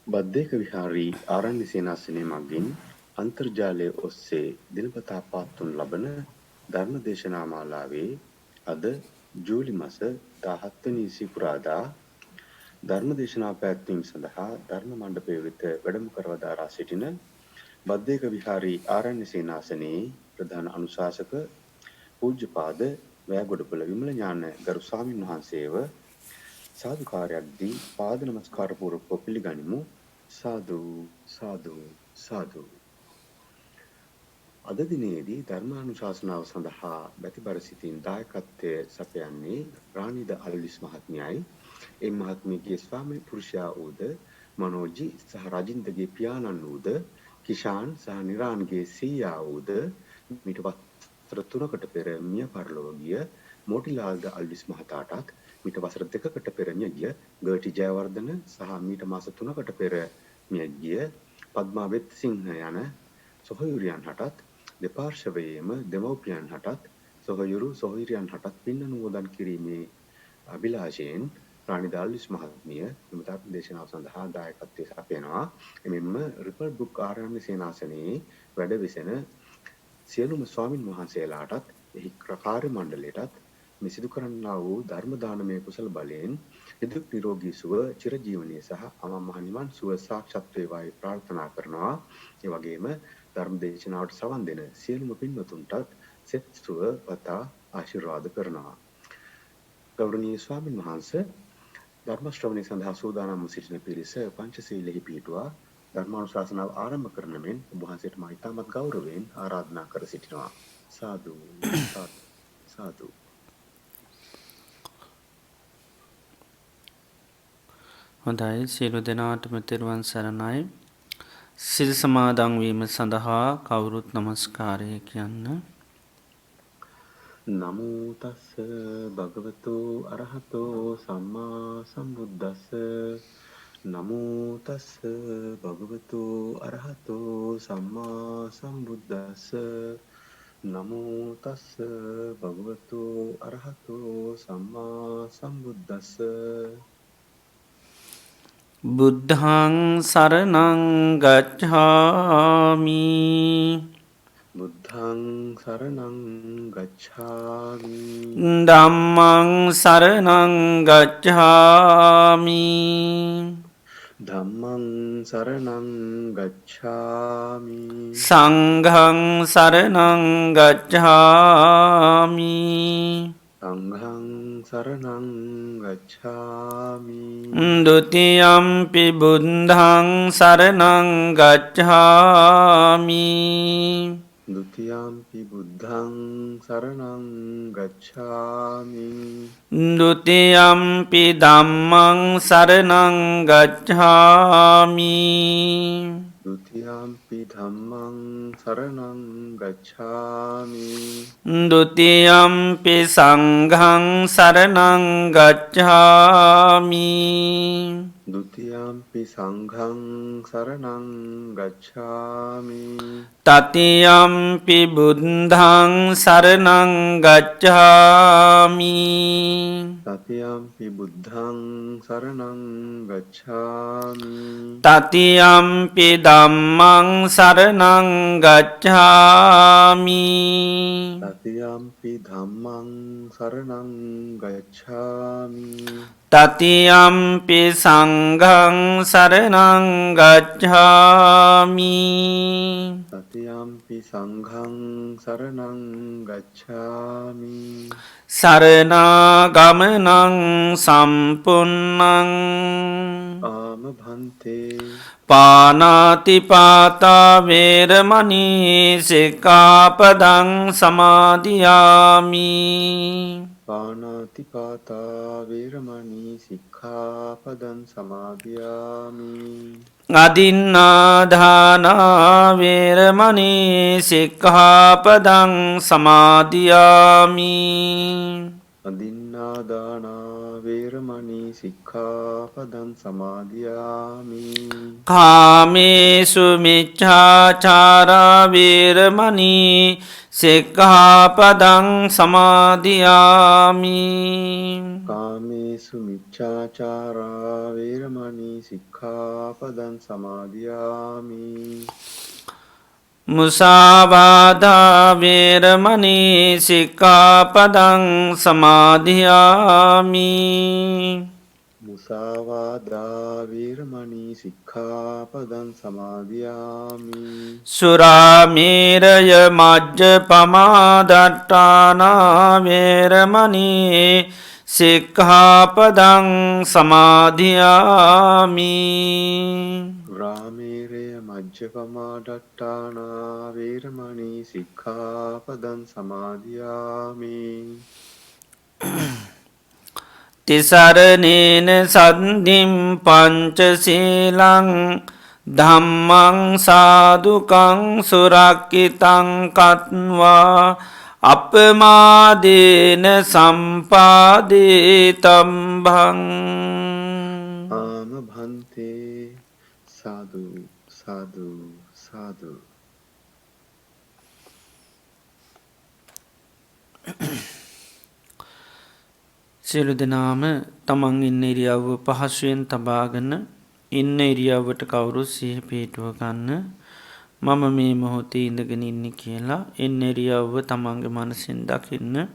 බද්දේක විහාරී ආරණ්‍ය සේනාසනය මගින් අන්තර්ජාලය ඔස්සේ දිනපතා පවත්වනු ලබන ධර්ම දේශනා මාලාවේ අද ජූලි මාස 17 වෙනි සිකුරාදා ධර්ම දේශනා පැවැත්වීම සඳහා ධර්ම මණ්ඩපය වෙත වැඩම කරවදාරා සිටින බද්දේක විහාරී ආරණ්‍ය සේනාසනයේ ප්‍රධාන අනුශාසක පූජ්‍යපාද වැයගොඩපොළ විමල ඥාන ගරු ස්වාමීන් වහන්සේව සාදුකාරයක් දී පාද නමස්කාර පූර්වක පිළිගනිමු. සාදු සාදු සාදු. අද දිනේදී ධර්මානුශාසනාව සඳහා බැතිබර සිටින් දායකත්වයේ සපයන්නේ රාණිද අල්විස් මහත්මියයි. ඒ මහත්මියගේ ස්වාමි පුරුෂයා වූද මනෝජි සහ රජින්දගේ පියාණන් වූද කිෂාන් සහ නිරාන්ගේ සීයා වූද මීට වසර 3කට පෙර මිය පරලොව ගිය මොටිලාල්ද අල්විස් මහතාටත් මීට වසර 2කට පෙර මිය ගිය ගර්ටි ජයවර්ධන සහ මීට මාස 3කට පෙර මිය ගිය පද්මා වෙත්සිංහ යන සොහොයුරියන් හටත් දෙපාර්ශවයේම දෙමව්පියන් හටත් සොහොයුරියන් හටත් පින් අනුමෝදන් කිරීමේ අභිලාෂයෙන් රාණි දාල්විස් මහත්මිය මෙම ධර්ම දේශනාව සඳහා දායකත්වයේ සපයනවා. එමෙන්ම රිපබ්ලික් බුක් ආරණ්‍ය සේනාසනයේ වැඩ විසෙන සියලුම ස්වාමින් වහන්සේලාටත් එහි කාර්ය මණ්ඩලයටත් මේ සිදු කරන්නා වූ ධර්ම දානමය කුසල බලයෙන් නිදුක් නිරෝගී සුව චිරජීවනයේ සහ අමා මහ නිවන් සුව සාක්ෂාත් වේවායි ප්‍රාර්ථනා කරනවා. ඒ වගේම ධර්ම දේශනාවට සවන් දෙන සියලුම පින්වතුන්ටත් සෙත් සුව පතා ආශිර්වාද කරනවා. ගෞරවනීය ස්වාමින් වහන්සේ ධර්ම ශ්‍රවණය සඳහා සූදානම් සිටින පිරිස පංචශීලෙහි පිහිටුවා ධර්මානුශාසනාව ආරම්භ කරන මෙන් ඔබ වහන්සේට මා ඉතාමත් ගෞරවයෙන් ආරාධනා කර සිටිනවා. සාදු සාදු සාදු. හොඳයි, සියලු දෙනාටම තෙරුවන් සරණයි. සිල් සමාදන් වීම සඳහා කවුරුත් නමස්කාරය කියන්න. නමෝ තස්ස භගවතු අරහතෝ සම්මා සම්බුද්දස්ස. නමෝ තස්ස භගවතු අරහතෝ සම්මා සම්බුද්දස්ස. නමෝ තස්ස භගවතු අරහතෝ සම්මා සම්බුද්දස්ස. බුද්ධං සරණං ගච්ඡාමි. බුද්ධං සරණං ගච්ඡාමි. ධම්මං සරණං ගච්ඡාමි. ධම්මං සරණං ගච්ඡාමි. සංඝං සරණං ගච්ඡාමි. සංඝං සරණං ගච්ඡාමි. ဒ ුතියම්පි බුද්ධං සරණං ගච්ඡාමි. ဒ ුතියම්පි බුද්ධං සරණං ගච්ඡාමි. ဒ ුතියම්පි ධම්මං සරණං ගච්ඡාමි. ဒ ුතියම්පි ධම්මං සරණං ගච්ඡාමි. ဒ ුතියම්පි සංඝං සරණං ගච්ඡාමි. ဒ ුතියම්පි සංඝං සරණං ගච්ඡාමි. තතියම්පි බුද්ධං සරණං ගච්ඡාමි. තතියම්පි බුද්ධං සරණං ගච්ඡාමි. තතියම්පි ධම්මං සරණං ගච්ඡාමි. තතියම්පි ධම්මං සරණං ගච්ඡාමි. තතියම්පි සංඝං සරණං ගච්ඡාමි. තතියම්පි සංඝං සරණං ගච්ඡාමි. සරණාගමනං සම්පුන්නං ආම භන්තේ. පානාතිපාතා වේරමණී සික්ඛාපදං සමාදියාමි. පාණාතිපාතා වේරමණී සික්ඛාපදං සමාදියාමි. අදින්නාදානා වේරමණී සික්ඛාපදං සමාදියාමි. අදින්නාදානා වේරමණී සික්ඛාපදං සමාදියාමි. කාමේසු මිච්ඡාචාරා වේරමණී සික්ඛාපදං සමාදියාමි. කාමේ කාමේසු මිච්ඡාචාරා වේරමණී සික්ඛාපදං සමාදියාමි මුසාවාදා වේරමණී සික්ඛාපදං සමාදියාමි මුසාවාදා වේරමණී සික්ඛාපදං සමාදියාමි සුරාමේරය මජ්ජපමාදට්ඨානා වේරමණී සික්ඛාපදං සමාදියාමි රාමේරය මජ්ජපමාදට්ඨානා වේරමණී සික්ඛාපදං සමාදියාමි තිසරණේන සද්ධිම් පංචසීලං ධම්මං සාදුකං සුරක්ඛිතං කତ୍වා අපමාදේන සම්පාදේ තම්භං ආම භන්තේ සාදු සාදු සාදු සියලු දෙනාම තමන් ඉන්න ඉරියව්ව පහසුවෙන් තබාගන්න ඉන්න ඉරියව්වට කවුරු සිහ පිහිටුව ගන්න මම මේ මොහොතේ ඉඳගෙන ඉන්න කියලා එන්න ඉරියව්ව තමන්ගේ මනසින් දකින්න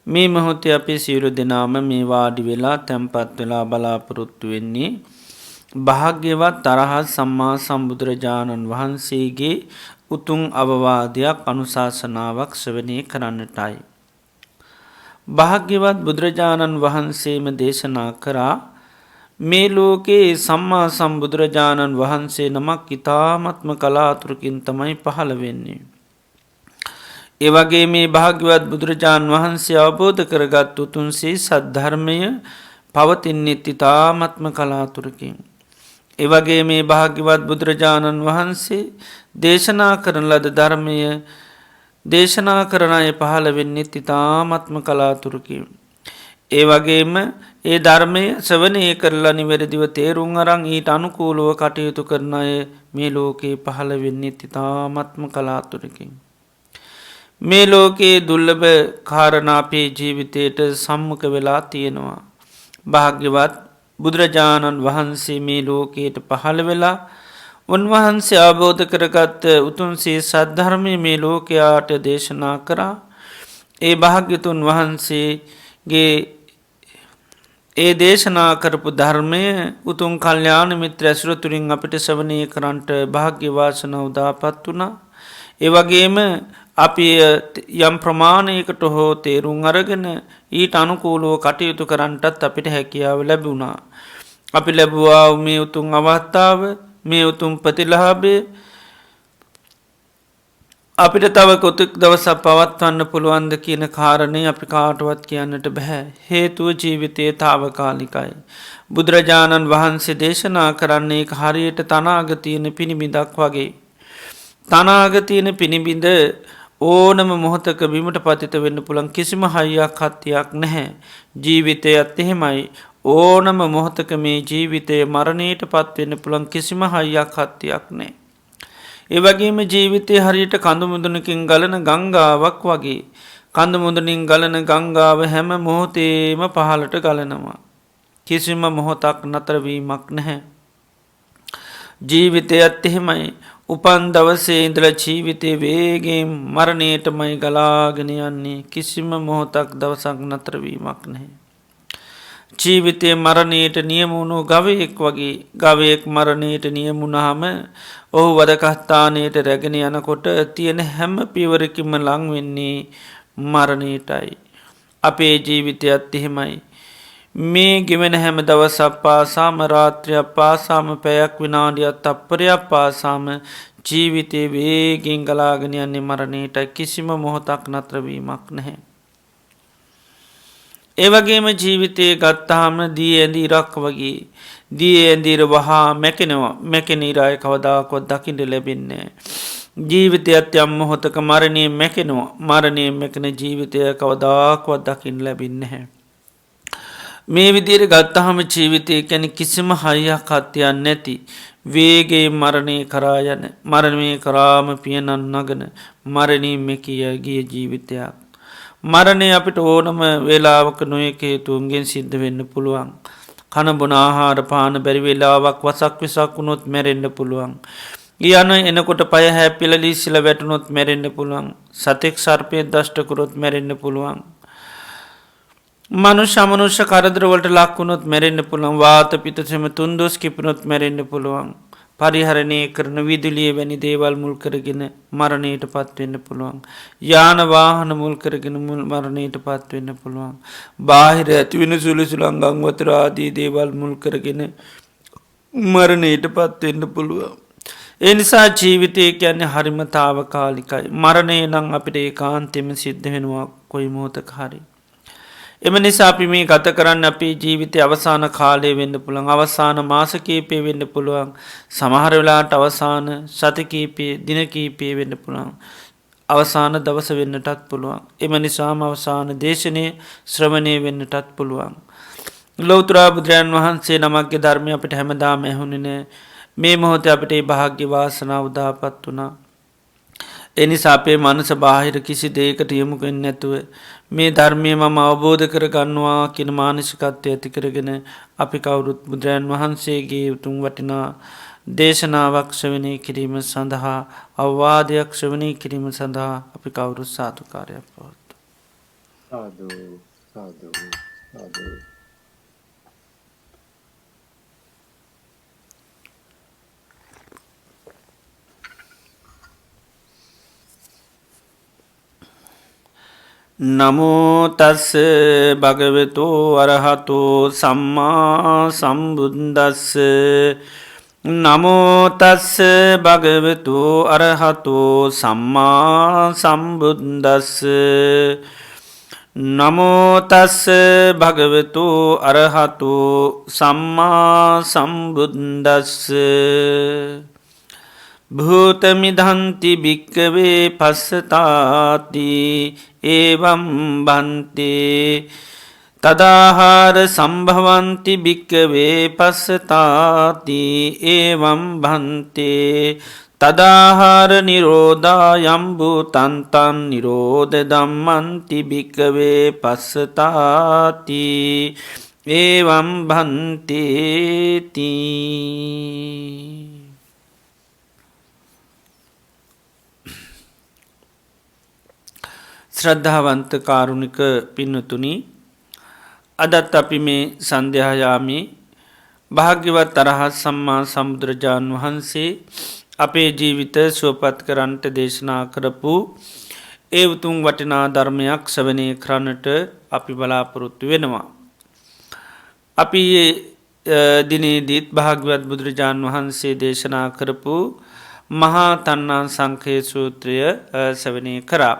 මේ මොහොතේ අපි සියලු දෙනාම මේ වාඩි වෙලා තැන්පත් වෙලා බලාපොරොත්තු වෙන්නේ භාග්‍යවත් තරහත් සම්මා සම්බුදුරජාණන් වහන්සේගේ උතුම් අවවාදයක් අනුශාසනාවක් ශ්‍රවණය කරන්නටයි. භාග්‍යවත් බුදුරජාණන් වහන්සේම දේශනා කරා මේ ලෝකයේ සම්මා සම්බුදුරජාණන් වහන්සේ නමක් ඉතාමත්ම කලාතුරකින් තමයි පහළ වෙන්නේ. ඒවගේ මේ භාග්‍යවත් බුදුරජාණන් වහන්සේ අවබෝධ කරගත් උතුන්සේ සද්ධර්මය පවතින්නෙත් ඉතාමත්ම කලාතුරකින්. ඒවගේ මේ භාග්‍යවත් බුදුරජාණන් වහන්සේ දේශනා කරන ලද ධර්මය දේශනා කරන අය පහළ වෙන්නෙත් ඉතාමත්ම කලාතුරකින්. ඒ වගේම ඒ ධර්මය ශ්‍රවණය කරලා නිවැරදිව තේරුම් අරන් ඊට අනුකූලව කටයුතු කරන අය මේ ලෝකයේ පහළ වෙන්නෙත් ඉතාමත්ම කලාතුරකින්. මේ ලෝකයේ දුර්ලභ කාරණා අපේ ජීවිතයට සම්මුඛ වෙලා තියෙනවා. භාග්‍යවත් බුදුරජාණන් වහන්සේ මේ ලෝකයට පහළ වෙලා උන්වහන්සේ අවබෝධ කරගත් උතුම්සේ සද්ධර්මය මේ ලෝකයාට දේශනා කරා. ඒ භාග්‍යතුන් වහන්සේගේ ඒ දේශනා කරපු ධර්මය උතුම් කල්යාණ මිත්‍ර ඇසුර තුළින් අපිට ශ්‍රවණය කරන්නට භාග්‍ය වාසනාව උදාපත් වුණා. ඒ වගේම අපි යම් ප්‍රමාණයකට හෝ තේරුම් අරගෙන ඊට අනුකූලව කටයුතු කරන්නටත් අපිට හැකියාව ලැබුණා. අපි ලැබුවා මේ උතුම් අවස්ථාව මේ උතුම් ප්‍රතිලාභය අපිට තව කොතෙක් දවසක් පවත්වන්න පුළුවන්ද කියන කාරණය අපි කාටවත් කියන්නට බැහැ. හේතුව ජීවිතයේ තාවකාලිකයි. බුදුරජාණන් වහන්සේ දේශනා කරන්නේ හරියට තනාගතියන පිණිබිඳක් වගේ. තනාගතියන පිණිබිඳ ඕනම මොහොතක බිමට පතිත වෙන්න පුළන් කිසිම හයියක් හත්තියක් නැහැ. ජීවිතයත් එහෙමයි ඕනම මොහොතක මේ ජීවිතය මරණයට පත්වෙන්න පුළන් කිසිම හයියක් හත්තියක් නෑ. ඒවගේම ජීවිතය හරියට කඳුමුදුනකින් ගලන ගංගාවක් වගේ. කඳුමුදුනින් ගලන ගංගාව හැම මොහොතේම පහලට ගලනවා. කිසිම මොහොතක් නතරවීමක් නැහැ. ජීවිතයත් එහෙමයි උපන් දවසේ ඉඳල ජීවිතය වේගෙන් මරණයටමයි ගලාගෙන යන්නේ කිසිම මොහොතක් දවසක් නතරවීමක් නැහැ. ජීවිතය මරණයට නියමුණු ගවයෙක් වගේ ගවයෙක් මරණයට නියමුණහම ඔහු වදකස්ථානයට රැගෙන යනකොට තියෙන හැම පිවරකිම ලංවෙන්නේ මරණයටයි. අපේ ජීවිතයත් එහෙමයි. මේ ගෙවෙන හැම දවසක් පාසාම රාත්‍රයක් පාසාම පැයක් විනාඩියත් තප්පරයක් පාසාම ජීවිතය වේගෙන් ගලාගෙන යන්නේ මරණයට කිසිම මොහොතක් නතරවීමක් නැහැ. ඒවගේම ජීවිතය ගත්තාම දී ඇඳ ඉරක් වගේ දී ඇඳීර වහා මැකෙනවා මැකෙන ඉරාය කවදාකොත් දකිට ලැබෙන්නේ. ජීවිතයත් යම් මොහොතක මරණය මැකෙනවා මරණය මැකෙන ජීවිතය කවදාකොත් දකිින් ලැබින්න හැ. මේ විදියට ගත්තහම ජීවිතය ගැන කිසිම හයියක් හත්‍යයන් නැති වේගේ මරණය කරා යන මරණය කරාම පියනන් නගන මරණීම කිය ගිය ජීවිතයක්. මරණය අපිට ඕනම වෙලාවක නොයක හේතුන්ගෙන් සිද්ධ වෙන්න පුළුවන්. කන බොන ආහාර පාන බැරි වෙලාවක් වසක් විසක් වුණොත් මැරෙන්ඩ පුළුවන්. යන එනකොට පය හැපිල ලීසිල වැටනොත් මැරෙන්ඩ පුළුවන්. සතෙක් සර්පය දෂ්ටකුරොත් මැරෙන්ඩ පුළුවන්. මනුෂ්‍ය කරදරවලට ලක්වුණොත් මැරෙන්න්න පුළන් වාත පිතසම තුන්දොස් කිපනොත් මැරෙන්න්න පුළුවන්. පරිහරණය කරන විදුලිය වැනි දේවල් මුල් කරගෙන මරණයට පත්වෙන්න පුළුවන්. යානවාහන මුල් කරගෙන මුල් මරණයට පත්වෙන්න පුළුවන්. බාහිර ඇතිවෙන සුලිසුළන් ගංවතරාදී දේවල් මුල් කරගෙන මරණයට පත්වෙන්න පුළුවන්. එනිසා ජීවිතය කියන්නේ හරිමතාව කාලිකයි. මරණය නං අපිට ඒ කාන්තෙම සිද්ධ වෙනවා කොයි මෝතක හරි. එම නිසා අපි මේ ගත කරන්න අපේ ජීවිතය අවසාන කාලය වෙන්න පුළන් අවසාන මාසකීපය වෙන්න පුළුවන් සමහර වෙලාට අවසාන සතකීපය දිනකීපය වෙන්න පුළන් අවසාන දවස වෙන්නටත් පුළුවන්. එම නිසාම අවසාන දේශනය ශ්‍රමණය වෙන්නටත් පුළුවන්. ලෝතුරා බුදුරජාන් වහන්සේ නමක්ගේ ධර්මය අපට හැමදාම ඇහුණන මේ මොහොත අපට ඒ භාග්‍ය වාසනාව උදාපත් වනා. එනිසා අපේ මනස බාහිර කිසි දේකට යමුකෙන් නැතුව මේ ධර්මය මම අවබෝධ කරගන්නවා කියන මානසිකත්වය ඇති කරගෙන අපි කවුරුත් බුදුරජාන් වහන්සේගේ උතුම් වටිනා දේශනාවක් ශ්‍රවණය කිරීම සඳහා අවවාදයක් ශ්‍රවණය කිරීම සඳහා අපි කවුරුත් සාධකාරයක් පවත්තු. සාදු සාදු සාදු. නමෝතස්ස භගවතු අරහතෝ සම්මා සම්බුද්දස්ස නමෝතස්ස භගවතු අරහතෝ සම්මා සම්බුද්දස්ස නමෝතස්ස භගවතු අරහතෝ සම්මා සම්බුද්දස්ස භූතමිදන්ති භික්කවේ පස්සතාති ඒවම් බන්තේ තදාහාර සම්භවන්ති භික්කවේ පස්සතාති ඒවම් බන්තේ තදාහාර නිරෝධා යම්බු තන්තන් නිරෝධ දම්මන්ති භික්කවේ පස්සතාති ඒවම් බන්තේති. ශ්‍රද්ධාවන්ත කාරුණික පින්නතුනි, අදත් අපි මේ සන්ධ්‍යායාමේ භාග්‍යවත් අරහත් සම්මා සම්බුදුරජාණන් වහන්සේ අපේ ජීවිත සුවපත් කරන්නට දේශනා කරපු ඒ උතුම් වටිනා ධර්මයක් ශ්‍රවණය කරන්නට අපි බලාපොරොත්තු වෙනවා. අපි දිනේදීත් භාග්‍යවත් බුදුරජාණන් වහන්සේ දේශනා කරපු මහා තණ්හා සංඛය සූත්‍රය ශ්‍රවණය කරා.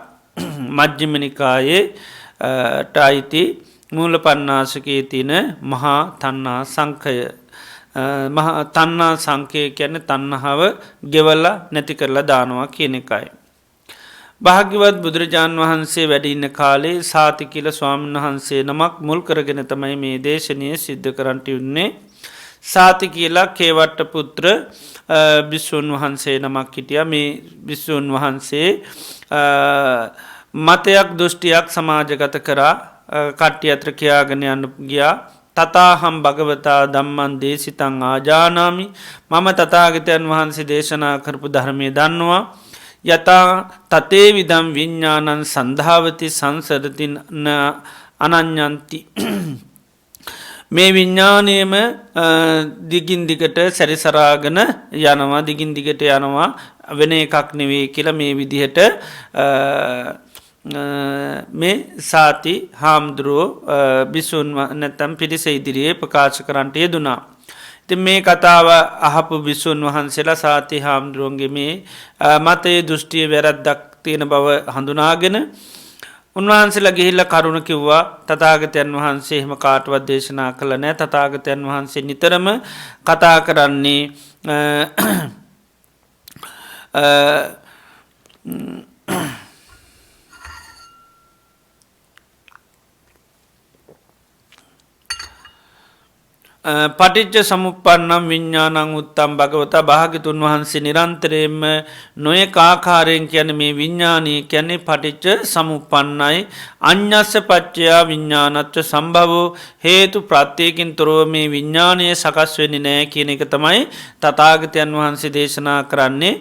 මජ්ක්‍ධිම නිකායේ ටයිති මූල පණ්ණාසකයේ තියෙන මහා තණ්හා සංඛය. මහා තණ්හා සංඛය කියන්නේ තණ්හාව ගෙවලා නැති කරලා දානවා කියන එකයි. භාග්‍යවත් බුදුරජාණන් වහන්සේ වැඩ ඉන්න කාලේ සාතිකිල ස්වාමීන් වහන්සේ නමක් මුල් කරගෙන තමයි මේ දේශනය සිද්ධ කරන්නට යුන්නේ. සාතිකිලා කේවට්ට පුත්‍ර භික්ෂූන් වහන්සේ නමක් හිටියා. මේ භික්ෂූන් වහන්සේ මතයක් දෘෂ්ටියක් සමාජගත කරා කට්ටිය අතර කියාගෙන යන්න ගියා. තතාහම් භගවතා ධම්මං දේශිතං ආජානාමි. මම තථාගතයන් වහන්සේ දේශනා කරපු ධර්මය දන්නවා. යතා තතේ විදම් විඤ්ඤාණං සන්ධාවති සංසරති අනඤ්ඤන්ති. මේ විඤ්ඥානයම දිගින් දිගට සැරිසරාගෙන යනවා, දිගින් දිගට යනවා, වෙන එකක් නෙවේ කියලා මේ විදිහට මේ සාති හාමුදුරුවෝ භික්ෂූන් නැත්තම් පිරිස ඉදිරියේ ප්‍රකාශ කරන්නට යෙදුනා. ඉතින් මේ කතාව අහපු භික්ෂූන් වහන්සේලා සාති හාමුදුරුවන්ගේ මේ මතයේ දෘෂ්ටිය වැරැද්දක් තියෙන බව හඳුනාගෙන උන්වහන්සේලා ගිහිල්ලා කරුණ කිව්වා. තථාගතයන් වහන්සේ එහෙම කාටවත් දේශනා කළ නැහැ. තථාගතයන් වහන්සේ නිතරම කතා කරන්නේ පටිච්ච සමුප්පන්නම් විඤ්ඤාණං උත්තම් භගවතා භාග්‍යතුන් වහන්සේ නිරන්තරයෙන්ම නොයෙක් ආකාරයෙන් කියන්නේ මේ විඤ්ඤාණය කියන්නේ පටිච්ච සමුප්පන්නයි අඤ්ඤස්ස පච්චයා විඤ්ඤාණච්ච සම්භවෝ හේතු ප්‍රත්‍යයෙන් තොරව මේ විඤ්ඤාණය සකස් වෙන්නේ නැහැ කියන එක තමයි තථාගතයන් වහන්සේ දේශනා කරන්නේ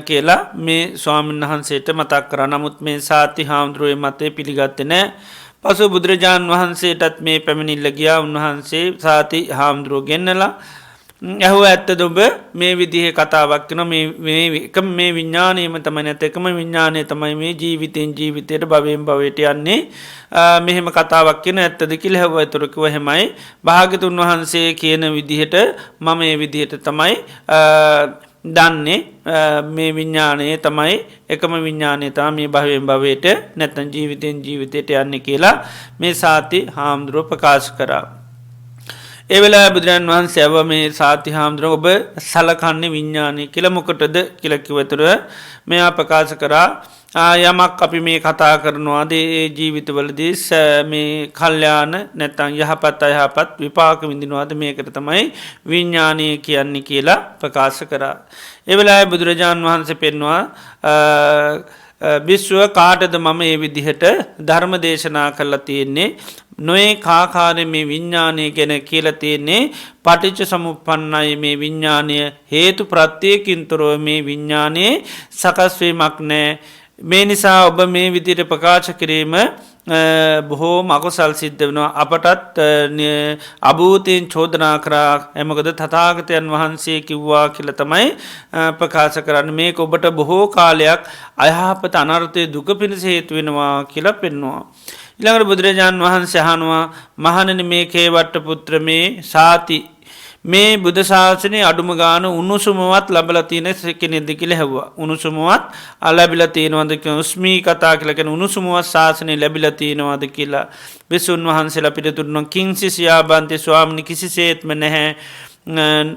කියලා මේ ස්වාමීන් වහන්සේට මතක් කරා. නමුත් මේ සාති හාමුදුරුවෝ මතේ පිළිගත්තේ නැහැ. පසු බුදුරජාණන් වහන්සේටත් මේ පැමිණිල්ල ගියා. උන්වහන්සේ සාති හාමුදුරුවෝ ගෙන්නලා ඇහුව ඇත්තද ඔබ මේ විදිහේ කතාවක් කරනවා මේ විඤ්ඤාණයම තමයි නැත්නම් එකම විඤ්ඤාණය තමයි මේ ජීවිතෙන් ජීවිතයට භවයෙන් භවයට යන්නේ මෙහෙම කතාවක් කියන ඇත්තද කියලා ඇහුවා. ඒතර කිව්වා එහෙමයි. භාග්‍යතුන් වහන්සේ කියන විදිහට මම මේ විදිහට තමයි දන්නේ මේ විඤ්ඤාණය තමයි එකම විඤ්ඤාණය තමයි මේ භවයෙන් භවයට නැත්නම් ජීවිතෙන් ජීවිතයට යන්නේ කියලා මේ සාති හාමුදුරුවෝ ප්‍රකාශ කරා. ඒ වෙලාවේ බුදුරජාණන් වහන්සේ ආව මේ සාති හාමුදුරුවෝ ඔබ සලකන්නේ විඤ්ඤාණය කියලා මොකටද කියලා කිව්වතර මෙයා ප්‍රකාශ කරා යමක් අපි මේ කතා කරනවාද ඒ ජීවිතවලදී මේ කල්යාණ නැත්නම් යහපත් අයහපත් විපාක විඳිනවාද මේකට තමයි විඤ්ඤාණය කියන්නේ කියලා ප්‍රකාශ කරා. ඒ වෙලාවේ බුදුරජාණන් වහන්සේ පෙන්වුවා විශ්ව කාටද මම මේ විදිහට ධර්ම දේශනා කරලා තියෙන්නේ නොයේ කාකාරයේ මේ විඤ්ඤාණය ගැන කියලා තියෙන්නේ පටිච්ච සමුප්පන්නයි මේ විඤ්ඤාණය හේතු ප්‍රත්‍යයෙන් තොරව මේ විඤ්ඤාණයේ සකස් වීමක් නැහැ. මේ නිසා ඔබ මේ විදිහට ප්‍රකාශ කිරීම බොහෝම අකුසල් සිද්ධ වෙනවා. අපටත් අභූතයෙන් චෝදනා කරා. මොකද තථාගතයන් වහන්සේ කිව්වා කියලා තමයි ප්‍රකාශ කරන්නේ. මේක ඔබට බොහෝ කාලයක් අයහපත අනර්ථයේ දුක පිණිස හේතු වෙනවා කියලා පෙන්වනවා. ඊළඟට බුදුරජාණන් වහන්සේ අහනවා මහණෙනි මේ කේවට්ට පුත්‍ර මේ සාති මේ බුද්ධ ශාසනයේ අඩුම ගාන උණුසුමවත් ලැබලා තියෙන කෙනෙක්ද කියලා ඇහුවා. උණුසුමවත් ලැබිලා තියෙනවද කියලා උස්මී කතා කියලා කියන උණුසුමවත් ශාසනය ලැබිලා තියෙනවද කියලා විසුණු වහන්සේලා පිළිතුරුන කිංසිසියා බන්ති ස්වාමීනි කිසිසේත්ම නැහැ.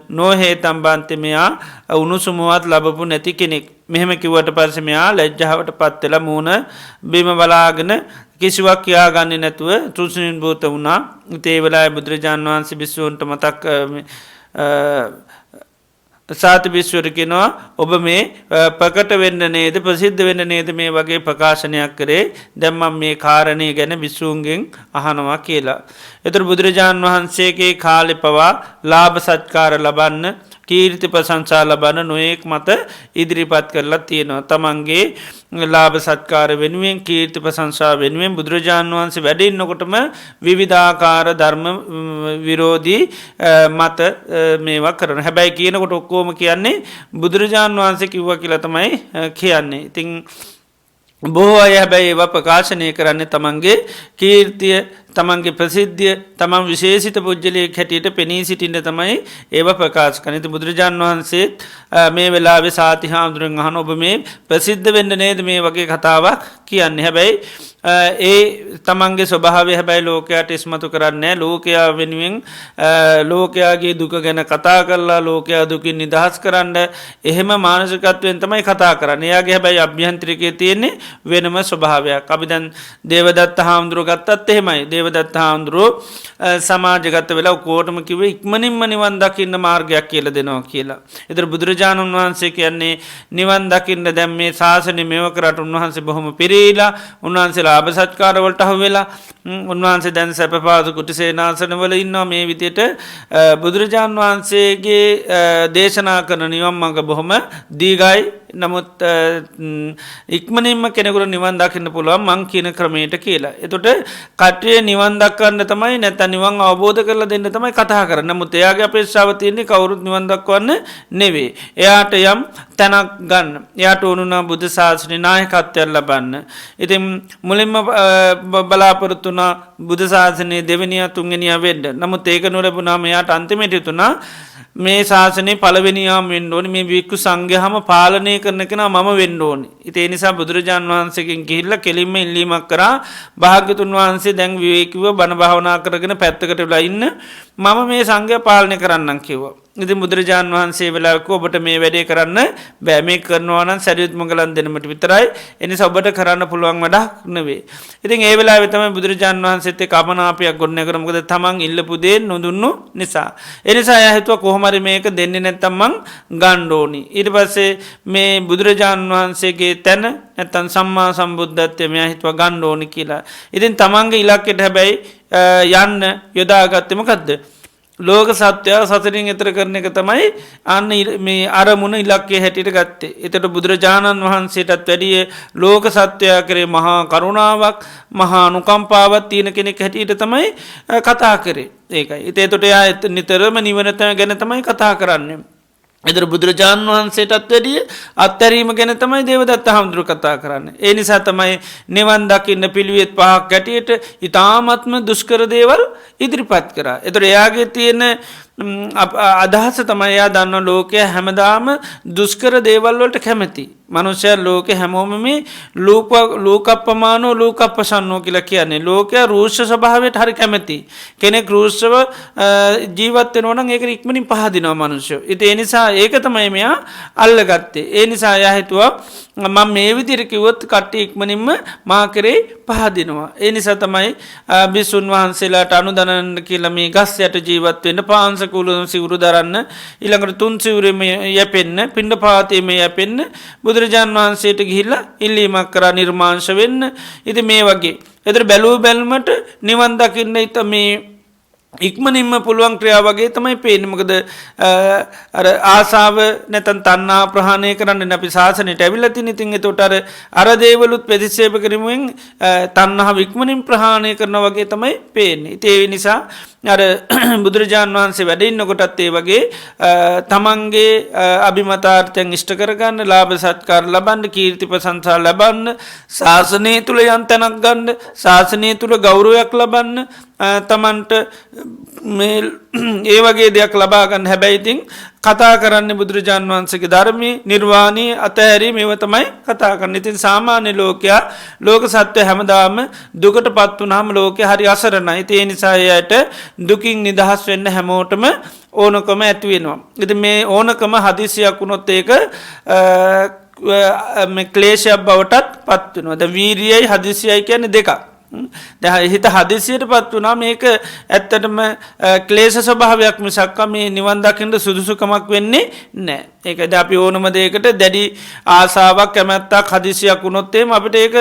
නොහේතම් බන්ති මෙයා උණුසුමවත් ලැබපු නැති කෙනෙක්. මෙහෙම කිව්වට පස්සේ මෙයා ලැජ්ජාවට පත් වෙලා මූණ බිම බලාගෙන කිසිවක් කියාගන්නේ නැතුව තුසිනින්භූත වුණා. ඒ වෙලාවේ බුදුරජාණන් වහන්සේ භික්ෂූන්ට මතක් සාති භික්ෂුවට කියනවා ඔබ මේ ප්‍රකට වෙන්න නේද ප්‍රසිද්ධ වෙන්න නේද මේ වගේ ප්‍රකාශනයක් කරේ. දැන් මම මේ කාරණේ ගැන භික්ෂූන්ගෙන් අහනවා කියලා. ඒතර බුදුරජාණන් වහන්සේගේ කාලේ පවා ලාභ සත්කාර ලබන්න කීර්ති ප්‍රශංසා ලබන නොයෙක් මත ඉදිරිපත් කරලා තියෙනවා. තමන්ගේ ලාභ සත්කාර වෙනුවෙන් කීර්ති ප්‍රශංසා වෙනුවෙන් බුදුරජාණන් වහන්සේ වැඩ ඉන්නකොටම විවිධාකාර ධර්ම විරෝධී මත මේවා කරන. හැබැයි කියනකොට ඔක්කොම කියන්නේ බුදුරජාණන් වහන්සේ කිව්වා කියලා තමයි කියන්නේ. ඉතින් බොහෝ අය හැබැයි ඒවා ප්‍රකාශනය කරන්නේ තමන්ගේ කීර්තිය තමන්ගේ ප්‍රසිද්ධිය තමන් විශේෂිත පුජ්‍යලයක් හැටියට පෙනී සිටින්න තමයි ඒවා ප්‍රකාශ කරන්නේ. ඉතින් බුදුරජාණන් වහන්සේ මේ වෙලාවේ සාති හාමුදුරුවන් අහන ඔබ මේ ප්‍රසිද්ධ වෙන්න නේද මේ වගේ කතාවක් කියන්නේ. හැබැයි ඒ තමන්ගේ ස්වභාවය හැබැයි ලෝකයට ඉස්මතු කරන්නේ ලෝකයා වෙනුවෙන් ලෝකයාගේ දුක ගැන කතා කරලා ලෝකයා දුකින් නිදහස් කරන්න එහෙම මානසිකත්වයෙන් තමයි කතා කරන්නේ. එයාගේ හැබැයි අභ්‍යන්තරිකයේ තියෙන්නේ වෙනම ස්වභාවයක්. අපි දැන් දේවදත්ත හාමුදුරුවෝ ගත්තත් එහෙමයි. දේවදත්ත හාමුදුරුවෝ සමාජගත වෙලා ඔක්කොටම කිව්වේ ඉක්මනින්ම නිවන් දකින්න මාර්ගයක් කියලා දෙනවා කියලා. ඒතර බුදුරජාණන් වහන්සේ කියන්නේ නිවන් දකින්න දැන් මේ ශාසනය මෙව කරට උන්වහන්සේ බොහොම පිරීලා උන්වහන්සේ ලාභ සත්කාර වලට අහු වෙලා උන්වහන්සේ දැන් සැපපාසු කුටි සේනාසනවල ඉන්නවා. මේ විදිහට බුදුරජාණන් වහන්සේගේ දේශනා කරන නිවන් මඟ බොහොම දීර්ඝයි. නමුත් ඉක්මනින්ම කෙනෙකුට නිවන් දකින්න පුළුවන් මං කියන ක්‍රමයට කියලා. එතකොට කට්ටිය නිවන් දක්වන්න තමයි නැත්නම් නිවන් අවබෝධ කරලා දෙන්න තමයි කතා කරන්නේ. නමුත් එයාගේ අපේක්ෂාව තියෙන්නේ කවුරුත් නිවන් දක්වන්න නෙවෙයි. එයාට යම් තැනක් ගන්න. එයාට උනුනා බුද්ධ ශාසනයේ නායකත්වයක් ලබන්න. ඉතින් මුලින්ම බලාපොරොත්තු වුණා බුද්ධ ශාසනයේ දෙවෙනියා තුන්වෙනියා වෙන්න. නමුත් ඒක නොලැබුණාම එයාට අන්තිමට හිතුණා මේ ශාසනයේ පළවෙනියාම වෙන්න ඕනේ. මේ වික්කු සංඝයාම පාලනය කරන කෙනා මම වෙන්න ඕනේ. ඒ නිසා බුදුරජාන් වහන්සේගෙන් ගිහිල්ලා කෙලින්ම ඉල්ලීමක් කරා. භාග්‍යතුන් වහන්සේ දැන් විවේකීව බණ භාවනා කරගෙන පැත්තකට වෙලා ඉන්න. මම මේ සංඝයා පාලනය කරන්නම් කිව්වා. ඉති බුදුරජාණන් වහන්සේ වෙලාවක ඔබට මේ වැඩේ කරන්න බෑ මේ කරනවාන සැරියුත් මඟලන් දෙනමට විතරයි එනිසා ඔබට කරන්න පුළුවන් වැඩක් නෙවේ. ඉතින් ඒ වෙලාවේ තමයි බුදුරජාණන් වහන්සේත් එක්ක අපනාපයක් ගොඩනගන මොකද තමන් ඉල්ලපු දේ නොදුන්නු නිසා. ඒ නිසා එයා හිතුවා කොහොම හරි මේක දෙන්නේ නැත්නම් මං ගන්න ඕනි. ඊට පස්සේ මේ බුදුරජාණන් වහන්සේගේ තැන නැත්නම් සම්මා සම්බුද්ධත්වය මෙයා හිතුවා ගන්න ඕනි කියලා. ඉතින් තමන්ගේ ඉලක්කයට හැබැයි යන්න යොදාගත්තේ මොකද්ද? ලෝක සත්‍යය සසරින් එතර කරන එක තමයි අන්න මේ අරමුණ ඉලක්කය හැටියට ගත්තේ. එතට බුදුරජාණන් වහන්සේටත් වැඩිය ලෝක සත්‍යයා කරේ මහා කරුණාවක් මහා අනුකම්පාවක් තියෙන කෙනෙක් හැටියට තමයි කතා කරේ. ඒකයි. එතකොට යා නිතරම නිවන ගැන තමයි කතා කරන්නේ. එතර බුදුරජාණන් වහන්සේටත් වැඩිය අත්හැරීම ගැන තමයි දේවදත්ත හාමුදුරුවෝ කතා කරන්නේ. ඒ නිසා තමයි නිවන් දකින්න පිළිවෙත් පහක් ගැටියට ඊ타ත්ම දුෂ්කර දේවල් ඉදිරිපත් කරා. ඒතර එයාගේ තියෙන අදහස තමයි එයා දන්න ලෝකය හැමදාම දුෂ්කර දේවල් වලට කැමති. මනුෂ්‍යයා ලෝකේ හැමෝම මේ ලෝකප්පමානෝ ලෝකප්පසන්නෝ කියලා කියන්නේ. ලෝකයා රූක්ෂ ස්වභාවයට හරි කැමති. කෙනෙක් රූක්ෂව ජීවත් වෙනවා නම් ඒක ඉක්මනින් පහදිනවා මනුෂ්‍යෝ. ඉතින් ඒ නිසා ඒක තමයි මෙයා අල්ලගත්තේ. ඒ නිසා එයා හිතුවා මම මේ විදිහට කිව්වොත් කට්ටිය ඉක්මනින්ම මා කරේ පහදිනවා. ඒ නිසා තමයි බිසුන් වහන්සේලාට අනුදනන්න කියලා මේ ගස් යට ජීවත් වෙන්න පාංශ කුලුන් සිවුරු දරන්න ඊළඟට තුන් සිවුරෙම යැපෙන්න පිණ්ඩපාතයේම යැපෙන්න බුදුරජාන් වහන්සේට ගිහිල්ලා ඉල්ලීමක් කරා නිර්මාංශ වෙන්න. ඉතින් මේ වගේ. ඒතර බැලුව බැලමට නිවන් දකින්න ඊට මේ ඉක්මනින්ම පුළුවන් ක්‍රියාව වගේ තමයි පේන්නේ. මොකද අර ආසාව නැත්නම් තණ්හා ප්‍රහාණය කරන්න අපි සාසනයට ඇවිල්ලා තින්. ඉතින් ඒතකොට අර දේවලුත් ප්‍රතික්ෂේප කිරීමෙන් තණ්හාව ඉක්මනින් ප්‍රහාණය කරනවා වගේ තමයි පේන්නේ. ඉතින් ඒ නිසා අර බුදුරජාන් වහන්සේ වැඩ ඉන්නකොටත් ඒ වගේ තමන්ගේ අභිමතාර්ථයන් ඉෂ්ට කරගන්න, ලාභ සත්කාර ලබන්න, කීර්ති ප්‍රශංසා ලබන්න, ශාසනය තුල යම් තැනක් ගන්න, ශාසනය තුල ගෞරවයක් ලබන්න, තමන්ට මේ ඒ වගේ දෙයක් ලබා ගන්න. හැබැයි ඉතින් කතා කරන්නේ බුදුරජාන් වහන්සේගේ ධර්මයේ නිර්වාණී අතහැරීම ඒව තමයි කතා කරන්නේ. ඉතින් සාමාන්‍ය ලෝකයා ලෝක සත්‍ය හැමදාම දුකටපත් වුනහම ලෝකේ හරි අසරණයි. ඉතින් ඒ නිසා එයාට දුකින් නිදහස් වෙන්න හැමෝටම ඕනකම ඇති වෙනවා. ඉතින් මේ ඕනකම හදිසියක් වුණොත් ඒක මේ ක්ලේශයක් බවටත් පත් වෙනවා. දැන් වීරියයි හදිසියයි කියන්නේ දෙකක්. හිත හදිසියට පත් වුණා මේක ඇත්තටම ක්ලේශ ස්වභාවයක් මිසක් මේ නිවන් දකින්න සුදුසුකමක් වෙන්නේ නැහැ. ඒකද අපි ඕනම දෙයකට දැඩි ආසාවක් කැමැත්තක් හදිසියක් වුණොත් එහෙම අපිට ඒක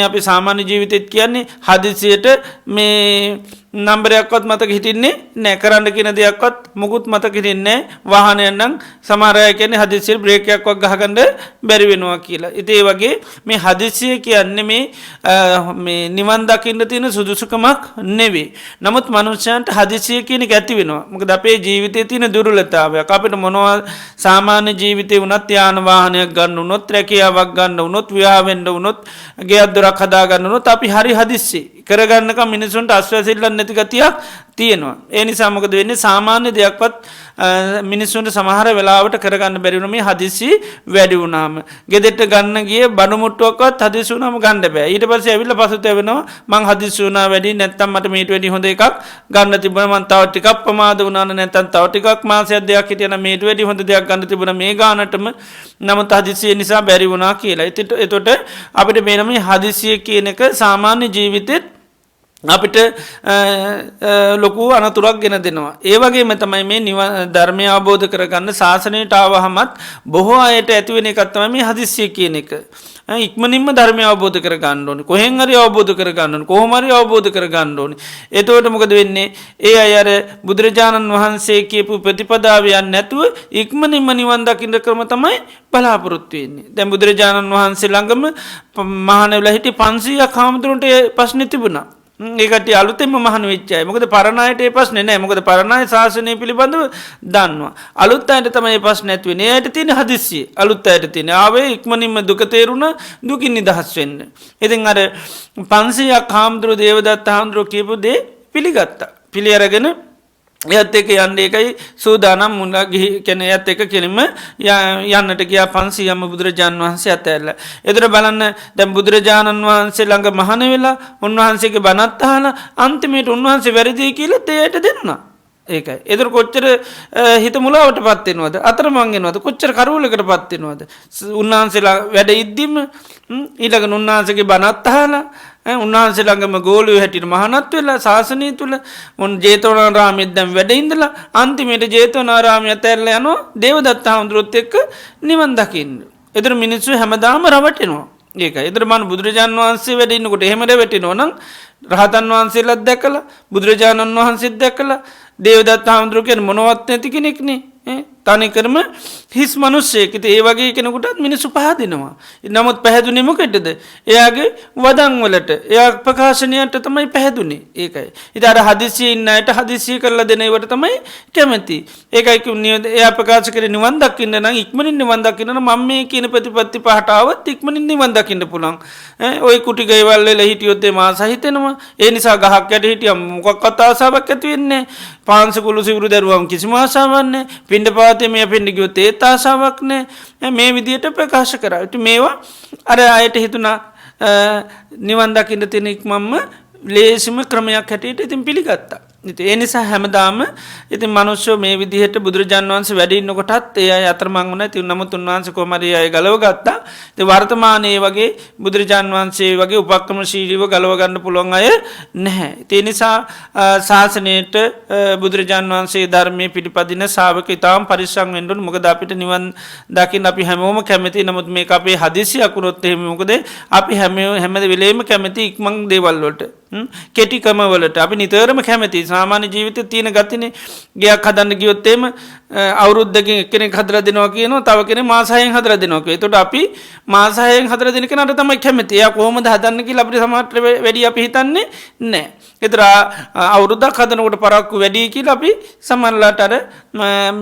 අපි සාමාන්‍ය ජීවිතෙත් කියන්නේ හදිසියට මේ නම්බරයක්වත් මතක හිටින්නේ නැහැ. කරන්න කියන දෙයක්වත් මුකුත් මතක හිටින්නේ නැහැ. වාහනයක් නම් සමහර අය කියන්නේ හදිසියට බ්‍රේක් එකක් ගහගන්න බැරි වෙනවා කියලා. ඉතින් ඒ වගේ මේ හදිසිය කියන්නේ මේ නිවන් දකින්න තියෙන සුදුසුකමක් නෙවෙයි. නමුත් මනුෂ්‍යයන්ට හදිසිය කියන එක ඇති වෙනවා. මොකද අපේ ජීවිතයේ තියෙන දුර්වලතාවයක්. අපිට මොනවා සාමාන්‍ය ජීවිතේ වුණත් යාන වාහනයක් ගන්න වුණොත්, රැකියාවක් ගන්න වුණොත්, විවාහ වෙන්න වුණොත්, ගෙයක් දොරක් හදා ගන්න වුණොත් අපි හරි හදිස්සි කරගන්නකම් මිනිසුන්ට අස්වැසිල්ලක් නැති ගතියක් තියෙනවා. ඒ නිසා මොකද වෙන්නේ සාමාන්‍ය දෙයක්වත් මිනිස්සුන්ට සමහර වෙලාවට කරගන්න බැරි වුණ මේ හදිසි වැඩි වුණාම ගෙදෙට්ට ගන්න ගිය බඩු මුට්ටුවක්වත් හදිසි වුණාම ගන්න බෑ. ඊට පස්සේ ඇවිල්ලා පසුතැවෙනවා මං හදිසි වුණා වැඩි නැත්තම් මට මේට වැඩි හොඳ එකක් ගන්න තිබුණා මං තව ටිකක් ප්‍රමාද වුණා නැත්තම් තව ටිකක් මාසයක් දෙකක් හිටියනම් මේට වැඩි හොඳ දෙයක් ගන්න තිබුණා මේ ගානටම නමුත් හදිසිය නිසා බැරි වුණා කියලා. එතකොට අපිට මේ හදිසිය කියන එක සාමාන්‍ය ජීවිතෙත් අපිට ලොකු අනතුරක් ගෙන දෙනවා. ඒ වගේම තමයි මේ ධර්මය අවබෝධ කරගන්න ශාසනයට ආවහමත් බොහෝ අයට ඇතිවෙන එකක් තමයි මේ හදිස්සිය කියන එක. ඉක්මනින්ම ධර්මය අවබෝධ කරගන්න ඕනේ. කොහෙන් හරි අවබෝධ කරගන්න ඕනේ. කොහොම හරි අවබෝධ කරගන්න ඕනේ. එතකොට මොකද වෙන්නේ? ඒ අය අර බුදුරජාණන් වහන්සේ කියපු ප්‍රතිපදාව යන්නේ නැතුව ඉක්මනින්ම නිවන් දකින්න ක්‍රම තමයි බලාපොරොත්තු වෙන්නේ. දැන් බුදුරජාණන් වහන්සේ ළඟම මහාන වෙලා හිටිය 500ක් හාමුදුරන්ට ප්‍රශ්න තිබුණා. ඒකට අලුතෙන්ම මහාන වෙච්ච අය. මොකද පරණ අයට ඒ ප්‍රශ්නේ නැහැ. මොකද පරණ අය ශාසනය පිළිබඳව දන්නවා. අලුත් අයට තමයි මේ ප්‍රශ්නේ ඇති වෙන්නේ. එයාට තියෙන හදිස්සිය. අලුත් අයට තියෙන. ආවේ ඉක්මනින්ම දුක තේරුණා දුකින් නිදහස් වෙන්න. ඉතින් අර 500ක් හාමුදුරුවෝ දේවදත්ත හාමුදුරුවෝ කියපු දේ පිළිගත්තා. පිළි අරගෙන එයත් එක යන්නේ එකයි සූදානම් මුණා ගිහි කියන්නේ එයත් එක කෙලින්ම යන්නට ගියා 500ම බුදුරජාණන් වහන්සේ අතැල්ලා. ඒතර බලන්න දැන් බුදුරජාණන් වහන්සේ ළඟ මහාන වෙලා උන්වහන්සේගේ බණත් අහලා අන්තිමේට උන්වහන්සේ වැරදි කියලා තේයට දෙන්නා. ඒකයි. එතර කොච්චර හිත මුලාවට පත්වෙනවද අතරමංගෙනවද කොච්චර කරුවලකට පත්වෙනවද. උන්වහන්සේලා වැඩ ඉද්දිම ඊළඟ උන්වහන්සගේ බනත්හලා උන්වහන්සේළඟම ගෝලු හැටිට මහනත් වෙලා ශාසනය තුළ උන් ජේතවනාරාමයදැම් වැඩඉඳලා අන්තිමට ජේතවනාරාමය ඇතැරල යනවා දේවදත්ත හාමුදුරුවොත් එක්ක නිවන් දකින්න. එතර මිනිස්සු හැමදාම රවටෙනවා. ඒක එදර මන් බුදුරජාණන් වහන්සේ වැඩඉන්නකොට එහෙමට වැටිනෝනම් රහතන් වහන්සේලත් දැකල බුදුරජාණන් වහන්සේත් දැකල දේවදත් හාමුදුරුවකෙන් මොනවත් නැති කෙනෙක්නේ තනිකරම හිස් මනුස්සයකත ඒ වගේ කෙනෙකුටත් මිනිස්සු පහදිනවා. නමුත් පැහැදුනෙමකටද. එයාගේ වදංවලට එයා ප්‍රකාශනයට තමයි පැහැදුනේ ඒකයි. ඉතාර හදිසිය ඉන්නයට හදිසිය කරලා දෙනවට තමයි කැමැති. ඒකයික එයා ප්‍රකාශ කර නිවන් දක්කින්න නම් ඉක්මනින් නිවන් දකින්න මම මේ කියන ප්‍රතිපත්ති පහටාවත් ඉක්මනින් නිවන් දකින්න පුළන්. ඔය කුටි ගයිවල්ල හිටියොත්තේ මා සහිතනවා. ඒ නිසා ගහක් යට හිටියම් මොකක් අතාසාාවක් ඇතිවෙන්නේ. පාන්සකුළු සිවරු දරුවම් කිසිම ආසාවන්නේ පින්ඩ පාතය මේ පිඩිගයොත් ඒ තාසාාවක් නෑ මේ විදියට ප්‍රකාශ කරට මේවා අර අයට හිතුනා නිවන්දකින්න තිනෙක් මම්ම ලේසිම ක්‍රමයක් හැටියට ඉතින් පිළිගත්තා. ඒ නිසා හැමදාම ඉතින් මනුෂ්‍යෝ මේ විදිහට බුදුරජාන් වන්සේ වැඩින්නකොටත් ඒ අතරමං වුණ ති නමුත් උන්වහන්සේ කොමරිය අය ගලව ගත්තා. ඉතින් වර්තමානයේ වගේ බුදුරජාන් වහන්සේ වගේ උපක්‍රමශීලීව ගලව ගන්න පුළුවන් අය නැහැ. ඒ නිසා ශාසනයට බුදුරජාන් වහන්සේ ධර්මයේ පිළිපදින ශ්‍රාවක ඉතාම පරිස්සම් වෙන්න ඕන. මොකද අපිට නිවන් දකින්න අපි හැමෝම කැමති. නමුත් මේක අපේ හදිසියක් වුණොත් එහෙම මොකද අපි හැම වෙලේම කැමති ඉක්මන් දේවල් වලට. කෙටිකම වලට අපි නිතරම කැමති සාමාන්‍ය ජීවිත තියෙන ගතිනේ ගයක් හදන්න ගියොත්තේම අවුරුද්දකින් එක්කෙනෙක් හදලා දෙනවා කියනවා තව කෙනෙක් මාස 6න් හදලා දෙනවා කියනවා. ඒතකොට අපි මාස 6න් හදලා දෙන කෙනාට තමයි කැමති. එයා කොහොමද හදන්න කියලා අපිට සමහරට වැඩි අපි හිතන්නේ නැහැ. ඒතර අවුරුද්දක් හදනකොට පරක්කු වැඩි කියලා අපි සමහරලාට අර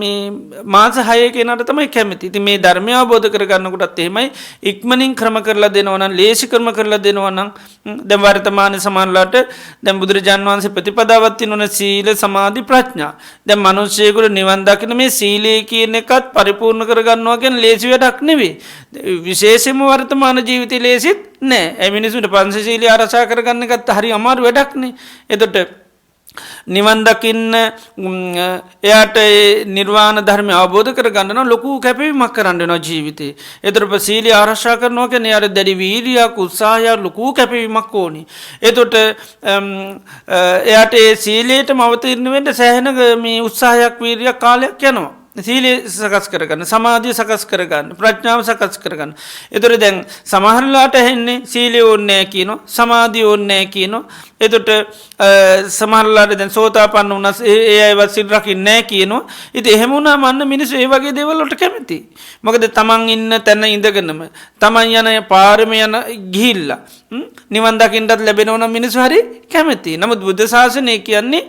මේ මාස 6 කෙනාට තමයි කැමති. ඉතින් මේ ධර්මය අවබෝධ කරගන්නකොටත් එහෙමයි ඉක්මනින් ක්‍රම කරලා දෙනවා නම් ලේසි ක්‍රම කරලා දෙනවා නම් දැන් වර්තමානයේ සමහරලාට දැන් බුදුරජාන් වහන්සේ ප්‍රතිපදාවක් තියෙන සීල සමාධි ප්‍රඥා. දැන් මිනිස්සුයෙකුට නිවන් දකින්න මේ සීලය කියන එකත් පරිපූර්ණ කරගන්නවා කියන්නේ ලේසි වැඩක් නෙවෙයි. විශේෂයෙන්ම වර්තමාන ජීවිතේ ලේසිත් නෑ. ඒ මිනිසුන්ට පංචශීලය ආරක්ෂා කරගන්න එකත් හරි අමාරු වැඩක් නේ. එතකොට නිවන් දකින්න එයාට නිර්වාණ ධර්මය අවබෝධ කරගන්න නම් ලොකු කැපවීමක් කරන්න වෙනවා ජීවිතේ. ඒතරප සීලය ආරක්ෂා කරනවා කියන්නේ යාර දැඩි වීර්යයක් උත්සාහයක් ලොකු කැපවීමක් ඕනි. එතකොට එයාට ඒ සීලයටම අවතීර්ණ වෙන්න සෑහෙන මේ උත්සාහයක් වීර්යයක් කාලයක් යනවා. සීලය සකස් කරගන්න සමාධිය සකස් කරගන්න ප්‍රඥාව සකස් කරගන්න. එතොර දැන් සමහරලාට ඇහෙන්නේ සීලය ඕන්නෑ කියනවා සමාධිය ඕන්නෑ කියනවා. එතොට සමහරලාට දැන් සෝතාපන්න වුණස් ඒ අයවත් සිල් රකින්නේ නැහැ කියනවා. ඉතින් එහෙම වුණා මන්න මිනිස්සු ඒ වගේ දේවල් වලට කැමති. මොකද තමන් ඉන්න තැන ඉඳගෙනම තමන් යන පාරම යන ගිහිල්ලා නිවන් දකින්නත් ලැබෙනවා නම් මිනිස්සු හරි කැමති. නමුත් බුද්ධ ශාසනය කියන්නේ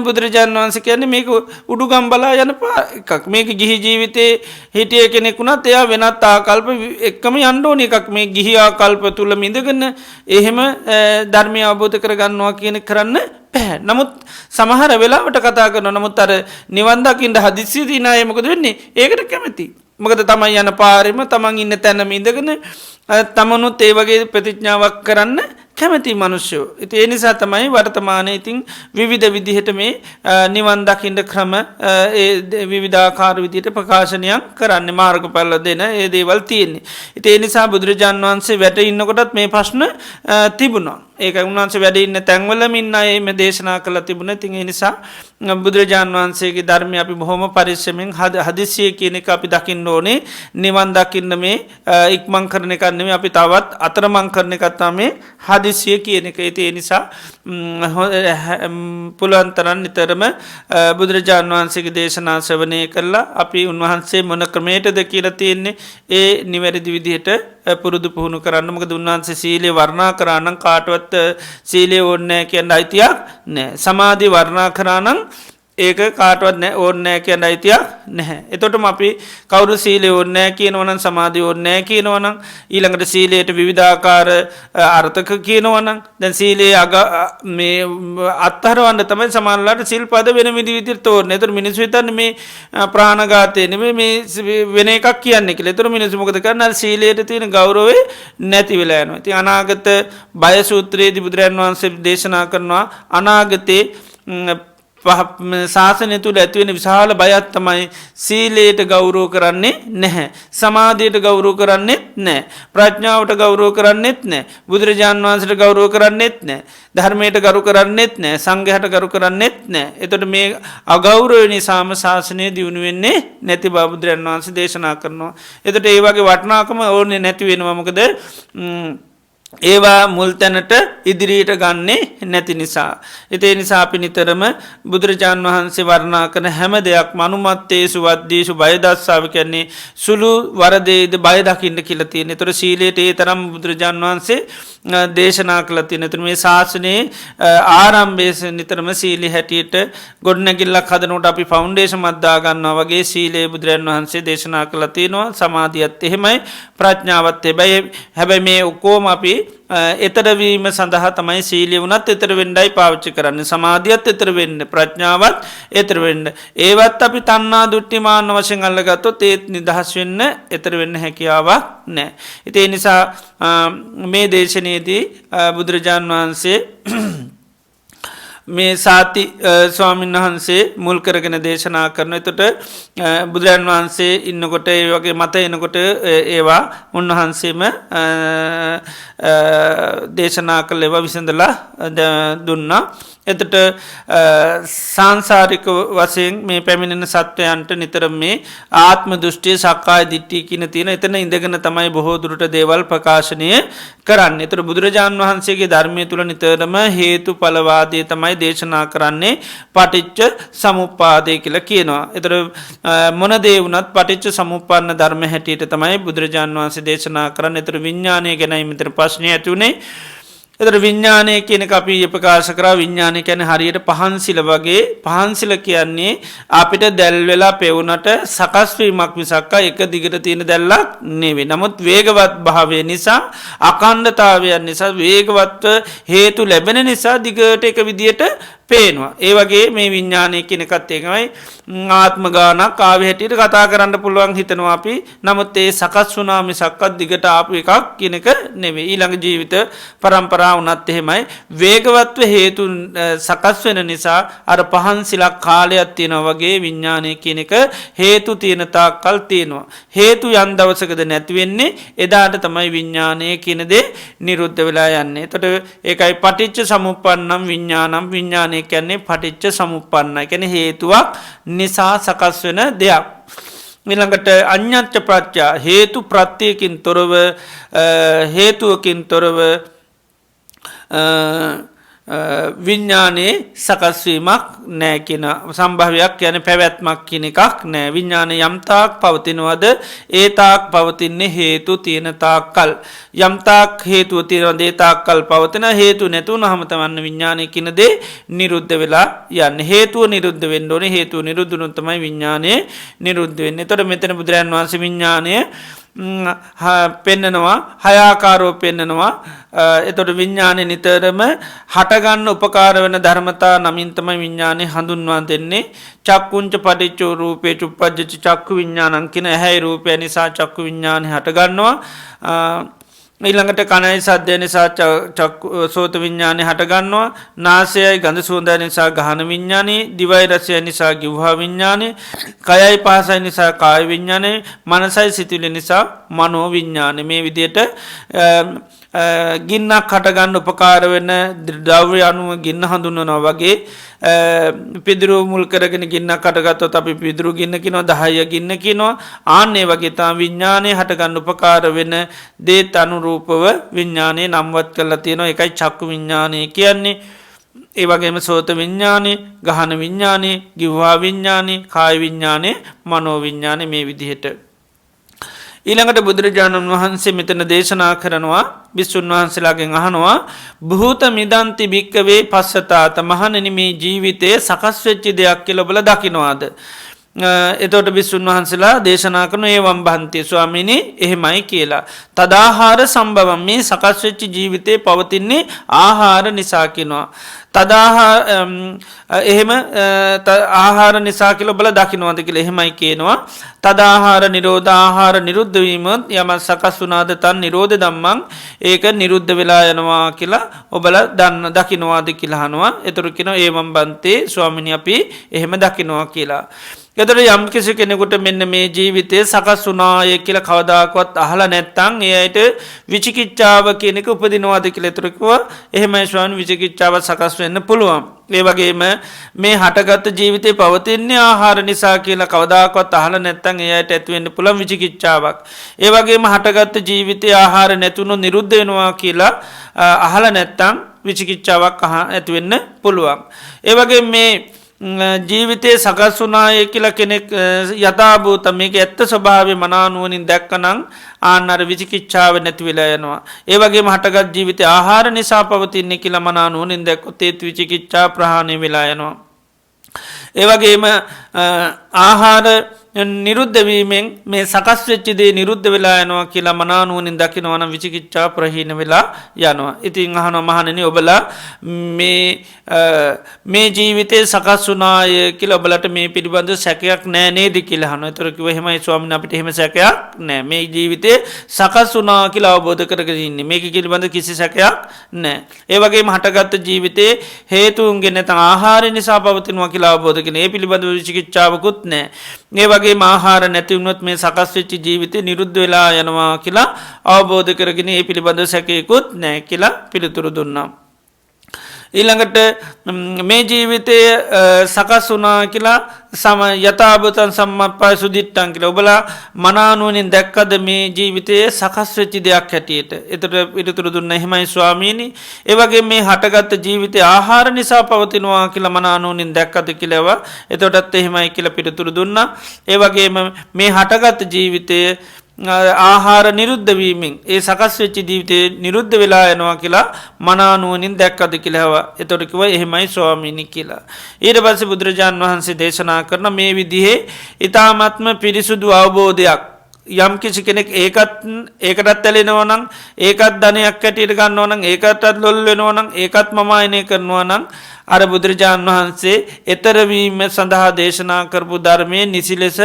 බුදුරජාණන් වහන්සේ කියන්නේ මේක උඩුගම් බලා යන එකක්. මේක ගිහි ජීවිතේ හිටිය කෙනෙක් වුණත් එයා වෙනත් ආකල්ප එක්කම යන්න ඕන එකක්. මේ ගිහි ආකල්ප තුල මිදගෙන එහෙම ධර්මය අවබෝධ කරගන්නවා කියන කරන්න බැහැ. නමුත් සමහර වෙලාවට කතා කරනවා. නමුත් අර නිවන් දකින්න හදිස්සිය දින අය මොකද වෙන්නේ? ඒකට කැමති. මොකද තමයි යන පාරෙම තමන් ඉන්න තැනම ඉඳගෙන තමනුත් ඒ වගේ ප්‍රතිඥාවක් කරන්න කැමති මනුෂ්‍යෝ. ඉතින් ඒ නිසා තමයි වර්තමානයේ ඉතින් විවිධ විදිහට මේ නිවන් දකින්න ක්‍රම විවිධාකාර විදිහට ප්‍රකාශනයක් කරන්නේ මාර්ගඵල දෙන ඒ දේවල් තියෙන්නේ. ඉතින් ඒ නිසා බුදුරජාන් වහන්සේ වැඩ ඉන්නකොටත් මේ ප්‍රශ්න තිබුණා. ඒක උන්වහන්සේ වැඩ ඉන්න තැන්වලම ඉන්න අය මේ දේශනා කළා තිබුණා. ඉතින් ඒ නිසා බුදුරජාන් වහන්සේගේ ධර්මය අපි බොහොම පරිස්සමෙන් හදිස්සිය කියන එක අපි දකින්න ඕනේ. නිවන් දකින්න මේ ඉක්මන් කරන එක නෙමෙයි අපි තවත් අතරමං කරන එක තමයි හදිසිය කියන එක. ඒ නිසා පුළුවන් තරම් නිතරම බුදුරජාණන් වහන්සේගේ දේශනා ශ්‍රවණය කරලා අපි උන්වහන්සේ මොන ක්‍රමයටද කියලා තියෙන්නේ ඒ නිවැරදි විදිහට පුරුදු පුහුණු කරන්න. මොකද උන්වහන්සේ සීලය වර්ණනා කරා නම් කාටවත් සීලය ඕනේ නැහැ කියන අයිතියක් නැහැ. සමාධි වර්ණනා කරා නම් ඒක කාටවත් ඕන්නෑ කියන අයිතියක් නැහැ. එතොටම අපි කවුරු සීලය ඕන්නෑ කියනවනම් සමාධිය ඕන්නෑ කියනවනම් ඊළඟට සීලයට විවිධාකාර අර්ථක කියනවනම් දැන් සීලේ මේ අත්හරවන්න තමයි සමහරලාට සිල්පද වෙන විදිහට තෝරන්නේ. ඒතර මිනිස්සු හිතන්නේ මේ ප්‍රාණඝාතය නෙමෙයි මේ වෙන එකක් කියන්නේ කියලා. ඒතර මිනිස්සු මොකද කරන්නේ? සීලයට තියෙන ගෞරවය නැති වෙලා යනවා. ඉතින් අනාගත බය සූත්‍රයේදී බුදුරජාණන් වහන්සේ දේශනා කරනවා අනාගතේ ශාසනය තුළ ඇතිවෙන විශාල බයක් තමයි සීලයට ගෞරව කරන්නේ නැහැ. සමාධියට ගෞරව කරන්නෙත් නෑ. ප්‍රඥාවට ගෞරව කරන්නෙත් නෑ. බුදුරජාණන් වහන්සේට ගෞරව කරන්නෙත් නෑ. ධර්මයට ගරු කරන්නෙත් නෑ. සංඝයාට ගරු කරන්නෙත් නෑ. එතකොට මේ අගෞරවය නිසාම ශාසනය දියුණු වෙන්නේ නැති බව බුදුරජාණන් වහන්සේ දේශනා කරනවා. එතකොට ඒ වගේ වටිනාකම ඕනේ නැති වෙනවා. මොකද ඒවා මුල් තැනට ඉදිරියට ගන්නේ නැති නිසා. ඉතින් ඒ නිසා අපි නිතරම බුදුරජාණන් වහන්සේ වර්ණනා කරන හැම දෙයක්ම අනුමත්තේසු වද්දීසු බය දස්සාව කියන්නේ සුළු වරදේද බය දකින්න කියලා තියෙන. ඒතර සීලයට ඒ තරම් බුදුරජාණන් වහන්සේ දේශනා කළා තියෙන. ඒතර මේ ශාසනයේ ආරම්භයේ නිතරම සීලී හැටියට ගොඩනැගිල්ලක් හදනකොට අපි ෆවුන්ඩේෂන් මත් දා ගන්නවා වගේ සීලය බුදුරජාණන් වහන්සේ දේශනා කළා තියෙනවා. සමාධියත් එහෙමයි, ප්‍රඥාවත් හැබැයි මේ ඔක්කොම අපි එතරවීම සඳහා තමයි සීලිය වුණත් එතර වෙන්ඩයි පාවිච්චි කරන්න. සමාධියත් එතර වෙන්න, ප්‍රඥාවත් එතර වෙන්න. ඒවත් අපි තන්නා දුට්ටිමාන්න වශයෙන් අල්ලගත්තොත් ඒත් නිදහස් වෙන්න එතර වෙන්න හැකියාවක් නෑ. ඉතින් ඒ නිසා මේ දේශනයේදී බුදුරජාණන් වහන්සේ මේ සාති ස්වාමීන් වහන්සේ මුල් කරගෙන දේශනා කරන. එතොට බුදුරජාණන් වහන්සේ ඉන්නකොට ඒ වගේ මත එනකොට ඒවා උන්වහන්සේම දේශනා කළ ඒවා විසඳලා දුන්නා. එතට සංසාරික වසයෙන් මේ පැමිණෙන සත්වයන්ට නිතර මේ ආත්ම දෘෂ්ටිය සක්කාය දිට්ඨිය කියන තියෙන එතන ඉඳගෙන තමයි බොහෝ දුරට දේවල් ප්‍රකාශනය කරන්න. එතට බුදුරජාණන් වහන්සේගේ ධර්මය තුළ නිතරම හේතු ඵලවාදය තමයි දේශනා කරන්නේ පටිච්ච සමුප්පාදය කියලා කියනවා. එතට මොන දේ වුණත් පටිච්ච සමුප්පන්න ධර්ම හැටියට තමයි බුදුරජාණන් වහන්සේ දේශනා කරන්න. එතට විඥානය ගැනයි මෙතන ප්‍රශ්නය ඇති වුණේ. එතට විඤ්ඥානය කියන අපි ප්‍රකාශ කර විඤ්ඥානය කැන හරියට පහන්සිල වගේ පහන්සිල කියන්නේ අපිට දැල්වෙලා පෙවුනට සකස්වීමක් විසක්කා එක දිගට තියෙන දැල්ලක් නෙවේ. නමුත් වේගවත් භාවය නිසා අකණ්ඩතාවයන් නිසා වේගවත්ව හේතු ලැබෙන නිසා දිගට එක විදියට පේනවා. ඒ වගේ මේ විඤ්ඥානය කෙනෙකත් ඒකමයි ආත්ම ගානක් ආව හැටියට කතා කරන්න පුළුවන් හිතනවා අපි. නමුත් ඒ සකස් වුනා මිසක්කත් දිගට ආපු එකක් කෙනෙක නෙවේ. ඊළඟ ජීවිත පරම්පරා වුණත් එහෙමයි වේගවත්ව හේතු සකස් වෙන නිසා අර පහන්සිලක් කාලයක් තියෙනවා වගේ විඤ්ඥානය කියන එක හේතු තියෙන තාක් කල් තියෙනවා. හේතු යම් දවසකද නැති වෙන්නේ එදාට තමයි විඤ්ඥානය කියන දේ නිරුද්ධ වෙලා යන්නේ. එතකොට ඒකයි පටිච්ච සමුප්පන්නම් විඤ්ඥානම් විඤ්ඥානය කියන්නේ පටිච්ච සමුප්පන්නයි. කියන්නේ හේතුවක් නිසා සකස් වෙන දෙයක්. ඊළඟට අඤ්ඤච්ච ප්‍රත්‍යා හේතු ප්‍රත්‍යයකින් තොරව හේතුවකින් තොරව විඤ්ඥානයේ සකස්වීමක් නෑ කියන සම්භාවයක් යන පැවැත්මක් කියන එකක් නෑ. විඤ්ඥාන යම්තාක් පවතිනවද ඒතාක් පවතින්නේ හේතු තියෙන තාක් කල්. යම්තාක් හේතුව තියෙන දේතාක් කල් පවතින හේතු නැතුව නහමතවන්න විඤ්ඥානය කියනදේ නිරුද්ධ වෙලා යන්න. හේතුව නිරුද්ධ වෙන්න ඕනේ. හේතුව නිරුද්ධනුත්තමයි විඤ්ඥානය නිරුද්ධ වෙන්න. තොට මෙතන බුදුරජාණන් වහන්සේ විඤ්ඥානය පෙන්නනවා හයාකාරෝ පෙන්නනවා. එතොට විඤ්ඥානය නිතරම හටගන්න උපකාර වන ධර්මතා නමින්තම විඤ්ඥානය හඳුන්වා දෙන්නේ. චක්කුංච පටිච්චෝ රූපේ චුප්පජ්ජති චක්කු විඤ්ඥානං කියන ඇහැයි රූපය නිසා චක්කු විඤ්ඥානය හටගන්නවා. ඊළඟට කණයි සද්දය නිසා සෝත විඤ්ඥානය හටගන්නවා. නාසයයි ගඳ සුවඳ නිසා ගහන විඤ්ඥානය, දිවයි රසය නිසා ගිව්හා විඤ්ඥානය, කයයි පහසයි නිසා කාය විඤ්ඥානය, මනසයි සිතුවිලි නිසා මනෝ විඤ්ඥානය. මේ විදියට ගින්නක් හටගන්න උපකාර වෙන ද්‍රව්‍ය අනුව ගින්න හඳුන්වනවා වගේ පිදුරු මුල් කරගෙන ගින්නක් හටගත්තොත් අපි පිදුරු ගින්න කියනවා, දහය ගින්න කියනවා. ආන්නේ වගේ තමයි විඤ්ඥානය හටගන්න උපකාර වෙන දේත් අනුරූපව විඤ්ඥානය නම්වත් කරලා තියෙනවා. ඒකයි චක්කු විඤ්ඥානය කියන්නේ. ඒ වගේම සෝත විඤ්ඥානය, ගහන විඤ්ඥානය, ගිව්වා විඤ්ඥානය, කාය විඤ්ඥානය, මනෝ විඤ්ඥානය මේ විදිහට. ඊළඟට බුදුරජාණන් වහන්සේ මෙතන දේශනා කරනවා භික්ෂුන් වහන්සේලාගෙන් අහනවා භූත මිදන්ති භික්කවේ පස්සතාත මහණෙනි මේ ජීවිතයේ සකස් වෙච්ච දෙයක් කියලා ඔබලා දකින්නවාද? එතොට බිස්සුන් වහන්සලා දේශනා කරන ඒ වම්බහන්තය ස්වාමිනි එහෙමයි කියලා. තදාහාර සම්බවම් මේ සකස්වෙච්චි ජීවිතය පවතින්නේ ආහාර නිසා කිනවා. එහෙම ආහාර නිසා කියල බල දකිනවාද කියල එහෙමයි කියනවා. තදාහාර නිරෝධ ආහාර නිරුද්ධවීමත් යම සකස් වනාද තන් නිරෝධ දම්මං ඒක නිරුද්ධ වෙලා යනවා කියලා ඔබල දන්න දකිනවාද කියලාහනවා. එතුරකින ඒවම් බන්තේ ස්වාමිනි අපි එහෙම දකිනවා කියලා. එතර යම් කිසි කෙනෙකුට මෙන්න මේ ජීවිතය සකස් වනාය කියල කවදාකවත් අහල නැත්තං එයට විචිකිච්චාව කියනෙක උපදිනවාද කියල තුරකුව එහෙමයි ස්වාන් විචිකිච්චාව සකස් වෙන්න පුළුවන්. ඒ වගේම මේ හටගත්ත ජීවිතය පවතින්නේ ආහාර නිසා කියලා කවදාකවත් අහල නැත්තං එයට ඇත්වෙන්න පුළන් විචිකිච්චාවක්. ඒ වගේම හටගත්ත ජීවිතය ආහාර නැතුුණු නිරුද්ධ වෙනවා කියලා අහල නැත්තං විචිකිච්චාවක් ඇතිවෙන්න පුළුවන්. ඒ වගේ මේ ජීවිතය සකස් වනාය කියල කෙනෙක් යථභූත මේක ඇත්ත ස්වභාව මනානුවනින් දැක්කනං ආන්නර විචිකිච්ඡාව නැතිවෙලා යනවා. ඒවගේ හටගත් ජීවිත ආහාර නිසා පවතින්නේ කියල මනානුවනින් දැක්කොත් ඒත් විචිකිච්ඡා ප්‍රහණය වෙලා යනවා. ඒවගේම ආහාර නිරුද්ධවීමෙන් මේ සකස් වෙච්චිදේ නිරුද්ධ වෙලා යනවා කියලා මනානුවනින් දකිනවන විචිකිච්ඡා ප්‍රහීන වෙලා යනවා. ඉතින් අහන මහණනි ඔබලා මේ ජීවිතය සකස් වනාය කියල ඔබලට මේ පිළිබඳ සැකයක් නෑ නේද කියලා හන තුරකිව හෙමයි ස්වාමින අපිට හෙම සැකයක් නෑ මේ ජීවිතය සකස් වනා කියලා අවබෝධ කරගන්න මේක පිළිබඳ කිසි සැකයක් නෑ. ඒවගේ හටගත්ත ජීවිතේ හේතුන්ගෙන ආහාර නිසා පවතිනවා කියලා අවබෝධගෙන ඒ පිළිබඳ විචිකිච්ඡාවකුත් නෑ. ඒ වගේ ආහාර නැතිවුණොත් මේ සකස් වෙච්චි ජීවිතය නිරුද්ධ වෙලා යනවා කියලා අවබෝධ කරගෙන ඒ පිළිබඳ සැකයකුත් නෑ කියලා පිළිතුරු දුන්නා. ඊළඟට මේ ජීවිතය සකස් වනා කියලා සම යථභතන් සම්මපය සුදිට්ටන් කියල ඔබලා මනානුවනින් දැක්කද මේ ජීවිතය සකස් වෙච්චි දෙයක් හැටියට එතට පිළිතුරු දුන්න එහෙමයි ස්වාමීණි. ඒවගේ මේ හටගත්ත ජීවිතය ආහාර නිසා පවතිනවා කියල මනානුවනින් දැක්කද කියලව එතොටත් එහෙමයි කියල පිළිතුරු දුන්න. ඒවගේම මේ හටගත්ත ජීවිතය ආහාර නිරුද්ධවීමෙන් ඒ සකස් වෙච්චි ජීවිතය නිරුද්ධ වෙලා යනවා කියලා මනානුවනින් දැක්කද කියලව එතොටකිව එහෙමයි ස්වාමීණි කියලා. ඊට පස්ස බුදුරජාණන් වහන්සේ දේශනා කරන මේ විදිහේ ඉතාමත්ම පිරිසුදු අවබෝධයක් යම් කිසි කෙනෙක් ඒකටත් ඇලෙනවනං ඒකත් ධනයක් ඇටියට ගන්නවනං ඒකටත් ලොල් වෙනවනං ඒකත් මමායනය කරනවනං අර බුදුරජාණන් වහන්සේ එතරවීම සඳහා දේශනා කරපු ධර්මය නිසි ලෙස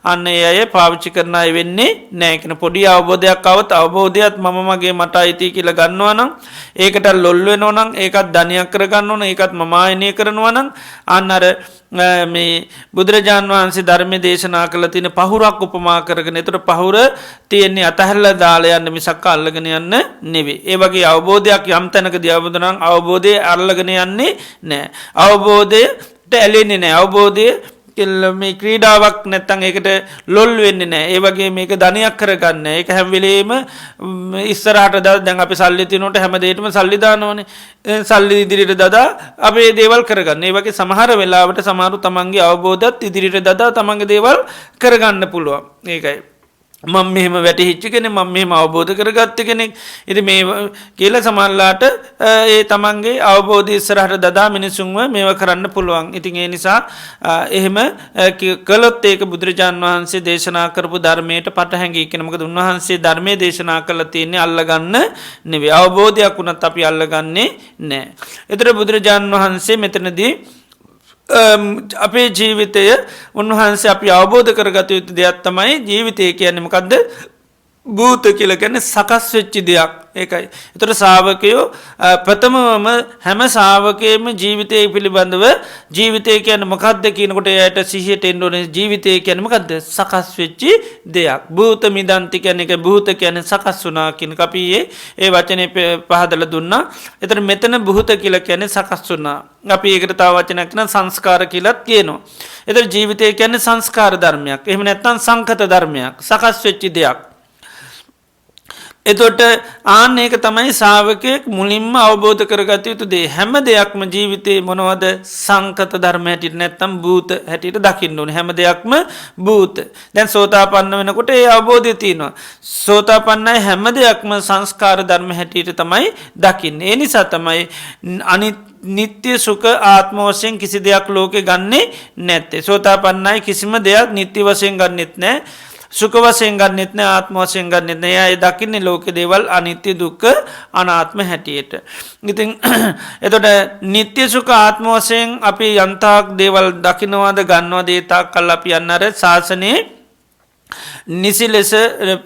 අන්න අය පාවිච්චි කරනය වෙන්නේ නෑකෙන පොඩි අවබෝධයක් අවත් අවබෝධයක් මගේ මට අයිති කියල ගන්නවනම් ඒකට ලොල්වෙනවනං ඒකත් ධනයක් කරගන්න ඕන ඒකත් මමායනය කරනවනං අන්න අර මේ බුදුරජාණන් වහන්සේ ධර්මය දේශනා කළ තින පහුරක් උපමා කරගෙන එතුට පහුර තියෙන්නේ අතහැල්ල දාලයන්න මිසක්ක අල්ලගෙන යන්න නෙවේ. ඒ වගේ අවබෝධයක් යම් තැනක දියවදනං අවබෝධය අල්ලගෙන යන්නේ නෑ. අවබෝධයට ඇලෙන්නේ නෑ. අවබෝධය මේ ක්‍රීඩාවක් නැත්තං ඒකට ලොල් වෙන්න නෑ. ඒවගේ මේක ධනයක් කරගන්න එක හැම්වෙලේම ඉස්සරහට දැන් අපි සල්ලිතිනොට හැමදේටම සල්ලිධානවන සල්ලි ඉදිරිට දදා අපේ දේවල් කරගන්න. ඒ වගේ සමහර වෙලාවට සමාරු තමන්ගේ අවබෝධත් ඉදිරිට දදා තමන්ගේ දේවල් කරගන්න පුළුවන්. ඒකයි මං මෙහෙම වැටහිච්චි කෙනෙ මං මෙහෙම අවබෝධ කරගත්ත කෙනෙක් ඉති මේ කියල සමල්ලාට ඒ තමන්ගේ අවබෝධ ඉස්සරහට දදා මිනිසුන්ව මේව කරන්න පුළුවන්. ඉතින් ඒ නිසා එහෙම කළොත් ඒක බුදුරජාණන් වහන්සේ දේශනා කරපු ධර්මයට පටහැඟී කෙනමකද උන්වහන්සේ ධර්මය දේශනා කළ තියන්නේ අල්ලගන්න නෙවේ අවබෝධයක් වුණත් අපි අල්ලගන්නේ නෑ. එතර බුදුරජාණන් වහන්සේ මෙතනදී අපේ ජීවිතය උන්වහන්සේ අපි අවබෝධ කරගත යුතු දෙයක් තමයි ජීවිතය කියන්නමකක්ද භූත කියල ගැන සකස් වෙච්චි දෙයක් ඒකයි. එතට සාාවකයෝ ප්‍රථමවම හැම සාාවකයම ජීවිතය පිළිබඳව ජීවිතය කියන මොකක්ද කියනකොට යට සිහියට එන්ඩෝන ජීවිතය කියනමකක්ද සකස් වෙච්චි දෙයක්. භූත මිදන්ති කියන එක භූත කියන සකස් වනා කියන අපියේ ඒ වචනය පහදල දුන්නා. එතට මෙතන භූත කියල කියන සකස් වනා. අපි ඒකට තා වචනක්න සංස්කාර කියලත් කියනවා. එත ජීවිතය කියන්නේ සංස්කාර ධර්මයක් එහම නැත්තන් සංකත ධර්මයක් සකස් වෙච්චි දෙයක්. එතොට ආන ඒක තමයි සාාවකයෙක් මුලින්ම අවබෝධ කරගත යුතු දේ හැම දෙයක්ම ජීවිතය මොනවද සංකත ධර්ම හැටිට නැත්තම් භූත හැටියට දකින්න ඕන හැම දෙයක්ම භූත. දැන් සෝතාපන්න වෙනකොට ඒ අවබෝධය තියෙනවා. සෝතාපන්නයි හැම දෙයක්ම සංස්කාර ධර්ම හැටියට තමයි දකින්න. ඒ නිසා තමයි අනිත් නිත්‍ය සුඛ ආත්ම වශයෙන් කිසි දෙයක් ලෝකෙ ගන්නේ නැත්තේ. සෝතාපන්නයි කිසිම දෙයක් නිත්‍ය වශයෙන් ගන්නෙත් නැහැ. සුඛ වශයෙන් ගන්නෙත් නැහැ ආත්ම වශයෙන් ගන්නෙත් නැහැ. ඒ දකින්නේ ලෝක දේවල් අනිත්‍ය දුක්ඛ අනාත්ම හැටියට. ඉතින් එතකොට නිත්‍ය සුඛ ආත්ම වශයෙන් අපි යන්තාක් දේවල් දකින්නවාද ගන්නවාද ඒ තාක් කල් අපි යන්නර ශාසනයේ නිසි ලෙස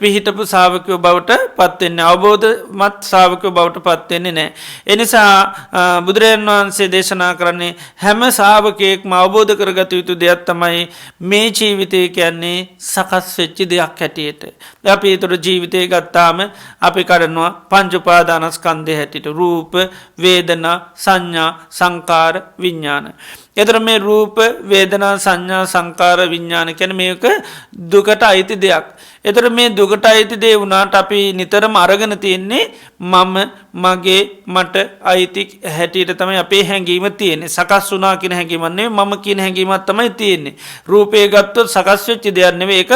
පිහිටපු ශාවකයෝ බවට පත්වෙන්නේ අවබෝධමත් ශාවකයෝ බවට පත්වෙන්නේ නැහැ. එනිසා බුදුරජාණන් වහන්සේ දේශනා කරන්නේ හැම ශාවකයෙක්ම අවබෝධ කරගත යුතු දෙයක් තමයි මේ ජීවිතය කියන්නේ සකස් වෙච්ච දෙයක් හැටියට. අපි ඒතර ජීවිතය ගත්තාම අපි කරනවා පංච උපාදානස්කන්ධය හැටියට රූප, වේදනා, සංඥා, සංකාර, විඥාන. එතර මේ රූප වේදනා සංඥා සංකාර විඤ්ඥාන කැන මේක දුකට අයිති දෙයක්. එතර මේ දුකට අයිති දේ වුණාට අපි නිතරම අරගෙන තියෙන්නේ මම මගේ මට අයිති හැටියට තමයි අපේ හැඟීම තියෙන්නේ. සකස් වුනා කියන හැඟීමන්නේ මම කියන හැඟීමත් තමයි තියෙන්නේ. රූපය ගත්තොත් සකස් වෙච්ච දෙයක් නෙවෙයි ඒක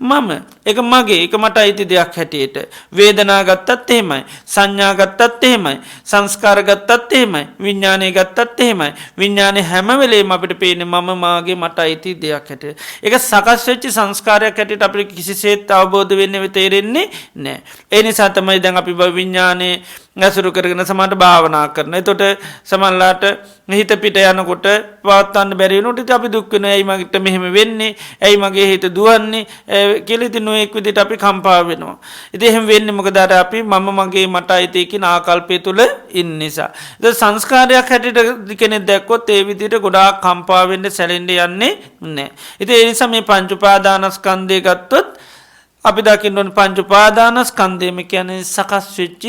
මම. ඒක මගේ ඒක මට අයිති දෙයක් හැටියට. වේදනා ගත්තත් එහෙමයි. සංඥා ගත්තත් එහෙමයි. සංස්කාර ගත්තත් එහෙමයි. විඤ්ඥානය ගත්තත් එහෙමයි. විඤ්ඥානය හැම වෙලේම අපිට පේන්නේ මම මාගේ මට අයිති දෙයක් හැටියට. ඒක සකස් වෙච්ච සංස්කාරයක් හැටියට අපිට කිසිසේත් අවබෝධ වෙන්නේ තේරෙන්නේ නැහැ. ඒ නිසා තමයි දැන් අපි විඤ්ඥානයේ ඇසුරු කරගෙන සමහරට භාවනා කරන. එතකොට සමහරලාට හිත පිට යනකොට පවත්වන්න බැරි වෙනකොට අපි දුක් වෙනවා. ඇයි මට මෙහෙම වෙන්නේ? ඇයි මගේ හිත දුවන්නේ? කියලා ඉතින් නොඑක් විදිහට අපි කම්පා වෙනවා. ඉතින් එහෙම වෙන්නේ මොකද අර අපි මම මගේ මට අයිති කියන ආකල්පය තුල ඉන්න නිසා. ඒක සංස්කාරයක් හැටියට කෙනෙක් දැක්කොත් ඒ විදිහට ගොඩාක් කම්පා වෙන්න සැලෙන්න යන්නේ නැහැ. ඉතින් ඒ නිසා මේ පංච උපාදානස්කන්ධය ගත්තොත් අපි දකින්න ඕන පංච උපාදානස්කන්ධයම කියන්නේ සකස් වෙච්ච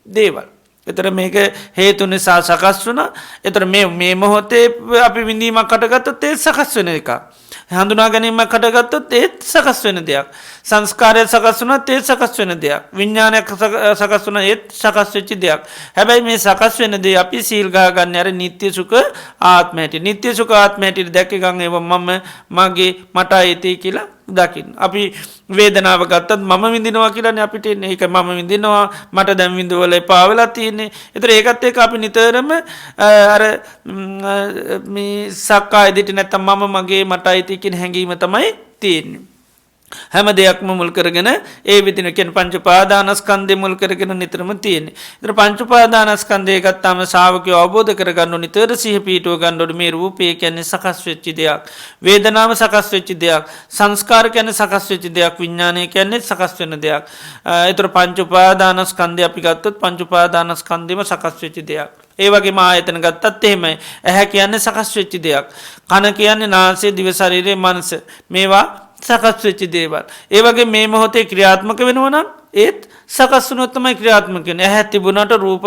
දේවල්. එතර මේක හේතු නිසා සකස් වුණා. එතර මේ මොහොතේ අපි විඳීමක් කටගත්තොත් ඒ සකස් වෙන එකක්. හඳුනා ගැනීමක් කටගත්තොත් ඒත් සකස් වෙන දෙයක්. සංස්කාරය සකස් වුණත් ඒත් සකස් වෙන දෙයක්. විඥානයක් සකස් වුණා ඒත් සකස් වෙච්ච දෙයක්. හැබැයි මේ සකස් වෙන දේ අපි සීල් ගහ ගන්න අර නිත්‍ය සුඛ ආත්ම හැටි. නිත්‍ය සුඛ ආත්ම හැටි දැක ගන්න ඒව මම මගේ මට අයිති කියලා දකින්න. අපි වේදනාව ගත්තත් මම විඳිනවා කියලානේ අපිට එන්නේ. ඒක මම විඳිනවා මට දැන් විඳවල එපා වෙලා තියෙන්නේ. ඒතර ඒකත් එක්ක අපි නිතරම අර මේ සක්කාය දිටි නැත්තම් මම මගේ මට අයිති කියන හැඟීම තමයි තියෙන්නේ. හැම දෙයක්ම මුල් කරගෙන ඒ විදින කියන පංච උපාදානස්කන්ධය මුල් කරගෙන නිතරම තියෙන්නේ. ඒතර පංච උපාදානස්කන්ධය ගත්තාම ශාවකයෝ අවබෝධ කරගන්න ඕනේ නිතර සිහි පීඨව ගන්න ඕනේ මේ රූපය කියන්නේ සකස් වෙච්ච දෙයක්. වේදනාව සකස් වෙච්ච දෙයක්. සංස්කාර කියන්නේ සකස් වෙච්ච දෙයක්. විඥානය කියන්නේ සකස් වෙන දෙයක්. ඒතර පංච උපාදානස්කන්ධය අපි ගත්තොත් පංච උපාදානස්කන්ධෙම සකස් වෙච්ච දෙයක්. ඒ වගේම ආයතන ගත්තත් එහෙමයි. ඇහැ කියන්නේ සකස් වෙච්ච දෙයක්. කන කියන්නේ නාසය දිව ශරීරය මනස. මේවා සකස් වෙච්ච දේවල්. ඒ වගේ මේ මොහොතේ ක්‍රියාත්මක වෙනවා නම් ඒත් සකස් වුණොත් තමයි ක්‍රියාත්මක වෙන්නේ. ඇහැ තිබුණාට රූප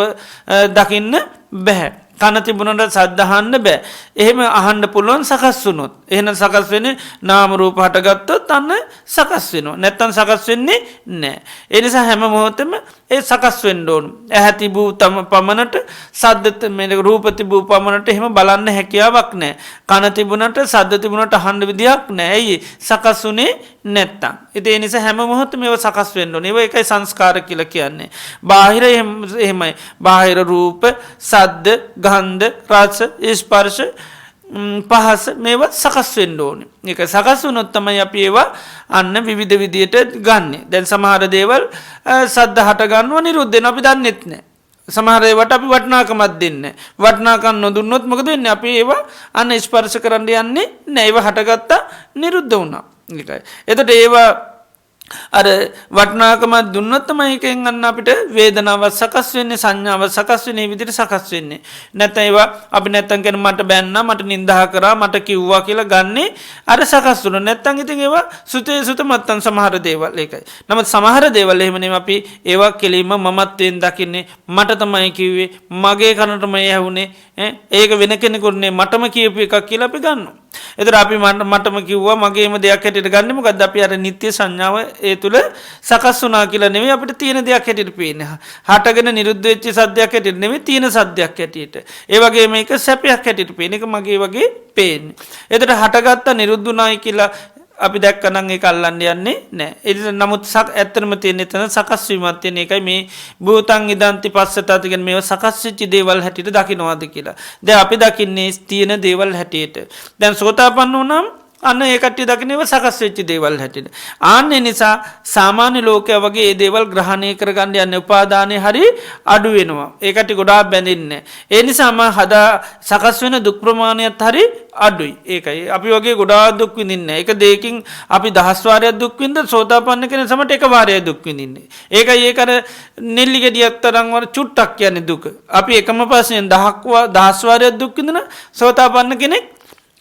දකින්න බෑ. කන තිබුණාට ශබ්ද අහන්න බෑ. එහෙම අහන්න පුළුවන් සකස් වුණොත්. එහෙනම් සකස් වෙන්නේ නාම රූප හටගත්තොත් අන්න සකස් වෙනවා. නැත්තම් සකස් වෙන්නේ නැහැ. ඒ නිසා හැම මොහොතෙම ඒ සකස් වෙන්න ඕන. ඇහැ තිබූ තම පමණට සද්ද මේ රූප තිබූ පමණට එහෙම බලන්න හැකියාවක් නැහැ. කන තිබුණාට සද්ද තිබුණාට අහන්න විදියක් නැහැ. ඇයි? සකස් උනේ නැත්තම්. ඒ නිසා හැම මොහොතෙම ඒව සකස් වෙන්න ඕනේ. ඒව එකයි සංස්කාර කියලා කියන්නේ. බාහිර එහෙමයි. බාහිර රූප, සද්ද, ගන්ධ, රස, ස්පර්ශ, පහස මේවා සකස් වෙන්න ඕනේ. ඒක සකස් වුණොත් තමයි අපි ඒවා අන්න විවිධ විදියට ගන්නෙ. දැන් සමහර දේවල් සද්ද හට ගන්නවා නිරුද්ධ වෙනවා අපි දන්නෙත් නැහැ. සමහර ඒවාට අපි වටිනාකමක් දෙන්නේ නැහැ. වටිනාකම් නොදුන්නොත් මොකද වෙන්නේ? අපි ඒවා අන්න ස්පර්ශ කරන්න යන්නේ නැහැ. ඒවා හටගත්තා නිරුද්ධ වුණා. ඒකයි. එතකොට ඒවා අර වටිනාකම දුන්නොත් තමයි එකෙන් අන්න අපිට වේදනාව සකස් වෙන්නේ සංඥාව සකස් වෙන්නේ මේ විදිහට සකස් වෙන්නේ. නැත්නම් ඒවා අපි නැත්නම් කියන මට බැන්නා මට නිඳා කරා මට කිව්වා කියලා ගන්නේ අර සකස් වුණා. නැත්නම් ඉතින් ඒවා සුතේ සුත මත්තන් සමහර දේවල් ඒකයි. නමුත් සමහර දේවල් එහෙම නෙමෙයි අපි ඒවා කෙලින්ම මමත්වෙන් දකින්නේ මට තමයි කිව්වේ මගේ කනටමයි ඇහුනේ ඒක වෙන කෙනෙකුට නේ මටම කියපු එකක් කියලා අපි ගන්නවා. එතකොට අපි මටම කිව්වා මගේම දෙයක් හැටියට ගන්නෙ මොකද්ද? අපි අර නිත්‍ය සංඥාව ඒ තුල සකස් වුණා කියලා නෙමෙයි අපිට තියෙන දෙයක් හැටියට පේන්නේ. හටගෙන නිරුද්ධ වෙච්ච සද්දයක් හැටියට නෙමෙයි තියෙන සද්දයක් හැටියට. ඒ වගේ මේක සැපයක් හැටියට පේන එක මගේ වගේ පේන්නේ. එතකොට හටගත්ත නිරුද්ධුණායි කියලා අපි දැක්කනම් ඒක අල්ලන්න යන්නේ නැහැ. ඒ නමුත් ඇත්තටම තියෙන එතන සකස් වීමක් තියෙන එකයි මේ භූතං ඉදන්ති පස්සතාති කියන මේවා සකස් වෙච්ච දේවල් හැටියට දකින්නවාද කියලා. දැන් අපි දකින්නේ තියෙන දේවල් හැටියට. දැන් සෝතාපන්න වුණාම අන්න ඒ කට්ටිය දකින්නව සකස් වෙච්ච දේවල් හැටියට. ආන්නේ නිසා සාමාන්‍ය ලෝකයා වගේ මේ දේවල් ග්‍රහණය කරගන්න යන්නේ උපාදානේ හරි අඩු වෙනවා. ඒ කට්ටිය ගොඩාක් බැඳින්නේ. ඒ නිසාම හදා සකස් වෙන දුක් ප්‍රමාණයත් හරි අඩුයි. ඒකයි අපි වගේ ගොඩාක් දුක් විඳින්නේ. ඒක දෙකකින් අපි 10 වාරයක් දුක් විඳ සෝතාපන්න කෙනෙක් සමට එක වාරයක් දුක් විඳින්නේ. ඒකයි ඒක අර නෙල්ලි ගෙඩියක් තරම් වර චුට්ටක් කියන්නේ දුක. අපි එකම පස්සෙන් 10 වාරයක් දුක් විඳින සෝතාපන්න කෙනෙක්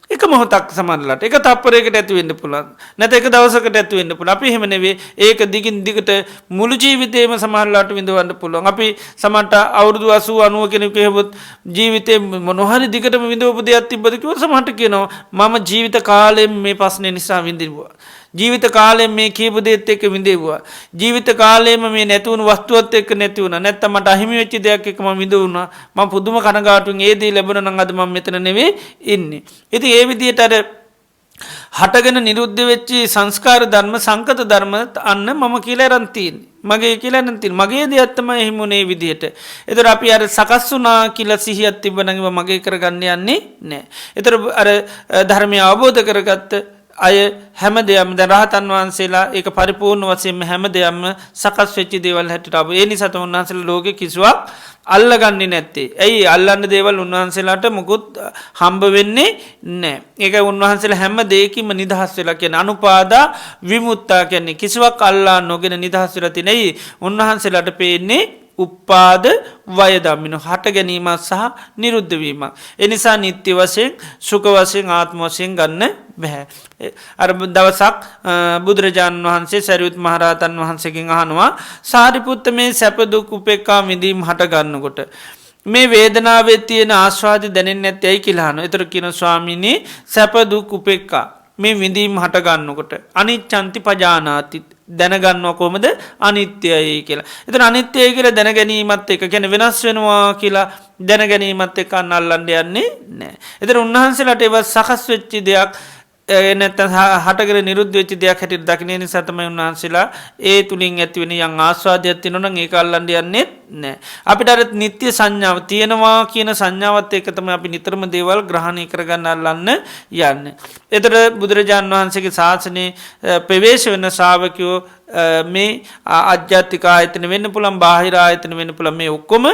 එක මොහොතක් සමහරලාට එක තප්පරයකට ඇති වෙන්න පුළුවන්. නැත්නම් එක දවසකට ඇති වෙන්න පුළුවන්. අපි එහෙම නෙවෙයි. ඒක දිගින් දිගට මුළු ජීවිතේම සමහරලාට විඳවන්න පුළුවන්. අපි සමහරට අවුරුදු 80 90 කෙනෙක් එහෙමත් ජීවිතේ මොනහරි දිගටම විඳවපු දෙයක් තිබ්බද කියලා සමහරට කියනවා මම ජීවිත කාලෙම මේ ප්‍රශ්නේ නිසා විඳිනවා. ජීවිත කාලෙම මේ කියපු දේත් එක්ක විඳෙවුවා. ජීවිත කාලෙම මේ නැති වුණු වස්තුවත් එක්ක නැති වුණා. නැත්තම් මට අහිමි වෙච්ච දෙයක් එක්ක මම විඳවුණා. මම පුදුම කනගාටුවෙන් ඒ දේ ලැබුණා නම් අද මම මෙතන නෙවෙයි ඉන්නේ. ඉතින් ඒ විදිහට අර හටගෙන නිරුද්ධ වෙච්ච සංස්කාර ධර්ම සංකත ධර්ම අන්න මම කියලා අරන් තියෙන්නේ. මගේ කියලා නම් තියෙන්නේ. මගේ දෙයක් තමයි හිමුනේ විදිහට. ඒතර අපි අර සකස් වුණා කියලා සිහියක් තිබ්බනම් මගේ කරගන්න යන්නේ නැහැ. ඒතර අර ධර්මය අවබෝධ කරගත්ත අය හැම දෙයක්ම දැන් රහතන් වහන්සේලා ඒක පරිපූර්ණ වශයෙන්ම හැම දෙයක්ම සකස් වෙච්ච දේවල් හැටියට ආව. ඒ නිසා තමයි උන්වහන්සේලා ලෝකේ කිසිවක් අල්ලගන්නේ නැත්තේ. ඇයි අල්ලන්න දේවල් උන්වහන්සේලාට මුකුත් හම්බ වෙන්නේ නැහැ. ඒකයි උන්වහන්සේලා හැම දෙයකින්ම නිදහස් වෙලා කියන්නේ අනුපාදා විමුක්තා කියන්නේ කිසිවක් අල්ලා නොගෙන නිදහස් වෙලා තියෙනයි. උන්වහන්සේලාට පේන්නේ උපාද වය දමිනු හට ගැනීම සහ නිරුද්ධ වීම. ඒ නිසා නිත්‍ය වශයෙන් සුඛ වශයෙන් ආත්ම වශයෙන් ගන්න බෑ. අර දවසක් බුදුරජාණන් වහන්සේ සරියුත් මහ රහතන් වහන්සේගෙන් අහනවා සාරිපුත්ත මේ සැප දුක් උපේක්ඛා විඳීම් හට ගන්නකොට මේ වේදනාවේ තියෙන ආස්වාදي දැනෙන්නේ නැත්තේ ඇයි කියලා අහනවා. ඒතර කියන ස්වාමීනි සැප දුක් උපේක්ඛා මේ විඳීම් හට ගන්නකොට අනිච්ඡන්ති පජානාති දැනගන්නවා කොහොමද අනිත්‍යයි කියලා. එතන අනිත්‍යයි කියලා දැන ගැනීමත් එක්ක කියන්නේ වෙනස් වෙනවා කියලා දැන ගැනීමත් එක්ක අල්ලන්න යන්නේ නැහැ. එතන උන්වහන්සේලාට ඒව සකස් වෙච්ච දෙයක් නැත්නම් හටගෙන නිරුද්ධ වෙච්ච දෙයක් හැටියට දකින්න නිසා තමයි උන්වහන්සේලා ඒ තුලින් ඇති වෙන යම් ආස්වාදයක් තියෙනවා නම් ඒක අල්ලන්න යන්නේ නැහැ. අපිට අර නිත්‍ය සංඥාව තියෙනවා කියන සංඥාවත් එක්ක තමයි අපි නිතරම දේවල් ග්‍රහණය කරගන්න අල්ලන්න යන්නේ. ඒතර බුදුරජාන් වහන්සේගේ ශාසනයේ ප්‍රවේශ වෙන ශ්‍රාවකයෝ මේ ආධ්‍යාත්මික ආයතන වෙන්න පුළුවන් බාහිර ආයතන වෙන්න පුළුවන් මේ ඔක්කොම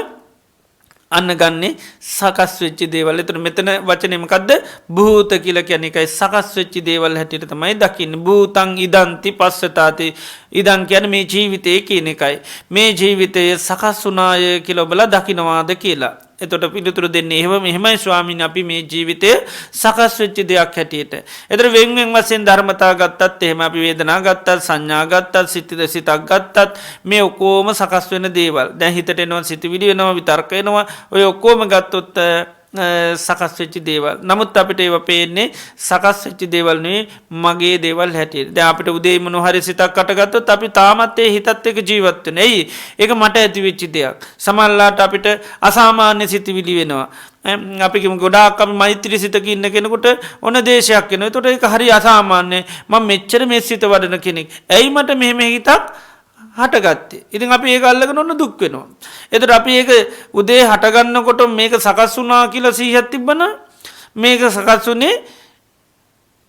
අන්න ගන්නේ සකස් වෙච්ච දේවල්. එතන මෙතන වචනේ මොකද්ද? භූත කියලා කියන්නේ ඒකයි සකස් වෙච්ච දේවල් හැටියට තමයි දකින්නේ. භූතං ඉදන්ති පස්සතාති. ඉදන් කියන්නේ මේ ජීවිතේ කියන එකයි. මේ ජීවිතය සකස් වුණාය කියලා ඔබලා දකින්නවාද කියලා. එතකොට පිළිතුරු දෙන්නේ එහෙමයි ස්වාමීන් අපි මේ ජීවිතය සකස් වෙච්ච දෙයක් හැටියට. ඒතර වෙන් වෙන් වශයෙන් ධර්මතා ගත්තත් එහෙම අපි වේදනා ගත්තත් සංඥා ගත්තත් සිතක් ගත්තත් මේ ඔක්කොම සකස් වෙන දේවල්. දැන් හිතට එනවා සිතවිලි වෙනවා විතර්ක වෙනවා. ඔය ඔක්කොම ගත්තොත් සකස් වෙච්ච දේවල්. නමුත් අපිට ඒව පේන්නේ සකස් වෙච්ච දේවල් නෙවෙයි මගේ දේවල් හැටියට. දැන් අපිට උදේ මොන හරි සිතක් අටගත්තොත් අපි තාමත් ඒ හිතත් එක්ක ජීවත් වෙනවා. එයි ඒක මට ඇති වෙච්ච දෙයක්. සමහරලාට අපිට අසාමාන්‍ය සිතවිලි වෙනවා. අපි කිමු ගොඩාක් අපි මෛත්‍රී සිතක ඉන්න කෙනෙකුට ඔන දේශයක් වෙනවා. ඒතකොට ඒක හරි අසාමාන්‍යයි. මම මෙච්චර මේ සිත වඩන කෙනෙක්. ඇයි මට මෙහෙම හිතක් හටගත්තේ. ඉතින් අපි ඒක අල්ලගෙන ඔන්න දුක් වෙනවා. එතකොට අපි ඒක උදේ හටගන්නකොට මේක සකස් වුණා කියලා 100ක් තිබ්බනම් මේක සකස් වුණේ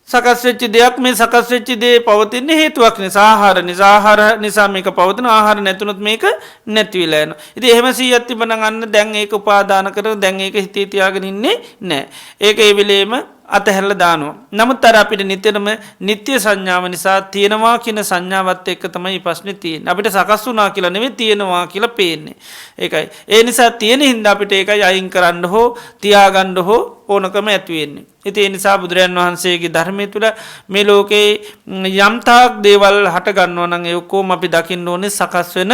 සකස් වෙච්ච දෙයක්. මේ සකස් වෙච්ච දේ පවතින හේතුවක් නිසා ආහාර නිසා මේක පවතින. ආහාර නැතුනොත් මේක නැති වෙලා යනවා. ඉතින් එහෙම 100ක් තිබ්බනම් අන්න දැන් ඒක උපාදාන කරගෙන දැන් ඒක හිතේ තියාගෙන ඉන්නේ නැහැ. ඒක ඒ වෙලේම අතහැරලා දානවා. නමුත් අර අපිට නිතරම නිත්‍ය සංඥාව නිසා තියෙනවා කියන සංඥාවත් එක්ක තමයි ප්‍රශ්නේ තියෙන්නේ. අපිට සකස් වුණා කියලා නෙවෙයි තියෙනවා කියලා පේන්නේ. ඒකයි. ඒ නිසා තියෙන හින්දා අපිට ඒකයි අයින් කරන්න හෝ තියාගන්න හෝ ඕනකම ඇති වෙන්නේ. ඉතින් ඒ නිසා බුදුරයන් වහන්සේගේ ධර්මයේ තුල මේ ලෝකේ යම්තාක් දේවල් හට ගන්නවා නම් ඒ ඔක්කොම අපි දකින්න ඕනේ සකස් වෙන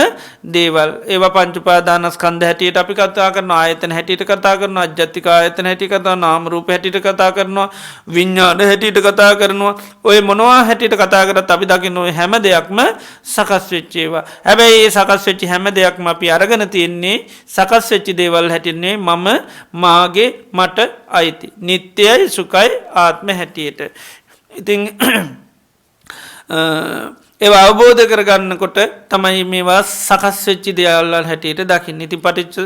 දේවල්. ඒවා පංච උපාදානස්කන්ධ හැටියට අපි කතා කරනවා, ආයතන හැටියට කතා කරනවා, අජ්ජත්තික ආයතන හැටියට කතා කරනවා, නාම රූප හැටියට කතා කරනවා, විඤ්ඤාණ හැටියට කතා කරනවා. ඔය මොනවා හැටියට කතා කරත් අපි දකින්න ඔය හැම දෙයක්ම සකස් වෙච්ච ඒවා. හැබැයි මේ සකස් වෙච්ච හැම දෙයක්ම අපි අරගෙන තියෙන්නේ සකස් වෙච්ච දේවල් හැටින්නේ මම මාගේ මට අයිති. නිට්ටයයි සුඛයි ආත්ම හැටියට. ඉතින් ඒ අවබෝධ කරගන්නකොට තමයි මේවා සකස් වෙච්චි දේවල් හැටියට දකින්න. ඉතින් පටිච්ච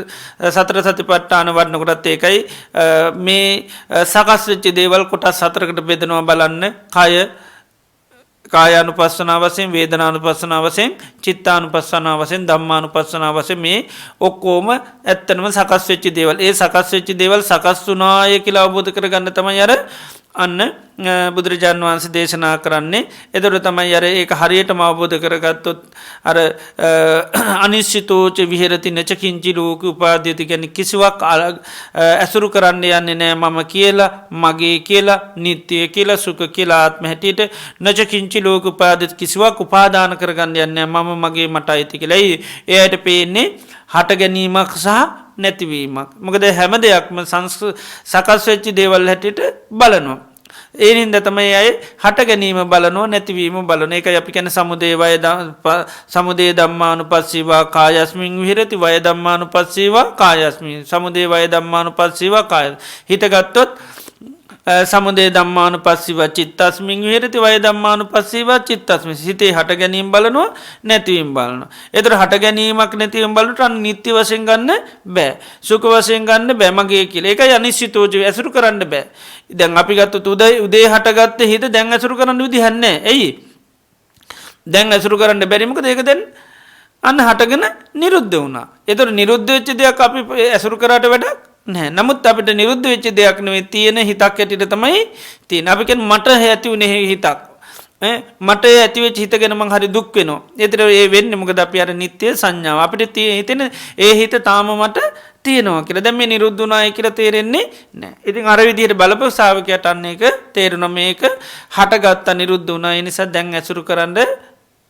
සතර සතිපට්ඨාන වඩනකොටත් ඒකයි මේ සකස් වෙච්ච දේවල් කොටස් හතරකට බෙදනවා බලන්න. කය කායානුපස්සනාව වශයෙන්, වේදනානුපස්සනාව වශයෙන්, චිත්තානුපස්සනාව වශයෙන්, ධම්මානුපස්සනාව වශයෙන් මේ ඔක්කොම ඇත්තනම සකස් වෙච්ච දේවල්. ඒ සකස් වෙච්ච දේවල් සකස් වුණාය කියලා අවබෝධ කරගන්න තමයි අර අන්න බුදුරජාන් වහන්සේ දේශනා කරන්නේ. එතකොට තමයි අර ඒක හරියටම අවබෝධ කරගත්තොත් අර අනිශ්චිතෝච විහෙරති නච කිංචි ලෝක උපාදීති කියන්නේ කිසිවක් ඇසුරු කරන්න යන්නේ නැහැ මම කියලා, මගේ කියලා, නිට්ටය කියලා, සුඛ කියලා ආත්ම හැටියට නච කිංචි ලෝක උපාදීති කිසිවක් උපාදාන කරගන්න යන්නේ නැහැ මම මගේ මට අයිති කියලා. එයාට පේන්නේ හට ගැනීමක් සහ නැතිවීමක්. මොකද හැම දෙයක්ම සකස් වෙච්ච දේවල් හැටියට බලනවා. ඒ හින්දා තමයි අය හට ගැනීම බලනවා, නැතිවීම බලනවා. ඒකයි අපි කියන්නේ සමුදය ධම්මානුපස්සීවා කායස්මින් විහෙරති, වය ධම්මානුපස්සීවා කායස්මින්, සමුදය වය ධම්මානුපස්සීවා කාය. හිතගත්තොත් සමුදය ධම්මානුපස්සීව චිත්තස්මින් විහෙරති, වය ධම්මානුපස්සීව චිත්තස්මින්. හිතේ හට ගැනීම බලනවා, නැතිවීම බලනවා. ඒතර හට ගැනීමක් නැතිවීම බලනට නිත්‍ය වශයෙන් ගන්න බෑ, සුඛ වශයෙන් ගන්න බෑ මගේ කියලා. ඒකයි අනිශ්චිතෝච ඇසුරු කරන්න බෑ. දැන් අපි ගත්තොත් උදේ හටගත්ත හිත දැන් ඇසුරු කරන්න විදිහක් නැහැ. ඇයි? දැන් ඇසුරු කරන්න බැරි මොකද ඒක දැන් අන්න හටගෙන නිරුද්ධ වුණා. ඒතර නිරුද්ධ වෙච්ච දෙයක් අපි ඇසුරු කරාට වැඩක් නැහැ. නමුත් අපිට නිරුද්ධ වෙච්ච දෙයක් නෙවෙයි, තියෙන හිතක් ඇටියට තමයි තියෙන. අපි කියන්නේ මට ඇති උනේ හිතක්. මට ඇති වෙච්ච හිත ගැන මං හරි දුක් වෙනවා. ඒතර ඒ වෙන්නේ මොකද අපි අර නිත්‍ය සංඥාව. අපිට හිතෙන ඒ හිත තාම මට තියෙනවා කියලා. දැන් මේ නිරුද්ධ වුණායි කියලා තේරෙන්නේ නැහැ. ඉතින් අර විදිහට බලපු ශ්‍රාවකයාට අන්න ඒක තේරුණා. මේක හටගත්ත නිරුද්ධ වුණා. ඒ නිසා දැන් ඇසුරු කරන්න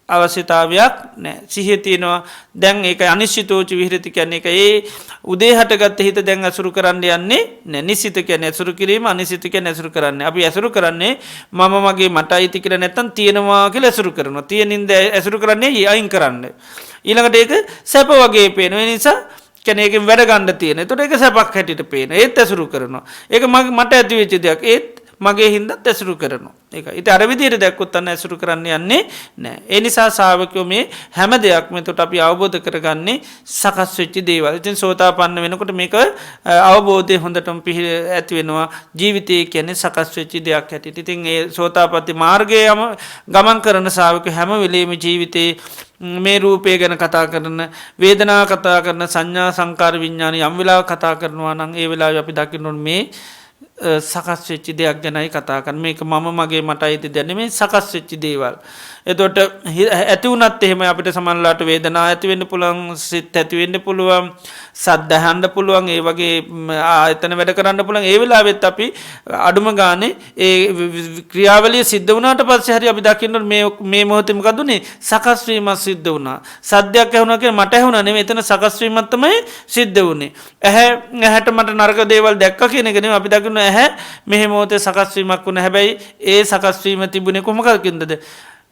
අවශ්‍යතාවයක් නැහැ. සිහිය තියෙනවා. දැන් ඒක අනිශ්චිතෝච විහෙරති කියන්නේ ඒක ඒ උදේ හටගත්ත හිත දැන් ඇසුරු කරන්න යන්නේ නැහැ. නිසිත කියන්නේ ඇසුරු කිරීම, අනිසිත කියන්නේ ඇසුරු කරන්නේ. අපි ඇසුරු කරන්නේ මම මගේ මට අයිති කියලා නැත්තම් තියෙනවා කියලා ඇසුරු කරනවා. තියෙනින්ද ඇසුරු කරන්නේ අයින් කරන්න. ඊළඟට ඒක සැප වගේ පේනවා. ඒ නිසා කියන්නේ ඒකෙන් වැඩ ගන්න තියෙන. ඒතකොට ඒක සැපක් හැටියට පේනවා. ඒත් ඇසුරු කරනවා. ඒක මට ඇති වෙච්ච දෙයක්. ඒත් මගේ හින්දාත් ඇසුරු කරනවා. ඒක. ඉතින් අර විදිහට දැක්කොත් අන්න ඇසුරු කරන්න යන්නේ නැහැ. ඒ නිසා ශ්‍රාවකයෝ මේ හැම දෙයක්ම එතකොට අපි අවබෝධ කරගන්නේ සකස් වෙච්ච දේවල්. ඉතින් සෝතාපන්න වෙනකොට මේක අවබෝධය හොඳටම ඇති වෙනවා. ජීවිතය කියන්නේ සකස් වෙච්ච දෙයක් හැටියට. ඉතින් ඒ සෝතාපට්ටි මාර්ගයේම ගමන් කරන ශ්‍රාවකයෝ හැම වෙලෙම ජීවිතේ මේ රූපය ගැන කතා කරන, වේදනා කතා කරන, සංඥා සංකාර විඥාන යම් වෙලාවක කතා කරනවා නම් ඒ වෙලාවේ අපි දකින්න ඕනේ මේ සකස් වෙච්ච දෙයක් ගැනයි කතා කරන්නේ. මේක මම මගේ මට අයිති දෙයක් නෙමෙයි, සකස් වෙච්ච දේවල්. එතකොට ඇති වුණත් එහෙම අපිට සමහරලාට වේදනාව ඇති වෙන්න පුළුවන්, සිත් ඇති වෙන්න පුළුවන්, සද්ද අහන්න පුළුවන්, ඒ වගේ ආයතන වැඩ කරන්න පුළුවන්. ඒ වෙලාවෙත් අපි අඩුම ගානේ ඒ ක්‍රියාවලිය සිද්ධ වුණාට පස්සේ හරි අපි දකින්න මේ මොහොතේ මොකද උනේ? සකස් වීමක් සිද්ධ වුණා. සද්දයක් ඇහුණා කියලා මට ඇහුණා නෙමෙයි, එතන සකස් වීමක් තමයි සිද්ධ වුනේ. ඇහැට මට නරක දේවල් දැක්කා කියන එක නෙමෙයි, අපි දකින්න ඇහැ මෙහි මොහොතේ සකස් වීමක් වුණා. හැබැයි ඒ සකස් වීම තිබුණේ කොහොමකින්දද?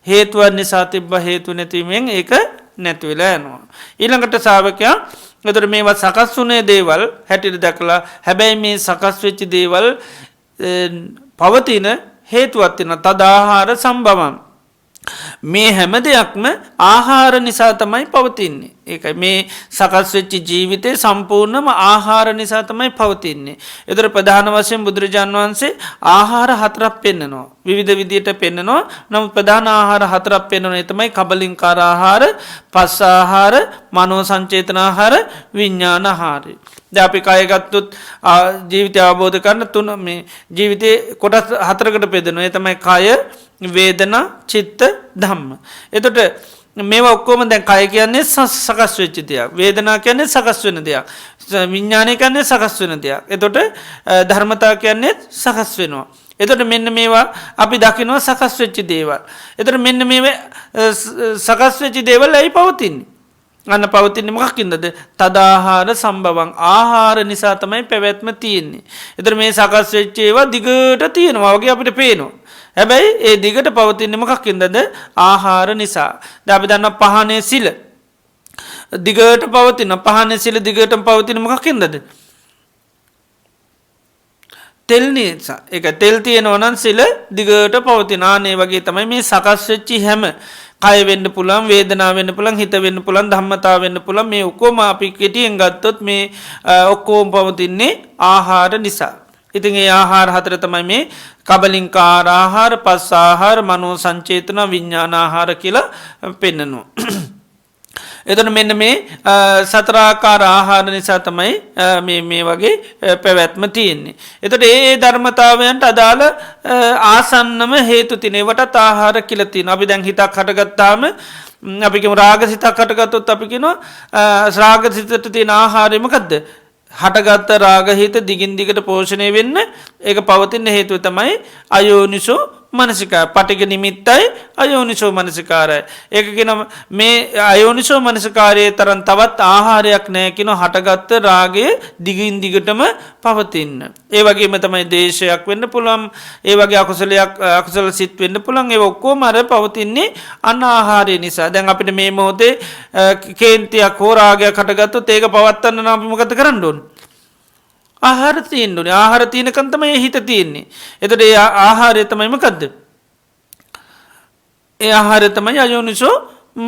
හේතුවක් නිසා තිබ්බ, හේතු නැතිවීමෙන් ඒක නැති වෙලා යනවා. ඊළඟට ශ්‍රාවකයා එතකොට මේවා සකස් වුණේ දේවල් හැටියට දැකලා, හැබැයි මේ සකස් වෙච්ච දේවල් පවතින හේතුවක් තියෙනවා. තදාහාර සම්භවම්. මේ හැම දෙයක්ම ආහාර නිසා තමයි පවතින්නේ. ඒකයි මේ සකස් වෙච්ච ජීවිතේ සම්පූර්ණම ආහාර නිසා තමයි පවතින්නේ. ඒතර ප්‍රධාන වශයෙන් බුදුරජාන් වහන්සේ ආහාර හතරක් පෙන්නනවා. විවිධ විදියට පෙන්නනවා. නමුත් ප්‍රධාන ආහාර හතරක් පෙන්නනවා. ඒ තමයි කබලින්කාර ආහාර, පස්ස ආහාර, මනෝ සංචේතන ආහාර, විඥාන ආහාරය. දැන් අපි කය ගත්තොත් ජීවිතය අවබෝධ කරන තුන මේ ජීවිතේ කොටස් හතරකට බෙදෙනවා. ඒ තමයි කය, වේදනා, චිත්ත, ධම්ම. එතකොට මේවා ඔක්කොම දැන් කය කියන්නේ සකස් වෙච්ච දෙයක්. වේදනා කියන්නේ සකස් වෙන දෙයක්. විඥානය කියන්නේ සකස් වෙන දෙයක්. එතකොට ධර්මතා කියන්නේ සකස් වෙනවා. එතකොට මෙන්න මේවා අපි දකිනවා සකස් වෙච්ච දේවල්. එතකොට මෙන්න මේවා සකස් වෙච්ච දේවල් ඇයි පවතින්නේ? අන්න පවතින්නේ මොකක්ින්දද? තදාහාර සම්භවං. ආහාර නිසා තමයි පැවැත්ම තියෙන්නේ. එතකොට මේ සකස් වෙච්ච ඒවා දිගට තියෙනවා වගේ අපිට පේනවා. හැබැයි ඒ දිගට පවතින්නේ මොකක්ින්දද? ආහාර නිසා. දැන් අපි දන්නවා පහනේ සිල දිගට පවතින. පහනේ සිල දිගටම පවතින මොකක්ින්දද? තෙල් නිසා. ඒක තෙල් තියෙනවා නම් සිල දිගට පවතින. ආනේ වගේ තමයි මේ සකස් වෙච්චි හැම කය වෙන්න පුළුවන්, වේදනාව වෙන්න පුළුවන්, හිත වෙන්න පුළුවන්, ධම්මතාව වෙන්න පුළුවන්. මේ ඔක්කොම අපි කෙටියෙන් ගත්තොත් මේ ඔක්කොම පවතින්නේ ආහාර නිසා. ඉතින් ඒ ආහාර හතර තමයි මේ කබලින්කාර ආහාර, පස්ස ආහාර, මනෝ සංචේතන, විඥාන ආහාර කියලා පෙන්නනවා. එතන මෙන්න මේ සතරාකාර ආහාර නිසා තමයි මේ වගේ පැවැත්ම තියෙන්නේ. එතකොට ඒ ධර්මතාවයන්ට අදාළ ආසන්නම හේතු තිනේවටත් ආහාර කියලා තියෙනවා. අපි දැන් හිතක් හටගත්තාම අපි කියමු රාගසිතක් හටගත්තොත් අපි කියනවා රාගසිතට තියෙන ආහාරය මොකද්ද? හටගත්ත රාගහිත දිගින් දිගට පෝෂණය වෙන්න ඒක පවතින හේතුව තමයි අයෝනිසෝ මනසිකාර. පටික නිමිත්තයි අයෝනිසෝ මනසිකාරයි. ඒක කියනවා මේ අයෝනිසෝ මනසිකාරයේ තරම් තවත් ආහාරයක් නැහැ කියනවා හටගත්ත රාගය දිගින් දිගටම පවතින්න. ඒ වගේම තමයි දේශයක් වෙන්න පුළුවන්. ඒ වගේ අකුසල සිත් වෙන්න පුළුවන්. ඒ ඔක්කොම අර පවතින්නේ අනාහාරය නිසා. දැන් අපිට මේ මොහොතේ කේන්තියක් හෝ රාගයක් හටගත්තොත් ඒක පවත්වන්න නම් අපි මොකද කරන්න ඕනේ? ආහාර තියෙන්න ඕනේ. ආහාර තියෙනකන් තමයි හිත තියෙන්නේ. එතකොට ඒ ආහාරය තමයි මොකද්ද? ඒ ආහාරය තමයි අයෝනිසෝ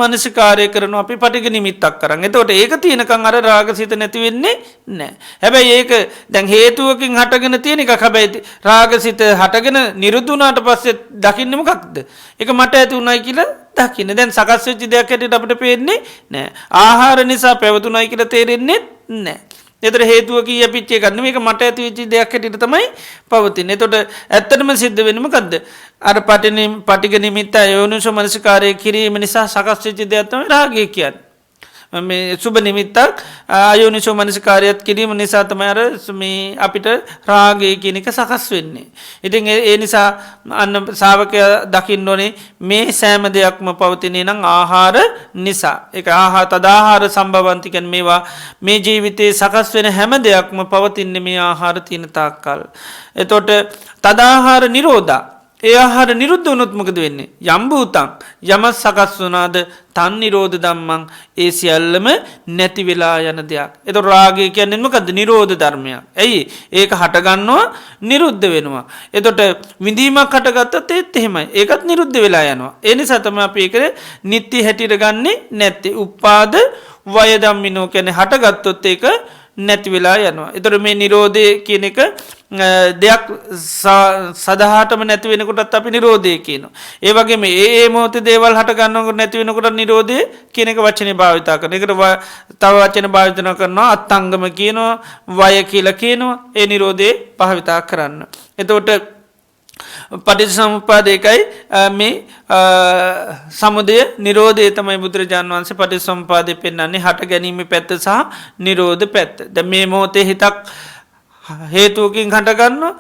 මනසිකාරය කරනවා අපි පටිඝ නිමිත්තක් කරන්. එතකොට ඒක තියෙනකන් අර රාගසිත නැති වෙන්නේ නැහැ. හැබැයි ඒක දැන් හේතුවකින් හටගෙන තියෙන එකක්. හැබැයි රාගසිත හටගෙන නිරුද්ධ වුණාට පස්සේ දකින්නේ මොකක්ද? ඒක මට ඇති උනායි කියලා දකින්න. දැන් සකස් වෙච්ච දෙයක් හැටියට අපිට පේන්නේ නැහැ. ආහාර නිසා පැවතුනායි කියලා තේරෙන්නේ නැහැ. එතර හේතුව කී පිච්චේ ගන්න මේක මට ඇති වෙච්ච දෙයක් හැටියට තමයි පවතින්නේ. එතකොට ඇත්තටම සිද්ධ වෙන්නේ මොකද්ද? අර පටිඝ නිමිත්ත යෝනිසෝ මනසිකාරය කිරීම නිසා සකස් වෙච්ච දෙයක් තමයි රාගය කියන්නේ. මේ සුබ නිමිත්තක් අයෝනිසෝ මනසිකාරයත් කිරීම නිසා තමයි අර මේ අපිට රාගය කියන එක සකස් වෙන්නේ. ඉතින් ඒ නිසා අන්න ශාවකයා දකින්න ඕනේ මේ සෑම දෙයක්ම පවතිනේ නම් ආහාර නිසා. ඒක තදාහාර සම්භවන්ති කියන්නේ මේවා මේ ජීවිතේ සකස් වෙන හැම දෙයක්ම පවතින්නේ මේ ආහාර තියෙන තාක්කල්. එතකොට තදාහාර නිරෝධා ඒ ආහාර නිරුද්ධ වුණොත් මොකද වෙන්නේ? යම් භූතං යම සකස් වුණාද තන් නිරෝධ ධම්මං ඒ සියල්ලම නැති වෙලා යන දෙයක්. ඒතකොට රාගය කියන්නේ මොකද්ද? නිරෝධ ධර්මයක්. ඇයි? ඒක හට ගන්නවා නිරුද්ධ වෙනවා. එතකොට විඳීමක් හටගත්තත් ඒත් එහෙමයි. ඒකත් නිරුද්ධ වෙලා යනවා. ඒ නිසා තමයි අපි ඒක නිත්‍ය හැටියට ගන්නෙ නැත්තේ. උපාද වය ධම්මිනෝ කියන්නේ හටගත්තොත් ඒක නැති වෙලා යනවා. එතකොට මේ නිරෝධය කියන එක දෙයක් සදහාටම නැති වෙනකොටත් අපි නිරෝධය කියනවා. ඒ වගේම ඒ මොහොතේ දේවල් හට ගන්නකොට නැති වෙනකොට නිරෝධය කියන එක වචනේ භාවිතා කරනවා. ඒකට තව වචන භාවිතා කරනවා අත්ංගම කියනවා, වය කියලා කියනවා. ඒ නිරෝධය භාවිතා කරන්න. එතකොට පටිච්චසමුප්පාදයකයි මේ සමුදය නිරෝධය තමයි බුදුරජාණන් වහන්සේ පටිච්චසමුප්පාදේ පෙන්වන්නේ හට ගැනීම පැත්ත සහ නිරෝධ පැත්ත. දැන් මේ මොහොතේ හිතක් හේතුවකින් හටගන්නවා.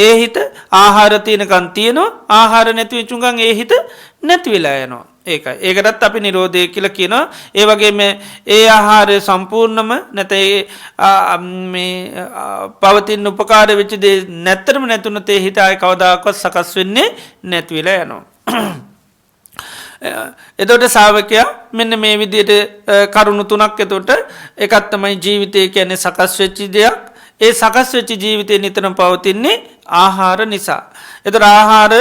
ඒ හිත ආහාර තියෙනකන් තියෙනවා. ආහාර නැති වෙච්ච ගමන් ඒ හිත නැති වෙලා යනවා. ඒකයි. ඒකටත් අපි නිරෝධය කියලා කියනවා. ඒ වගේම ඒ ආහාරය සම්පූර්ණම නැත්නම් මේ පවතින උපකාර වෙච්ච දේ නැත්තරම නැතුණත් ඒ හිත ආයි කවදාකවත් සකස් වෙන්නේ නැති වෙලා යනවා. එතකොට ශාවකයා මෙන්න මේ විදිහට කරුණු තුනක් එතකොට එකක් තමයි ජීවිතය කියන්නේ සකස් වෙච්ච දෙයක්. ඒ සකස් වෙච්ච ජීවිතේ නිතරම පවතින්නේ ආහාර නිසා. එතකොට ආහාර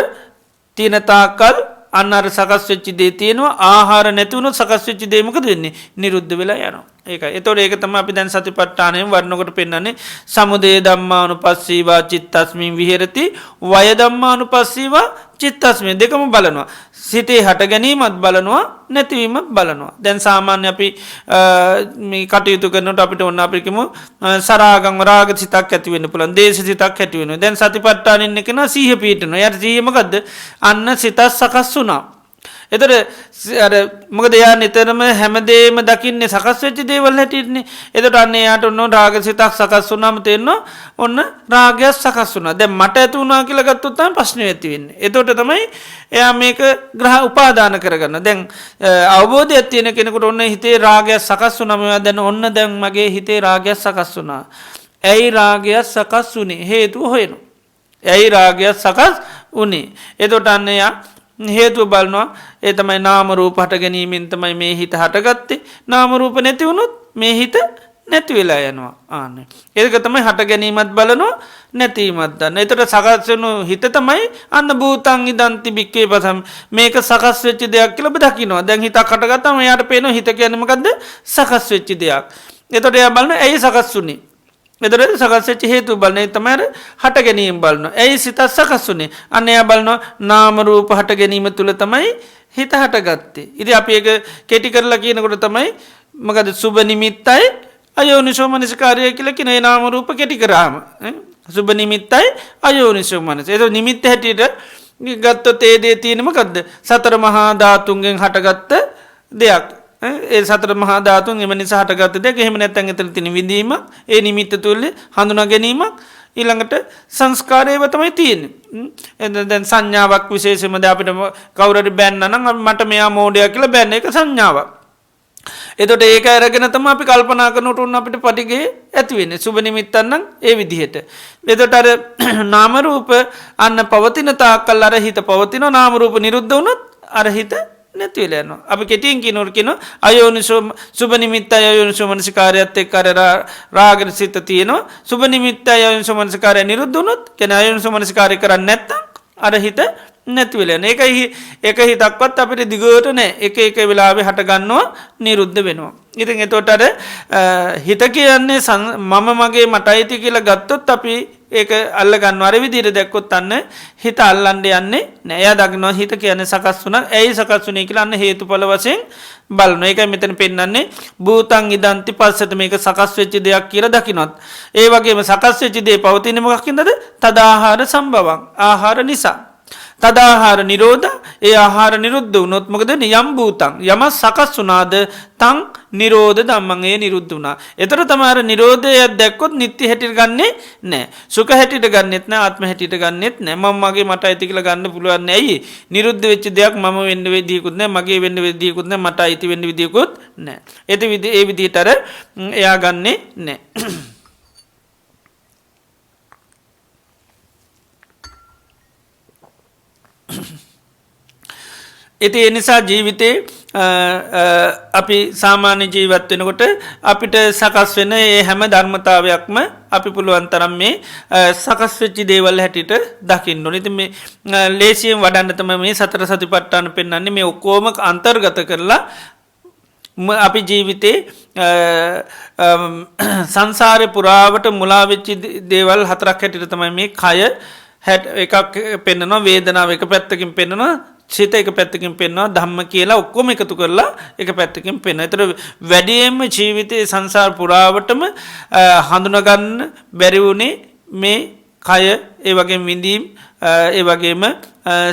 තියෙන තාක්කල් අන්න අර සකස් වෙච්ච දේ තියෙනවා. ආහාර නැති වුණොත් සකස් වෙච්ච දේ මොකද වෙන්නේ? නිරුද්ධ වෙලා යනවා. ඒකයි. එතකොට ඒක තමයි අපි දැන් සතිපට්ඨානයෙන් වර්ණකොට පෙන්නන්නේ සමුදය ධම්මානුපස්සීවා චිත්තස්මින් විහෙරති වය ධම්මානුපස්සීවා චිත්තස්මින් දෙකම බලනවා. සිතේ හට ගැනීමත් බලනවා නැතිවීමත් බලනවා. දැන් සාමාන්‍ය අපි මේ කටයුතු කරනකොට අපිට ඕන අපිට කිමු සරාගම් රාග සිතක් ඇති වෙන්න පුළුවන්. දේශ සිතක් ඇති වෙනවා. දැන් සතිපට්ඨානින් එක නා සීහ පීඨනවා. යාට සීහ මොකද්ද? අන්න සිත සකස් වුණා. එතකොට අර මොකද යා නිතරම හැමදේම දකින්නේ සකස් වෙච්ච දේවල් හැටියටනේ. එතකොට අන්න යාට ඔන්න රාගසිතක් සකස් වුණාම තේරෙනවා ඔන්න රාගයක් සකස් වුණා. දැන් මට ඇති වුණා කියලා ගත්තොත් තමයි ප්‍රශ්නේ ඇති වෙන්නේ. එතකොට තමයි එයා මේක ග්‍රහ උපාදාන කරගන්න. දැන් අවබෝධයක් තියෙන කෙනෙකුට ඔන්න හිතේ රාගයක් සකස් වුණාම එයා දැන් ඔන්න දැන් මගේ හිතේ රාගයක් සකස් වුණා. ඇයි රාගයක් සකස් වුනේ? හේතුව හොයනවා. ඇයි රාගයක් සකස් වුනේ? එතකොට අන්න එයා හේතුව බලනවා. ඒ තමයි නාම රූප හට ගැනීමෙන් තමයි මේ හිත හටගත්තේ. නාම රූප නැති වුණොත් මේ හිත නැති වෙලා යනවා ආන. ඒක තමයි හට ගැනීමත් බලනවා නැතිීමත් දන්න. එතට සකස්වනු හිත තමයි අන්න භූතන් ඉදන්ති භික්කේ පසම් මේක සකස් වෙච්චි දෙයක් කියලබ දකිනවා. දැන් හිතා කටගතම යායට පේන හිත කියනමකක්ද සකස් වෙච්චි දෙයක්. එතොට එය බලන ඇයි සකස් වුනේ. එදර සකස්ච්ච හේතු බලන තමර හට ගැනීම බලන. ඇයි සිතත් සකස් වුනේ අන්න එය බලනවා නාමරූප හට ගැනීම තුළ තමයි හිත හට ගත්තේ. ඉති අපි ඒක කෙටි කරලා කියනකොට තමයි මකද සුබ නිමිත්තයි අයෝනිසෝ මනසිකාරය කියල කින නාමරූප කෙටි කරාම සුබ නිමිත්තයි අයෝනිසෝ මනස එ නිමිත්ත හැටියට ගත්තොත් ඒදේ තියෙනමකක්ද සතර මහා ධාතුන්ගෙන් හටගත්ත දෙයක්. ඒ සතර මහා ධාතුන් එම නිසා හටගත්ත දෙයක් එහෙම නැත්නම් එතන තියෙන විඳීම ඒ නිමිත්ත තුළ හඳුනා ගැනීමක් ඊළඟට සංස්කාරයව තමයි තියෙන්නේ. දැන් සංඥාවක් විශේෂයෙන්ම අපිට කවුරුරි බැන්න නම් මට මෙයා මෝඩයා කියලා බැන්න එක සංඥාවක්. එතකොට ඒක අරගෙන තමයි අපි කල්පනා කරනකොට උන් අපිට පටිගේ ඇති වෙන්නේ. සුබ නිමිත්තක් නම් ඒ විදිහට. එතකොට අර නාම රූප අන්න පවතින තාක්කල් අර හිත පවතින නාම රූප නිරුද්ධ වුණොත් අර හිත නැති වෙලා යනවා. අපි කෙටියෙන් කියනවා අයෝනිසෝ සුබ නිමිත්ත අයෝනිසෝ මනසිකාරයත් එක්ක අර රාග සිත තියෙනවා. සුබ නිමිත්ත අයෝනිසෝ මනසිකාරය නිරුද්ධ වුණොත් කියන අයෝනිසෝ මනසිකාරය කරන්නේ නැත්තම් අර හිත නැති වෙලා යනවා. ඒකයි එක හිතක්වත් අපිට දිගට නැහැ. එක වෙලාවෙ හට ගන්නවා නිරුද්ධ වෙනවා. ඉතින් එතකොට අර හිත කියන්නේ මම මගේ මට අයිති කියලා ගත්තොත් අපි ඒක අල්ල ගන්නවා. අර විදිහට දැක්කොත් අන්න හිත අල්ලන්න යන්නේ නෑ. එයා දකිනවා හිත කියන්නේ සකස් වුණා. ඇයි සකස් වුනේ කියලා අන්න හේතුඵල වශයෙන් බලනවා. ඒකයි මෙතන පෙන්නන්නේ භූතං ඉදන්ති පස්සට මේක සකස් වෙච්ච දෙයක් කියලා දකින්නත්. ඒ වගේම සකස් වෙච්ච දේ පවතින මොකක්ින්දද? තදාහාර සම්භවං. ආහාර නිසා. තදාහාර නිරෝධ ඒ ආහාර නිරුද්ධ වුණොත් මොකද යම් භූතං යම සකස් වුණාද තං නිරෝධ ධම්මං ඒ නිරුද්ධ වුණා. ඒතර තමයි නිරෝධය දැක්කොත් නිත්‍ය හැටියට ගන්නෙ නැහැ. සුඛ හැටියට ගන්නෙත් නැහැ. ආත්ම හැටියට ගන්නෙත් නැහැ. මම මගේ මට අයිති කියලා ගන්න පුළුවන් නැහැ. ඇයි? නිරුද්ධ වෙච්ච දෙයක් මම වෙන්න වෙදියකුත් නැහැ. මගේ වෙන්න වෙදියකුත් නැහැ. මට අයිති වෙන්න විදියකුත් නැහැ. ඒ විදිහට අර එයා ගන්නෙ නැහැ. ඉති එනිසා ජීවිතේ අපි සාමාන්‍ය ජීවත් වෙනකොට අපිට සකස් වෙන ඒ හැම ධර්මතාවයක්ම අපි පුළුවන් තරම් මේ සකස් වෙච්චි දේවල් හැටියට දකින්න ඕනේ. ඉතින් මේ ලේසියෙන් වඩන්න තමයි මේ සතර සතිපට්ඨාන පෙන්වන්නේ. මේ ඔක්කොම අන්තර්ගත කරලා අපි ජීවිතේ සංසාරේ පුරාවට මුලා වෙච්ච දේවල් හතරක් හැටියට තමයි මේ කය එකක් පෙන්වනවා, වේදනාව එක පැත්තකින් පෙන්වනවා, සිත එක පැත්තකින් පෙන්වනවා, ධම්ම කියලා ඔක්කොම එකතු කරලා එක පැත්තකින් පෙන්වනවා. ඒතර වැඩියෙන්ම ජීවිතයේ සංසාර පුරාවටම හඳුනගන්න බැරි වුණේ මේ කය, ඒ වගේම විඳීම්, ඒ වගේම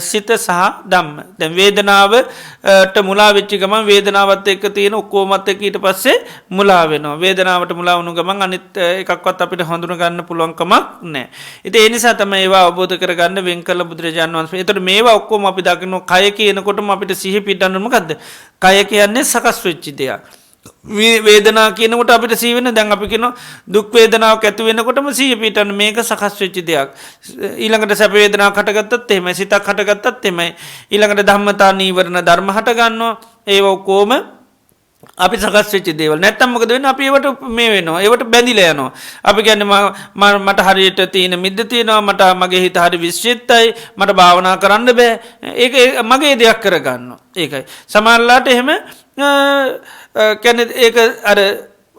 සිත සහ ධම්ම. දැන් වේදනාවට මුලා වෙච්ච ගමන් වේදනාවත් එක්ක තියෙන ඔක්කොමත් එක්ක ඊට පස්සේ මුලා වෙනවා. වේදනාවට මුලා වුණු ගමන් අනිත් එකක්වත් අපිට හඳුන ගන්න පුළුවන් කමක් නැහැ. ඉතින් ඒ නිසා තමයි ඒවා අවබෝධ කරගන්න වෙන් කළ බුදුරජාණන් වහන්සේ. ඒතකොට මේවා ඔක්කොම අපි දකින්න කය කියනකොටම අපිට සිහි පිටන්න මොකද්ද? කය කියන්නේ සකස් වෙච්ච දෙයක්. වේදනා කියනකොට අපිට සීවෙන දැන් අපි කියන දුක් වේදනාවක් ඇති වෙනකොටම සිහිය පිටන්න මේක සකස් වෙච්ච දෙයක්. ඊළඟට සැප වේදනාවක් හටගත්තත් එහෙමයි, සිතක් හටගත්තත් එහෙමයි. ඊළඟට ධම්මතා නීවරණ ධර්ම හට ගන්නවා. ඒව ඔක්කොම අපි සකස් වෙච්ච දේවල්. නැත්තම් මොකද වෙන්නේ? අපි ඒවට මේ වෙනවා. ඒවට බැඳිලා යනවා. අපි කියන්නේ මට හරියට තියෙන මිද්ද තියෙනවා, මට මගේ හිත හරි විශ්චිත්තයි, මට භාවනා කරන්න බෑ. ඒක මගේ දෙයක් කරගන්නවා. ඒකයි. සමහරලාට එහෙම කියන්නේ ඒක අර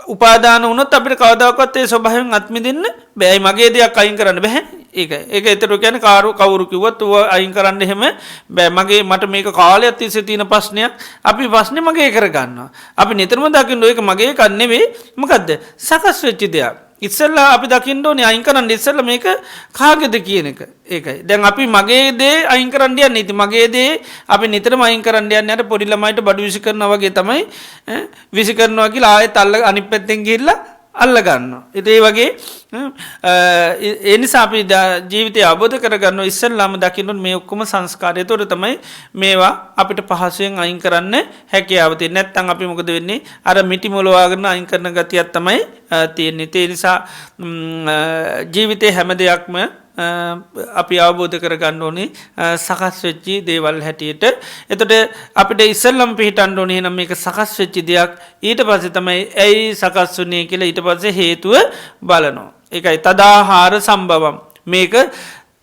උපාදාන වුණොත් අපිට කවදාකවත් ඒ ස්වභාවයෙන් අත්මිදින්න බෑ. මගේ දෙයක් අයින් කරන්න බෑ. ඒක ඒතර කියන්නේ කවුරු කිව්වත් ඌ අයින් කරන්න එහෙම බෑ. මට මේක කාලයක් තිස්සේ තියෙන ප්‍රශ්නයක්. අපි ප්‍රශ්නේ මගේ කරගන්නවා. අපි නිතරම දකින්න ඒක මගේ එකක් නෙවෙයි. මොකද්ද? සකස් වෙච්ච දෙයක්. ඉස්සෙල්ලා අපි දකින්න ඕනේ අයින් කරන්න ඉස්සෙල්ලා මේක කාගේද කියන එක. ඒකයි. දැන් අපි මගේ දේ අයින් කරන්න යන්නේ. ඉතින් මගේ දේ අපි නිතරම අයින් කරන්න යන්නේ අර පොඩි ළමයිට බඩු විසි කරනවා වගේ තමයි. විසි කරනවා කියලා ආයෙත් අනිත් පැත්තෙන් ගිහිල්ලා අල්ල ගන්නවා. ඉතින් ඒ වගේ ඒ නිසා අපි ජීවිතය අවබෝධ කරගන්න ඉස්සෙල්ලාම දකින්න මේ ඔක්කොම සංස්කාරය. ඒතකොට තමයි මේවා අපිට පහසුවෙන් අයින් කරන්න හැකියාව තියෙන්නේ. නැත්නම් අපි මොකද වෙන්නේ? අර මිටි මොලවාගෙන අයින් කරන ගතියක් තමයි තියෙන්නේ. ඒ නිසා ජීවිතේ හැම දෙයක්ම අපි අවබෝධ කරගන්න ඕනේ සකස් වෙච්චි දේවල් හැටියට. එතකොට අපිට ඉස්සෙල්ලම පිළිටන්න ඕනේ නම් මේක සකස් වෙච්ච දෙයක්. ඊට පස්සේ තමයි ඇයි සකස් වුනේ කියලා ඊට පස්සේ හේතුව බලනවා. ඒකයි තදාහාර සම්භවම්. මේක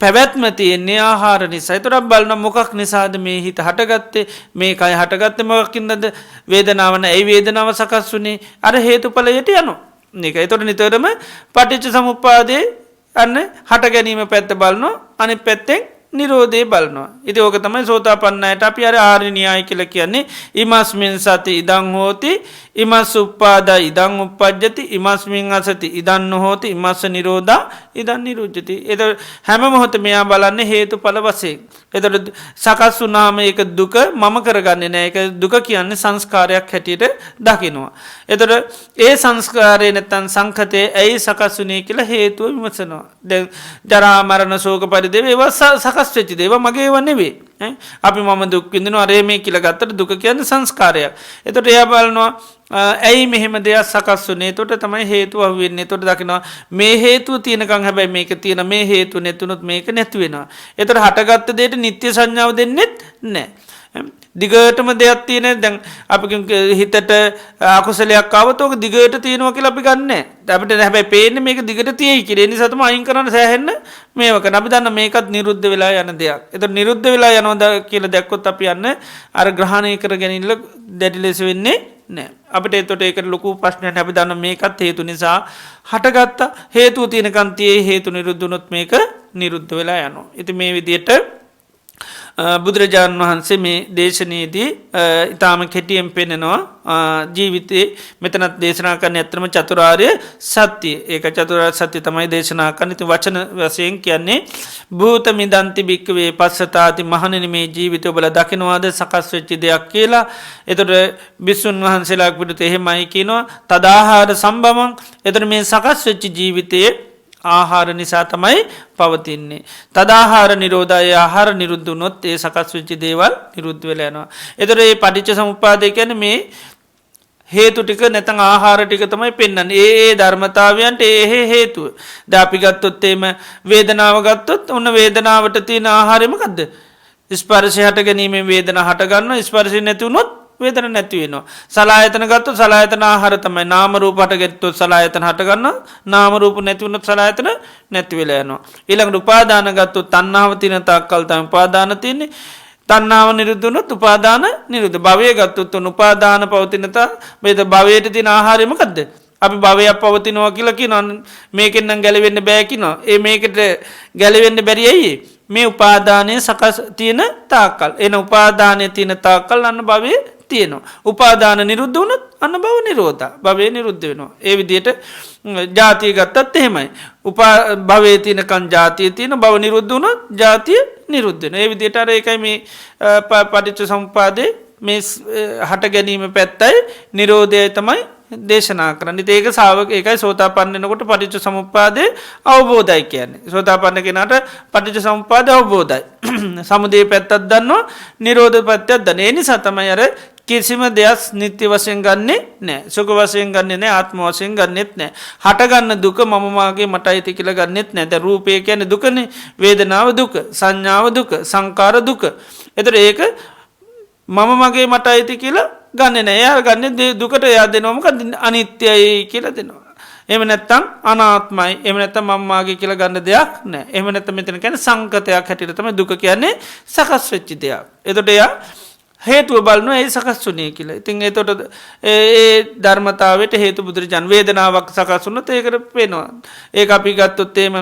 පැවැත්ම තියෙන්නේ ආහාර නිසා. ඒතරම් බලන මොකක් නිසාද මේ හිත හටගත්තේ? මේකයි හටගත්තේ මොකකින්ද? වේදනාව නැයි වේදනාව සකස් වුනේ අර හේතුඵලයට යනවා. මේක. ඒතකොට නිතරම පටිච්ච සමුප්පාදේ අන්න හට ගැනීම පැත්ත බලනවා. අනිත් පැත්තෙන් නිරෝධය බලනවා. ඉතින් ඕක තමයි සෝතාපන්නයට අපි අර ආර්ය න්‍යාය කියලා කියන්නේ. ඉමස්මින් සති ඉදං හෝති ඉමස් උප්පාදා ඉදං උප්පජ්ජති ඉමස්මින් අසති ඉදං නොහෝති ඉමස්ස නිරෝධා ඉදං නිරුද්ධති. එතකොට හැම මොහොතෙම මෙයා බලන්නේ හේතුඵල වශයෙන්. එතකොට සකස් වුණාම ඒක දුක මම කරගන්නේ නැහැ. ඒක දුක කියන්නේ සංස්කාරයක් හැටියට දකිනවා. එතකොට ඒ සංස්කාරය නැත්තම් සංඛතේ ඇයි සකස් වුනේ කියලා හේතුව විමසනවා. දැන් ජරා මරණ ශෝක පරිදේව ඒවා සකස් වෙච්ච දේවල් මගේ ඒවා නෙවෙයි. අපි මම දුක් විඳිනවා අර මේ කියලා ගත්තට දුක කියන්නේ සංස්කාරයක්. එතකොට එයා බලනවා ඇයි මෙහෙම දෙයක් සකස් වුනේ? එතකොට තමයි හේතුව අහුවෙන්නේ. එතකොට දකිනවා මේ හේතුව තියෙනකන් හැබැයි මේක තියෙන මේ හේතුව නැතුනොත් මේක නැති වෙනවා. එතකොට හටගත්ත දෙයට නිත්‍ය සංඥාව දෙන්නෙත් නැහැ. දිගටම දෙයක් තියෙන දැන් අපි හිතට අකුසලයක් ආවොත් ඕක දිගට තියෙනවා කියලා අපි ගන්නෑ. අපිට හැබැයි පේන්නේ මේක දිගට තියෙයි කියලා. ඒ නිසා තමයි අයින් කරන්න සෑහෙන්න මේව කරන. අපි දන්න මේකත් නිරුද්ධ වෙලා යන දෙයක්. ඒතර නිරුද්ධ වෙලා යනවා කියලා දැක්කොත් අපි යන්නේ අර ග්‍රහණය කර ගැනීම දැඩි ලෙස වෙන්නේ නෑ. අපිට ඒකට ඒකට ලොකු ප්‍රශ්නයක්. අපි දන්න මේකත් හේතු නිසා හටගත්ත හේතුව තියෙනකන් තියේ හේතු නිරුද්ධ වුණොත් මේක නිරුද්ධ වෙලා යනවා. ඉතින් මේ විදිහට බුදුරජාණන් වහන්සේ මේ දේශනයේදී ඉතාම කෙටියෙන් පෙන්නනවා ජීවිතේ මෙතනත් දේශනා කරන්නේ අත්‍තරම චතුරාර්ය සත්‍ය. ඒක චතුරාර්ය සත්‍ය තමයි දේශනා කරන්නේ. ඉතින් වචන වශයෙන් කියන්නේ භූත මිදන්ති භික්ඛවේ පස්සතාති මහණෙනි මේ ජීවිතය ඔබලා දකින්නවාද සකස් වෙච්ච දෙයක් කියලා. එතකොට බිසුන් වහන්සේලා පිටුත එහෙමයි කියනවා තදාහාර සම්භවං. එතකොට මේ සකස් වෙච්ච ජීවිතයේ ආහාර නිසා තමයි පවතින්නේ. තදාහාර නිරෝධය ආහාර නිරුද්ධ වුණොත් ඒ සකස් වෙච්ච දේවල් නිරුද්ධ වෙලා යනවා. ඒතර මේ පටිච්ච සමුප්පාදය කියන්නේ මේ හේතු ටික නැත්නම් ආහාර ටික තමයි පෙන්වන්නේ. ඒ ධර්මතාවයන්ට ඒ හේතුව. දැන් අපි ගත්තොත් එimhe වේදනාව ගත්තොත් ඔන්න වේදනාවට තියෙන ආහාරය මොකද්ද? ස්පර්ශය හට ගැනීමෙන් වේදනාව හට ගන්නවා. ස්පර්ශය නැති වුණොත් වේදන නැති වෙනවා. සලආයතන ගත්තොත් සලආයතන ආහාර තමයි. නාම රූප හට ගත්තොත් සලආයතන හට ගන්නවා. නාම රූප නැති වුණොත් සලආයතන නැති වෙලා යනවා. ඊළඟට උපාදාන ගත්තොත් තණ්හාව තියෙන තාක්කල් තමයි උපාදාන තියෙන්නේ. තණ්හාව නිරුද්ධ වුණොත් උපාදාන නිරුද්ධ. භවය ගත්තොත් උපාදාන පවතින තා මේක භවයට තියෙන ආහාරය මොකද්ද? අපි භවයක් පවතිනවා කියලා කියනවා. මේකෙන් නම් ගැලවෙන්න බෑ කියනවා. ඒ මේකට ගැලවෙන්න බැරි ඇයි? මේ උපාදානයේ සකස් තියෙන තාක්කල්. එන උපාදානයේ තියෙන තාක්කල් අන්න භවයේ තියෙනවා. උපාදාන නිරුද්ධ වුණොත් අන්න භව නිරෝධා. භවය නිරුද්ධ වෙනවා. ඒ විදිහට ජාතිය ගත්තත් එහෙමයි. භවයේ තියෙනකන් ජාතිය තියෙන භව නිරුද්ධ වුණොත් ජාතිය නිරුද්ධ වෙනවා. ඒ විදිහට අර ඒකයි මේ පටිච්ච සමුප්පාදේ මේ හට ගැනීම පැත්තයි නිරෝධයයි තමයි දේශනා කරන්නේ. ඒක ශාවක ඒකයි සෝතාපන්න වෙනකොට පටිච්ච සමුප්පාදේ අවබෝධයි කියන්නේ. සෝතාපන්න කෙනාට පටිච්ච සමුප්පාදේ අවබෝධයි. සමුදය පැත්තක් දන්නවා, නිරෝධ පැත්තක් දන්නවා. ඒ නිසා තමයි අර කිසිම දෙයක් නිත්‍ය වශයෙන් ගන්නෙ නැහැ. සුඛ වශයෙන් ගන්නෙ නැහැ, ආත්ම වශයෙන් ගන්නෙත් නැහැ. හට ගන්න දුක මම මාගේ මටයි කියලා ගන්නෙත් නැහැ. දැන් රූපය කියන්නේ දුකනේ, වේදනාව දුක, සංඥාව දුක, සංකාර දුක. ඒතර ඒක මම මගේ මටයි කියලා ගන්නෙ නැහැ. එයා ගන්නෙ දුකට එයා දෙනවා මොකද? අනිත්‍යයි කියලා දෙනවා. එහෙම නැත්නම් අනාත්මයි. එහෙම නැත්නම් මම මාගේ කියලා ගන්න දෙයක් නැහැ. එහෙම නැත්නම් මෙතන කියන්නේ සංකතයක් හැටියට තමයි දුක කියන්නේ සකස් වෙච්ච දෙයක්. එතකොට එයා හේතුව බලනවා ඒ සකස් වුනේ කියලා. ඉතින් එතකොට ඒ ධර්මතාවයට හේතු බුදුරජාන් වේදනාවක් සකස් වුණොත් ඒකට පේනවා. ඒක අපි ගත්තොත් එහෙම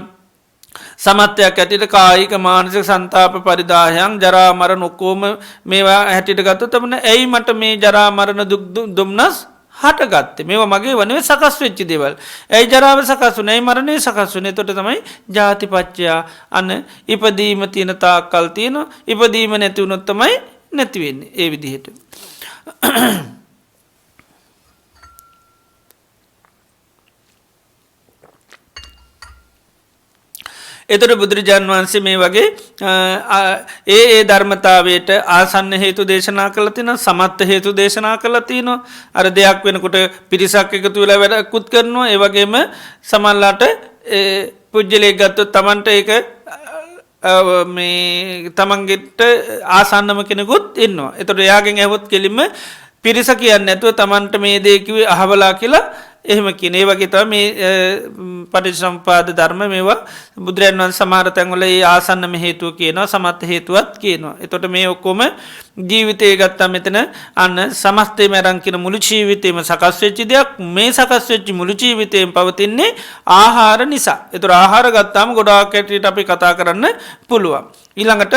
සමත්යක් ඇටියට කායික මානසික සංතාප පරිදාහයන් ජරා මරණ ඔක්කොම මේවා හැටියට ගත්තොත් තමයි ඇයි මට මේ ජරා මරණ දුක් දුම්නස් හටගත්තේ? මේවා මගේ වනේ සකස් වෙච්ච දේවල්. ඇයි ජරාව සකස් වුනේ? ඇයි මරණය සකස් වුනේ? එතකොට තමයි ජාතිපච්චය අන ඉපදීම තියෙන තාක්කල් තියෙනවා. ඉපදීම නැති වුණොත් තමයි නැති වෙන්නේ. ඒ විදිහට එතකොට බුදුරජාණන් වහන්සේ මේ වගේ ඒ ධර්මතාවයට ආසන්න හේතු දේශනා කළා තියෙනවා. සමත්ත හේතු දේශනා කළා තියෙනවා. අර දෙයක් වෙනකොට පිරිසක් එකතු වෙලා වැඩකුත් කරනවා. ඒ වගේම සමහරලාට පුජ්‍යලයක් ගත්තොත් Tamanට ඒක මේ තමන්ගෙට ආසන්නම කෙනෙකුත් ඉන්නවා. එතකොට එයාගෙන් ඇහුවොත් කෙලින්ම පිරිස කියන්නේ නැතුව තමන්ට මේ දේ කිව්වේ අහවලා කියලා එහෙම කියන. ඒ වගේ තමයි මේ පටිච්චසමුප්පාද ධර්ම මේවා බුදුරජාණන් වහන්සේ සමහර තැන්වල ඒ ආසන්නම හේතුව කියනවා, සමත් හේතුවත් කියනවා. එතකොට මේ ඔක්කොම ජීවිතය ගත්තා මෙතන අන්න සමස්තයම අරන් කියන මුළු ජීවිතේම සකස් වෙච්ච දෙයක්. මේ සකස් වෙච්ච මුළු ජීවිතේම පවතින්නේ ආහාර නිසා. ඒතර ආහාර ගත්තාම ගොඩාක් ඇටියට අපි කතා කරන්න පුළුවන්. ඊළඟට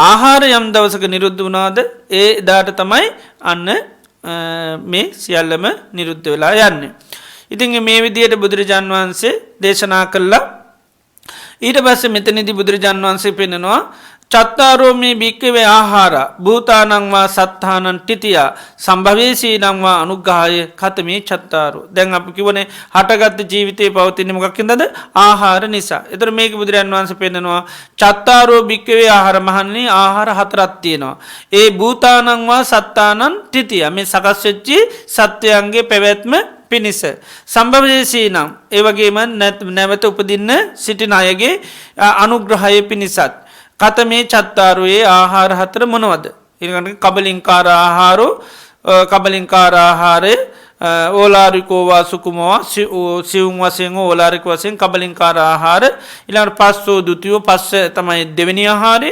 ආහාර යම් දවසක නිරුද්ධ වුණාද ඒ දාට තමයි අන්න මේ සියල්ලම නිරුද්ධ වෙලා යන්නේ. ඉතින් මේ විදියට බුදුරජාන් වහන්සේ දේශනා කළා. ඊට පස්සේ මෙතනදී බුදුරජාන් වහන්සේ පෙන්නනවා චත්තාරෝමී භික්ඛවේ ආහාර භූතානං වා සත්තානං තිතියා සම්භවේසීනං වා අනුග්‍රහය කතමේ චත්තාරෝ. දැන් අපි කියවනේ හටගත් ජීවිතේ පවතින්නේ මොකක්ද? ආහාර නිසා. ඒතර මේක බුදුරජාන් වහන්සේ පෙන්නනවා චත්තාරෝ භික්ඛවේ ආහාර මහන්නේ ආහාර හතරක් තියෙනවා. ඒ භූතානං වා සත්තානං තිතියා මේ සකස් වෙච්ච සත්‍යයන්ගේ පැවැත්ම පිණිස සම්භවේසී නම් ඒ වගේම නැවත උපදින්න සිටින අයගේ අනුග්‍රහය පිණිසත් කතමේ චත්තාරුවේ ආහාර හතර මොනවද? ඊළඟට කබලින්කාර ආහාරෝ කබලින්කාර ආහාරය ඕලාරිකෝ වා සුකුමවා සිවුම් වශයෙන් ඕලාරික වශයෙන් කබලින්කාර ආහාර. ඊළඟට පස්සෝ දුතියෝ පස්ස තමයි දෙවෙනි ආහාරය.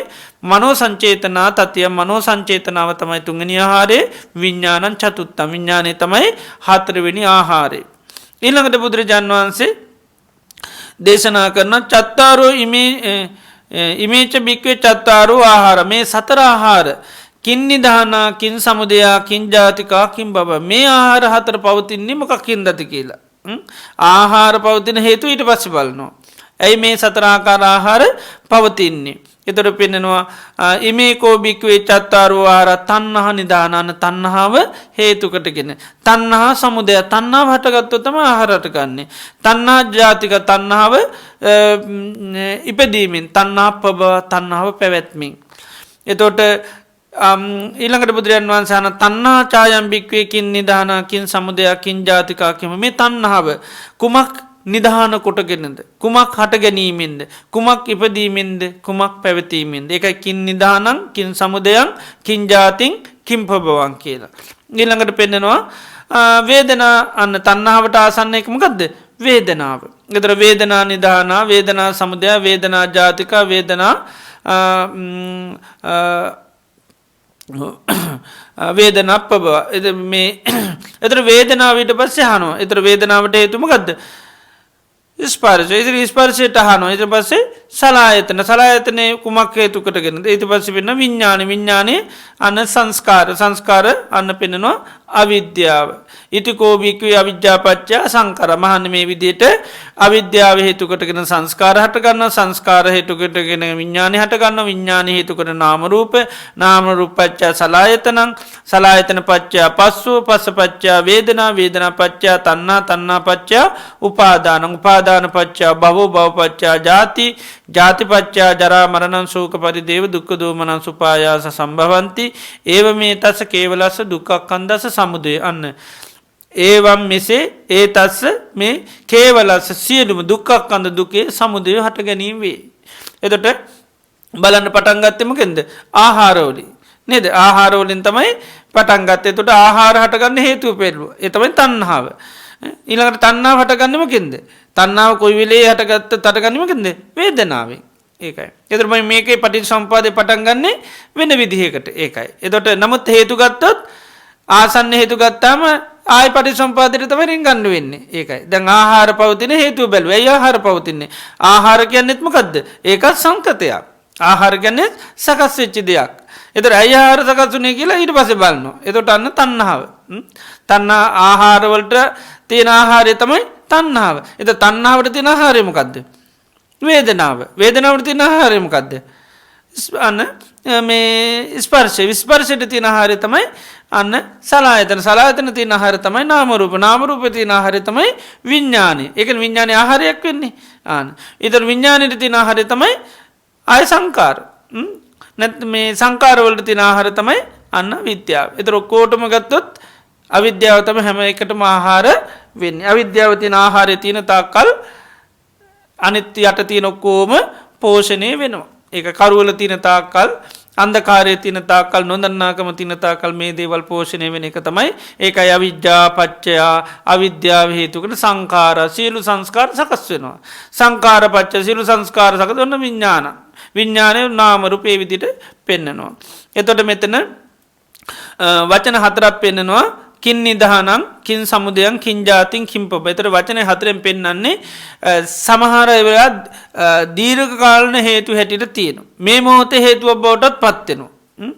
මනෝ සංචේතනා තතිය මනෝ සංචේතනාව තමයි තුන්වෙනි ආහාරය. විඥානං චතුත්තං විඥානය තමයි හතරවෙනි ආහාරය. ඊළඟට බුදුරජාන් වහන්සේ දේශනා කරන චත්තාරෝ ඉමේච බික්වේ චත්තාරෝ ආහාර මේ සතර ආහාර කින් නිදානා කින් සමුදයා කින් ජාතිකා කින් බබ මේ ආහාර හතර පවතින්නේ මොකක්ින්දද කියලා. ආහාර පවතින හේතු ඊට පස්සේ බලනවා. ඇයි මේ සතර ආකාර ආහාර පවතින්නේ? එතකොට පෙන්නනවා ඉමේකෝ බික්වේ චත්තාරෝ ආහාර තණ්හා නිදානන තණ්හාව හේතු කොටගෙන තණ්හා සමුදය තණ්හාව හටගත්තොත් තමයි ආහාර හටගන්නේ. තණ්හා ජාතික තණ්හාව ඉපදීමෙන් තණ්හා පබ තණ්හාව පැවැත්මෙන්. එතකොට ඊළඟට බුදුරජාණන් වහන්සේ අහන තණ්හා ඡායම් බික්වේ කින් නිදානා කින් සමුදය කින් ජාතිකා කිම මේ තණ්හාව කුමක් නිධාන කොටගෙනද කුමක් හට ගැනීමෙන්ද කුමක් ඉපදීමෙන්ද කුමක් පැවතීමෙන්ද ඒකයි කින් නිධානං කින් සමුදයං කින් ජාතින් කින් පබවං කියලා. ඊළඟට පෙන්නනවා වේදනා අන්න තණ්හාවට ආසන්න එක මොකද්ද? වේදනාව. ඒතර වේදනා නිධානා වේදනා සමුදය වේදනා ජාතිකා වේදනා වේදනා පබව. මේ ඒතර වේදනාව ඊට පස්සේ අහනවා. ඒතර වේදනාවට හේතු මොකද්ද? ස්පර්ශය. ඉතින් ස්පර්ශයට අහනවා. ඊට පස්සේ සලආයතන. සලආයතනේ කුමක් හේතු කොටගෙනද? ඊට පස්සේ වෙන විඥාන. විඥානේ අන සංස්කාර. සංස්කාර අන්න පෙන්නනවා අවිද්‍යාව. ඉතිකෝ බික්කේ අවිද්‍යා පත්‍ය සංකාර. මහන්න මේ විදිහට අවිද්‍යාව හේතු කොටගෙන සංස්කාර හට ගන්නවා. සංස්කාර හේතු කොටගෙන විඥානේ හට ගන්නවා. විඥානේ හේතු කොට නාම රූප. නාම රූප පත්‍ය සලආයතනං. සලආයතන පත්‍ය පස්සෝ. පස්ස පත්‍ය වේදනා. වේදනා පත්‍ය තණ්හා. තණ්හා පත්‍ය උපාදානං. උපාදාන පත්‍ය භවෝ. භව පත්‍ය ජාති. ජාති පත්‍ය ජරා මරණං ශෝක පරිදේව දුක්ඛ දෝමනං සුපායාස සම්භවಂತಿ. ඒව මේ තස කේවලස්ස දුක්ඛක්ඛන්දස සමුදය. අන්න ඒවම් මෙසේ ඒ තස්ස මේ කේවලස්ස සියලුම දුක්ඛක්ඛන්ද දුකේ සමුදය හට ගැනීම වේ. එතකොට බලන්න පටන් ගත්තේ මොකෙන්ද? ආහාරවලින් නේද? ආහාරවලින් තමයි පටන් ගත්තේ. එතකොට ආහාර හට ගන්න හේතුව පෙළුවා. ඒ තමයි තණ්හාව. ඊළඟට තණ්හාව හටගන්නේ මොකෙන්ද? තණ්හාව කොයි වෙලේ හටගත්තත් හටගන්නේ මොකෙන්ද? වේදනාවෙන්. ඒකයි. එතකොට මම මේකේ පටිච්චසමුප්පාදේ පටන් ගන්නෙ වෙන විදිහකට. ඒකයි. එතකොට නමුත් හේතු ගත්තොත් ආසන්න හේතු ගත්තාම ආයි පටිච්චසමුප්පාදයට තමයි රින්ගන්න වෙන්නේ. ඒකයි. දැන් ආහාර පවතින හේතුව බැලුවා. ඇයි ආහාර පවතින්නේ? ආහාර කියන්නේත් මොකද්ද? ඒකත් සංකතයක්. ආහාර කියන්නේ සකස් වෙච්ච දෙයක්. එතකොට ඇයි ආහාර සකස් වුනේ කියලා ඊට පස්සේ බලනවා. එතකොට අන්න තණ්හාව. තණ්හා ආහාර වලට තියෙන ආහාරය තමයි තණ්හාව. එතකොට තණ්හාවට තියෙන ආහාරය මොකද්ද? වේදනාව. වේදනාවට තියෙන ආහාරය මොකද්ද? අන්න මේ ස්පර්ශය. ස්පර්ශයට තියෙන ආහාරය තමයි අන්න සලආයතන. සලආයතන තියෙන ආහාරය තමයි නාම රූප. නාම රූපේ තියෙන ආහාරය තමයි විඥානය. ඒ කියන්නේ විඥානයේ ආහාරයක් වෙන්නේ. අන්න. ඊතර විඥානයේ තියෙන ආහාරය තමයි ආය සංකාර. නැත්නම් මේ සංකාර වලට තියෙන ආහාර තමයි අන්න විද්‍යාව. ඊතර ඔක්කොටම ගත්තොත් අවිද්‍යාව තමයි හැම එකටම ආහාර වෙන්නේ. අවිද්‍යාව තියෙන ආහාරය තියෙන තාක්කල් අනිත් යට තියෙන ඔක්කොම පෝෂණය වෙනවා. ඒක කරුවල තියෙන තාක්කල් අන්ධකාරයේ තියෙන තාක්කල් නොදන්නාකම තියෙන තාක්කල් මේ දේවල් පෝෂණය වෙන එක තමයි ඒකයි අවිද්‍යා පත්‍ය අවිද්‍යාව හේතු කරන සංඛාර සියලු සංස්කාර සකස් වෙනවා සංඛාර පත්‍ය සියලු සංස්කාර සකස් වෙන විඥාන විඥානය නාම රූප ඒ විදිහට පෙන්නනවා එතකොට මෙතන වචන හතරක් පෙන්නනවා කින් නිදහනං කින් සමුදයන් කින් ජාතින් කින් පොබ එතකොට වචන හතරෙන් පෙන්නන්නේ සමහර වෙලා දීර්ඝ කාලන හේතු හැටියට තියෙනවා මේ මොහොතේ හේතුව බවටත් පත් වෙනවා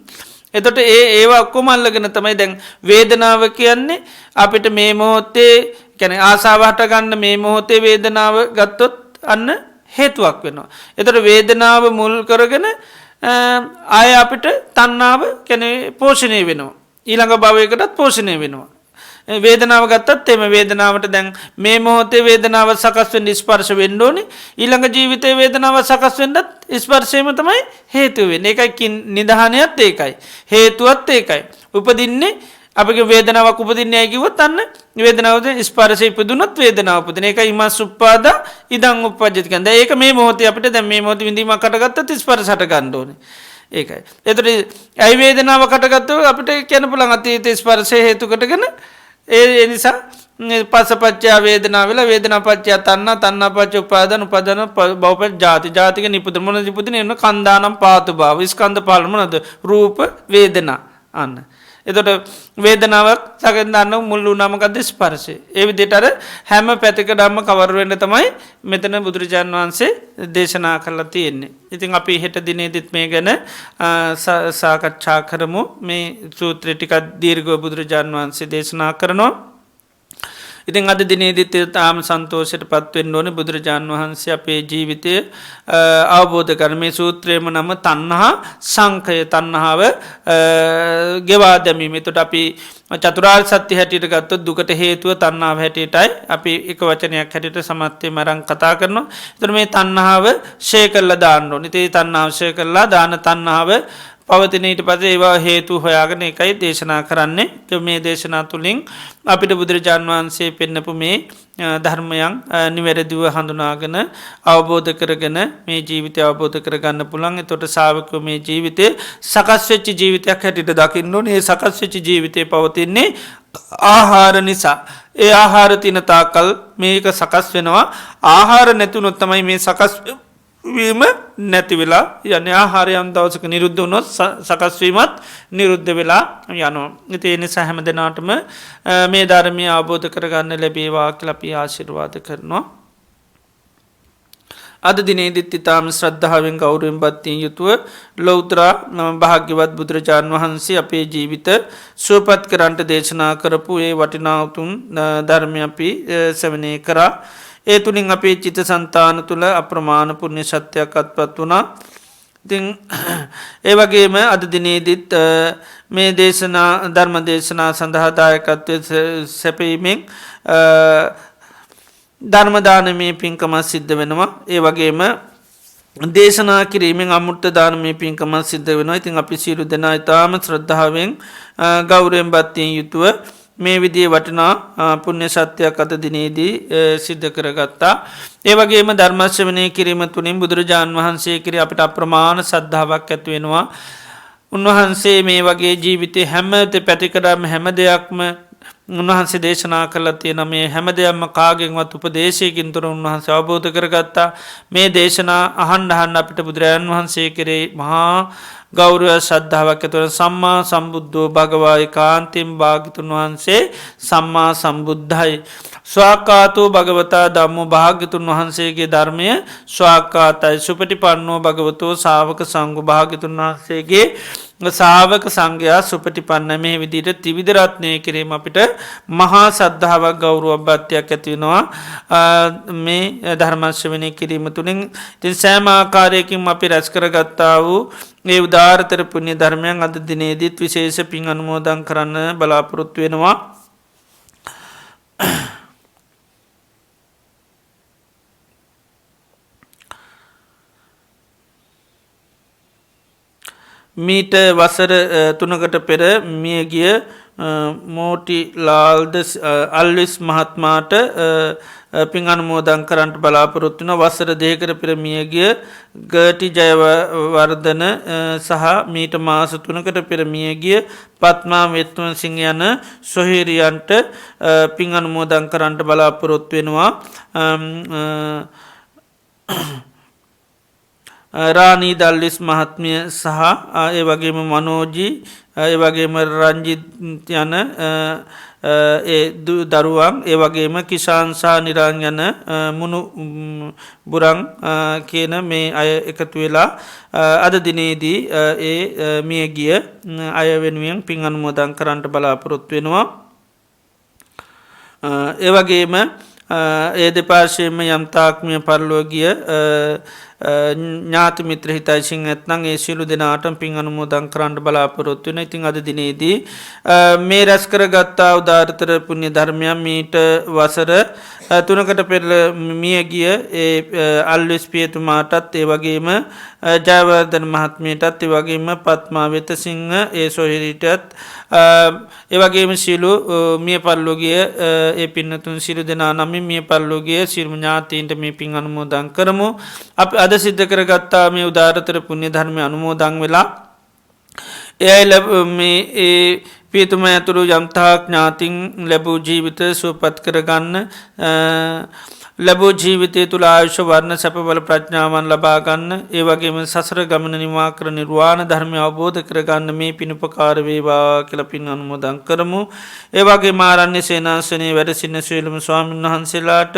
එතකොට ඒවා ඔක්කොම අල්ලගෙන තමයි දැන් වේදනාව කියන්නේ අපිට මේ මොහොතේ කියන්නේ ආසාව හට ගන්න මේ මොහොතේ වේදනාව ගත්තොත් අන්න හේතුවක් වෙනවා එතකොට වේදනාව මුල් කරගෙන ආය අපිට තණ්හාව කියන්නේ පෝෂණය වෙනවා ඊළඟ භවයකටත් පෝෂණය වෙනවා වේදනාව ගත්තත් එම වේදනාවට දැන් මේ මොහොතේ වේදනාව සකස් වෙන්න ස්පර්ශ වෙන්න ඕනේ ඊළඟ ජීවිතේ වේදනාව සකස් වෙන්නත් ස්පර්ශයම තමයි හේතු වෙන්නේ ඒකයි නිදහනයත් ඒකයි හේතුවත් ඒකයි උපදින්නේ අපගේ වේදනාවක් උපදින්නේ ඇයි කිව්වොත් අන්න වේදනාවෙන් ස්පර්ශය ඉපදුනොත් වේදනාව උපදින ඒකයි ඉමස් උප්පාදා ඉදං උප්පජ්ජති කියන්නේ ඒක මේ මොහොතේ අපිට දැන් මේ මොහොතේ විඳීමක් හටගත්තත් ස්පර්ශ හට ගන්න ඕනේ ඒකයි එතකොට ඇයි වේදනාව හටගත්තොත් අපිට කියන්න පුළුවන් අතීත ස්පර්ශය හේතු කොටගෙන ඒ නිසා පස්සපච්චය වේදනාව වෙලා වේදනාපච්චය තණ්හා පච්චය උපාදාන උපාදාන භවපච්චය ජාති ජාතික නිපුතන මොන නිපුතන එන්න කන්දානම් පාතු භාව ස්කන්ධ පාල මොනද රූප වේදනා අන්න එතකොට වේදනාවක් සකස් දාන්න මුල් වුණාම මොකද්ද ස්පර්ශය ඒ විදිහට අර හැම පැතිකඩම කවර් වෙන්න තමයි මෙතන බුදුරජාන් වහන්සේ දේශනා කළා තියෙන්නේ ඉතින් අපි හෙට දිනේදීත් මේ ගැන සාකච්ඡා කරමු මේ සූත්‍රය ටිකක් දීර්ඝව බුදුරජාන් වහන්සේ දේශනා කරනවා ඉතින් අද දිනේදීත් තාම සන්තෝෂයට පත් වෙන්න ඕනේ බුදුරජාන් වහන්සේ අපේ ජීවිතය අවබෝධ කරගන්න මේ සූත්‍රයේම නම තණ්හා සංඛය තණ්හාව ගෙවා දැමීම. එතකොට අපි චතුරාර්ය සත්‍ය හැටියට ගත්තොත් දුකට හේතුව තණ්හාව හැටියටයි අපි එක වචනයක් හැටියට සමත්යෙන් මරන් කතා කරනවා. එතකොට මේ තණ්හාව ෂේ කරලා දාන්න ඕනේ. ඉතින් තණ්හාව ෂේ කරලා දාන තණ්හාව පවතින ඊට පස්සේ ඒවා හේතු හොයාගෙන එකයි දේශනා කරන්නේ මේ දේශනා තුලින් අපිට බුදුරජාන් වහන්සේ පෙන්නපු මේ ධර්මයන් නිවැරදිව හඳුනාගෙන අවබෝධ කරගෙන මේ ජීවිතය අවබෝධ කරගන්න පුළුවන්. එතකොට ශාවකයෝ මේ ජීවිතේ සකස් වෙච්ච ජීවිතයක් හැටියට දකින්න ඕනේ. ඒ සකස් වෙච්ච ජීවිතේ පවතින්නේ ආහාර නිසා. ඒ ආහාර තින තාකල් මේක සකස් වෙනවා. ආහාර නැතුනොත් තමයි මේ සකස් වීම නැති වෙලා යන්නේ ආහාරයන් දවසක නිරුද්ධ වුණොත් සකස් වීමත් නිරුද්ධ වෙලා යනවා. ඉතින් ඒ නිසා හැම දිනාටම මේ ධර්මය අවබෝධ කරගන්න ලැබේවා කියලා අපි ආශිර්වාද කරනවා. අද දිනේදීත් ඊටාම ශ්‍රද්ධාවෙන් ගෞරවයෙන් බත්තිය යුතුව ලෞතර භාග්‍යවත් බුදුරජාන් වහන්සේ අපේ ජීවිත සුවපත් කරන්ට දේශනා කරපු ඒ වටිනා උතුම් ධර්මය අපි ශ්‍රවණය කරා. ඒ තුලින් අපේ චිත්ත සංතාන තුළ අප්‍රමාණ පුණ්‍ය ශක්තියක් අත්පත් වුණා. ඉතින් ඒ වගේම අද දිනේදීත් මේ දේශනා ධර්ම දේශනා සඳහා දායකත්වයේ සැපීමෙන් ධර්ම දානමේ පින්කම සිද්ධ වෙනවා. ඒ වගේම දේශනා කිරීමෙන් අමෘත දානමේ පින්කම සිද්ධ වෙනවා. ඉතින් අපි සියලු දෙනා ඊටාම ශ්‍රද්ධාවෙන් ගෞරවයෙන් බත්තිය යුතුව මේ විදිහේ වටිනා පුණ්‍ය සත්‍යයක් අද දිනේදී සිද්ධ කරගත්තා. ඒ වගේම ධර්ම ශ්‍රවණය කිරීම තුළින් බුදුරජාන් වහන්සේ කෙරෙහි අපිට අප්‍රමාණ ශ්‍රද්ධාවක් ඇති වෙනවා. උන්වහන්සේ මේ වගේ ජීවිතේ හැම පැතිකඩම හැම දෙයක්ම උන්වහන්සේ දේශනා කළා තියෙන මේ හැම දෙයක්ම කාගෙන්වත් උපදේශයකින් තොර උන්වහන්සේ අවබෝධ කරගත්තා. මේ දේශනා අහන්න අපිට බුදුරජාන් වහන්සේ කෙරෙහි මහා ගෞරව ශ්‍රද්ධාවක් ඇති වෙන සම්මා සම්බුද්ධෝ භගවා ඒකාන්තයෙන් භාග්‍යතුන් වහන්සේ සම්මා සම්බුද්ධයි. ස්වාක්ඛාතෝ භගවතා ධම්මෝ භාග්‍යතුන් වහන්සේගේ ධර්මය ස්වාක්ඛාතයි. සුපටිපන්නෝ භගවතෝ ශාවක සංඝෝ භාග්‍යතුන් වහන්සේගේ ශාවක සංඝයා සුපටිපන්න. මේ විදිහට ත්‍රිවිධ රත්නය කිරීම අපිට මහා ශ්‍රද්ධාවක් ගෞරවයක් බත්තියක් ඇති වෙනවා මේ ධර්ම ශ්‍රවණය කිරීම තුළින්. ඉතින් සෑම ආකාරයකින් අපි රැස් කරගත්තා වූ මේ උදාාරතර පුණ්‍ය ධර්මයන් අද දිනේදීත් විශේෂ පින් අනුමෝදන් කරන්න බලාපොරොත්තු වෙනවා. මීට වසර 3කට පෙර මියගිය මෝටිලාල්ද අල්විස් මහත්මාට පින් අනුමෝදන් කරන්නට බලාපොරොත්තු වෙන වසර 2කට පෙර මියගිය ගර්ටි ජයවර්ධන සහ මීට මාස 3කට පෙර මියගිය පත්මා වෙත්වන්සිංහ යන සොහොයුරියන්ට පින් අනුමෝදන් කරන්නට බලාපොරොත්තු වෙනවා. රානී දල්ලිස් මහත්මිය සහ ඒ වගේම මනෝජී ඒ වගේම රංජිත් යන දරුවන් ඒ වගේම කිෂාන් සහ නිරං යන මුණු බුරන් කියන මේ අය එකතු වෙලා අද දිනේදී ඒ මියගිය අය වෙනුවෙන් පින් අනුමෝදන් කරන්නට බලාපොරොත්තු වෙනවා. ඒ වගේම ඒ දෙපාර්ශ්වයෙන්ම යම් තාක් මිය පරලොව ගිය ඥාති මිත්‍ර හිතයිසින් ඇත්නම් ඒ සියලු දෙනාටම පින් අනුමෝදන් කරන්න බලාපොරොත්තු වෙනවා. ඉතින් අද දිනේදී මේ රැස් කරගත්තා උදාාරතර පුණ්‍ය ධර්මයන් මීට වසර 3කට පෙර මියගිය ඒ අල්විස් පියතුමාටත් ඒ වගේම ජයවර්ධන මහත්මියටත් ඒ වගේම පත්මා වෙතසිංහ ඒ සොහොයුරියටත් ඒ වගේම සියලු මිය පරලොව ගිය ඒ පින්නතුන් සියලු දෙනා නමින් මිය පරලොව ගිය සියලු ඥාතීන්ට මේ පින් අනුමෝදන් කරමු. අපි අද සිද්ධ කරගත්තා මේ උදාාරතර පුණ්‍ය ධර්මය අනුමෝදන් වෙලා ඒ පියතුම ඇතුළු යම්තාක් ඥාතින් ලැබූ ජීවිත සුවපත් කරගන්න ලැබූ ජීවිතය තුළ ආයුෂ වර්ණ සැපබල ප්‍රඥාවන් ලබාගන්න ඒ වගේම සසර ගමන නිවා කර නිර්වාණ ධර්මය අවබෝධ කරගන්න මේ පින් උපකාර වේවා කියලා පින් අනුමෝදන් කරමු. ඒ වගේම ආරණ්‍ය සේනාසනයේ වැඩ සිටින සියලුම ස්වාමීන් වහන්සේලාට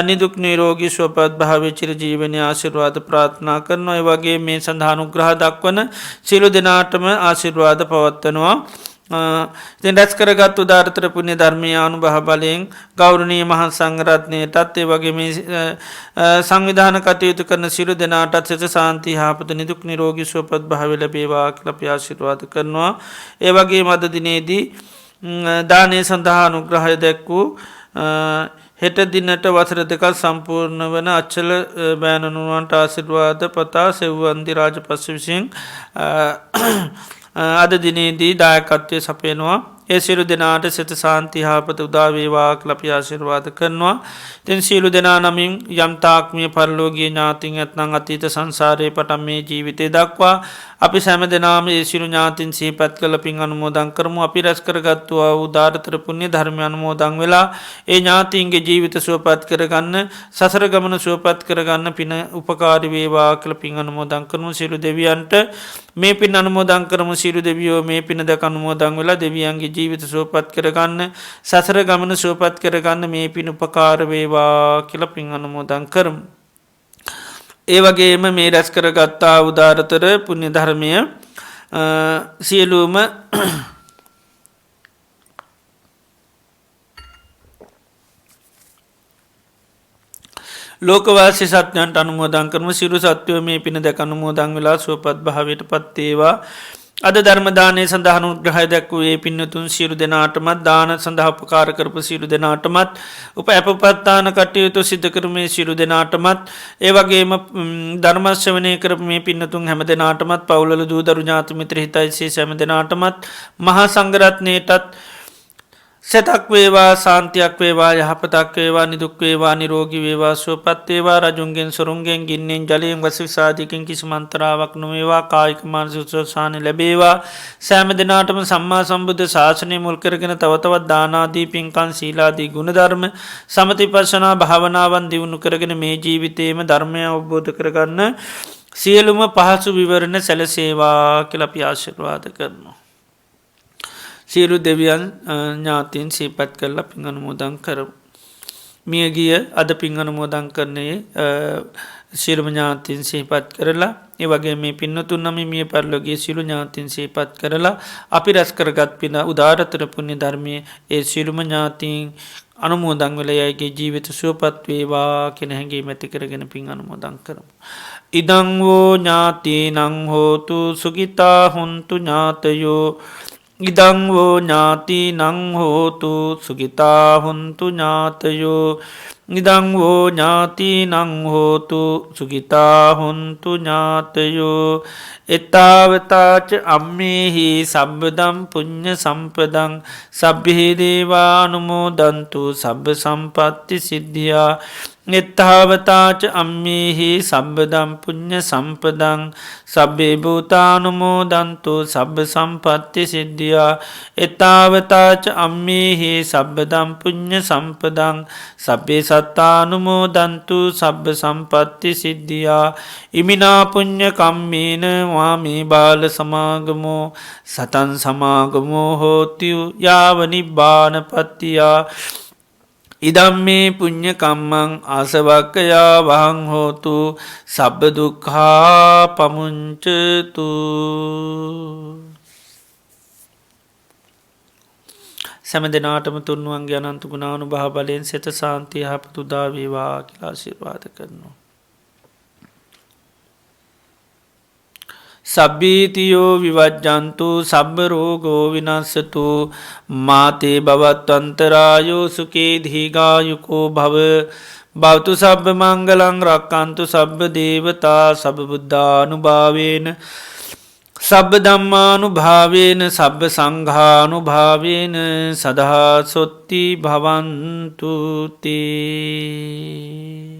නිදුක් නිරෝගී සුවපත් භාවයේ චිර ජීවනයේ ආශිර්වාද ප්‍රාර්ථනා කරනවා. ඒ වගේ මේ සඳහා අනුග්‍රහ දක්වන සියලු දෙනාටම ආශිර්වාද පවත්වනවා. ඉතින් රැස් කරගත් උදාාරතර පුණ්‍ය ධර්මයේ අනුභව බලයෙන් ගෞරවනීය මහා සංඝරත්නයටත් ඒ වගේම සංවිධාන කටයුතු කරන සියලු දෙනාටත් සිත සාන්ති යහපත නිදුක් නිරෝගී සුවපත් භාවය ලැබේවා කියලා අපි ආශිර්වාද කරනවා. ඒ වගේම අද දිනේදී දානය සඳහා අනුග්‍රහය දැක්වූ හෙට දිනට වසර 2ක් සම්පූර්ණ වන අච්චල බෑණනුවන්ට ආශිර්වාද පතා සෙව්වන්දි රාජපක්ෂ විසින් අද දිනේදී දායකත්වය සපයනවා. ඒ සියලු දෙනාට සිත සාන්ති යහපත උදා වේවා කියලා අපි ආශිර්වාද කරනවා. ඉතින් සියලු දෙනා නමින් යම් තාක් මිය පරලොව ගිය ඥාතීන් ඇතනම් අතීත සංසාරයේ පටන් මේ ජීවිතේ දක්වා අපි සෑම දෙනාම ඒ සියලු ඥාතීන් සිහිපත් කළ පින් අනුමෝදන් කරමු. අපි රැස් කරගත්තු උදාාරතර පුණ්‍ය ධර්ම අනුමෝදන් වෙලා ඒ ඥාතීන්ගේ ජීවිත සුවපත් කරගන්න සසර ගමන සුවපත් කරගන්න පින උපකාරී වේවා කියලා පින් අනුමෝදන් කරමු. සියලු දෙවියන්ට මේ පින් අනුමෝදන් කරමු. සියලු දෙවියෝ මේ පින දැක අනුමෝදන් වෙලා දෙවියන්ගේ ජීවිත සුවපත් කරගන්න සසර ගමන සුවපත් කරගන්න මේ පින් උපකාර වේවා කියලා පින් අනුමෝදන් කරමු. ඒ වගේම මේ රැස් කරගත්තා උදාාරතර පුණ්‍ය ධර්මය සියලුම ලෝකවාසී සත්‍යයන්ට අනුමෝදන් කරමු. සියලු සත්වයෝ මේ පින දැක අනුමෝදන් වෙලා සුවපත් භාවයට පත් වේවා. අද ධර්ම දානය සඳහා අනුග්‍රහය දැක්වූ පින්නතුන් සියලු දෙනාටමත් දාන සඳහා උපකාර කරපු සියලු දෙනාටමත් උපයපපත්තාන කටයුතු සිද්ධ කරමේ සියලු දෙනාටමත් ඒ වගේම ධර්ම ශ්‍රවණය කරපු මේ පින්නතුන් හැම දෙනාටමත් පවුලල දූ දරු ඥාති මිත්‍ර හිතයිසී හැම දෙනාටමත් මහා සංඝරත්නයටත් සෙතක් වේවා සාන්තියක් වේවා යහපතක් වේවා නිදුක් වේවා නිරෝගී වේවා සුවපත් වේවා රජුන්ගෙන් සොරුන්ගෙන් ගින්නෙන් ජලයෙන් වස විසාදිකින් කිසිම අන්තරාවක් නොවේවා කායික මානසික සුවසාන ලැබේවා. සෑම දිනාටම සම්මා සම්බුද්ධ ශාසනය මුල් කරගෙන තව තවත් දාන ආදී පින්කම් සීලාදී ගුණධර්ම සමතිපස්සනා භාවනාවන් දියුණු කරගෙන මේ ජීවිතේම ධර්මය අවබෝධ කරගන්න සියලුම පහසු විවරණ සැලසේවා කියලා අපි ආශිර්වාද කරනවා. සියලු දෙවියන් ඥාතීන් සිහිපත් කරලා පින් අනුමෝදන් කරමු. මියගිය අද පින් අනුමෝදන් කරන්නේ සියලුම ඥාතීන් සිහිපත් කරලා ඒ වගේ මේ පින්නතුන් නම් මිය පරලොව ගිය සියලු ඥාතීන් සිහිපත් කරලා අපි රැස් කරගත් පින උදාාරතර පුණ්‍ය ධර්මයේ ඒ සියලුම ඥාතීන් අනුමෝදන් වෙලා අයගේ ජීවිත සුවපත් වේවා කියන හැඟීම ඇති කරගෙන පින් අනුමෝදන් කරමු. ඉදං වූ ඥාතීනං හෝතු සුඛිතා හොන්තු ඥාතයෝ ඉදංවෝ ඥාති නංහෝතු සුගිතා හුන්තු ඥාතයෝ නිදංවෝ ඥාති නංහෝතු සුගිතා හුන්තු ඥාතයෝ එතාවතාච අම්මෙහි සබ්බදම් පුඤ්ඤ සම්පදං සබ්බිහි දේවානුමෝදන්තු සබ්බ සම්පත්ති සිද්ධියා එත්තාවතාච අම්මෙහි සබ්බදම් පුඤ්ඤ සම්පදං සබ්බේ භූතානුමෝදන්තු සබ්බ සම්පත්ති සිද්ධියා එත්තාවතාච අම්මෙහි සබ්බදම් පුඤ්ඤ සම්පදං සබ්බේ සත්තානුමෝදන්තු සබ්බ සම්පත්ති සිද්ධියා ඉමිනා පුඤ්ඤ කම්මේන වාමේ බාල සමාගමෝ සතන් සමාගමෝ හෝතු යාව නිබ්බානපත්තියා ඉදම්මේ පුඤ්ඤකම්මං ආසවක්කයා වහං හෝතු සබ්බ දුක්ඛා පමුංචතු. සැම දෙනාටම තුන්වන්ගේ අනන්ත ගුණානුභාව බලයෙන් සිත සාන්තිය යහපත උදා වේවා කියලා ආශිර්වාද කරනවා. සබ්බීතියෝ විවජ්ජන්තු සබ්බ රෝගෝ විනස්සතු මාතේ භවත්වන්තරායෝ සුකේ දීඝායුකෝ භව භවතු සබ්බ මංගලං රක්칸තු සබ්බ දේවතා සබ්බ බුද්ධානුභාවේන සබ්බ ධම්මානුභාවේන සබ්බ සංඝානුභාවේන සදා සොත්ති භවන්තු තේ.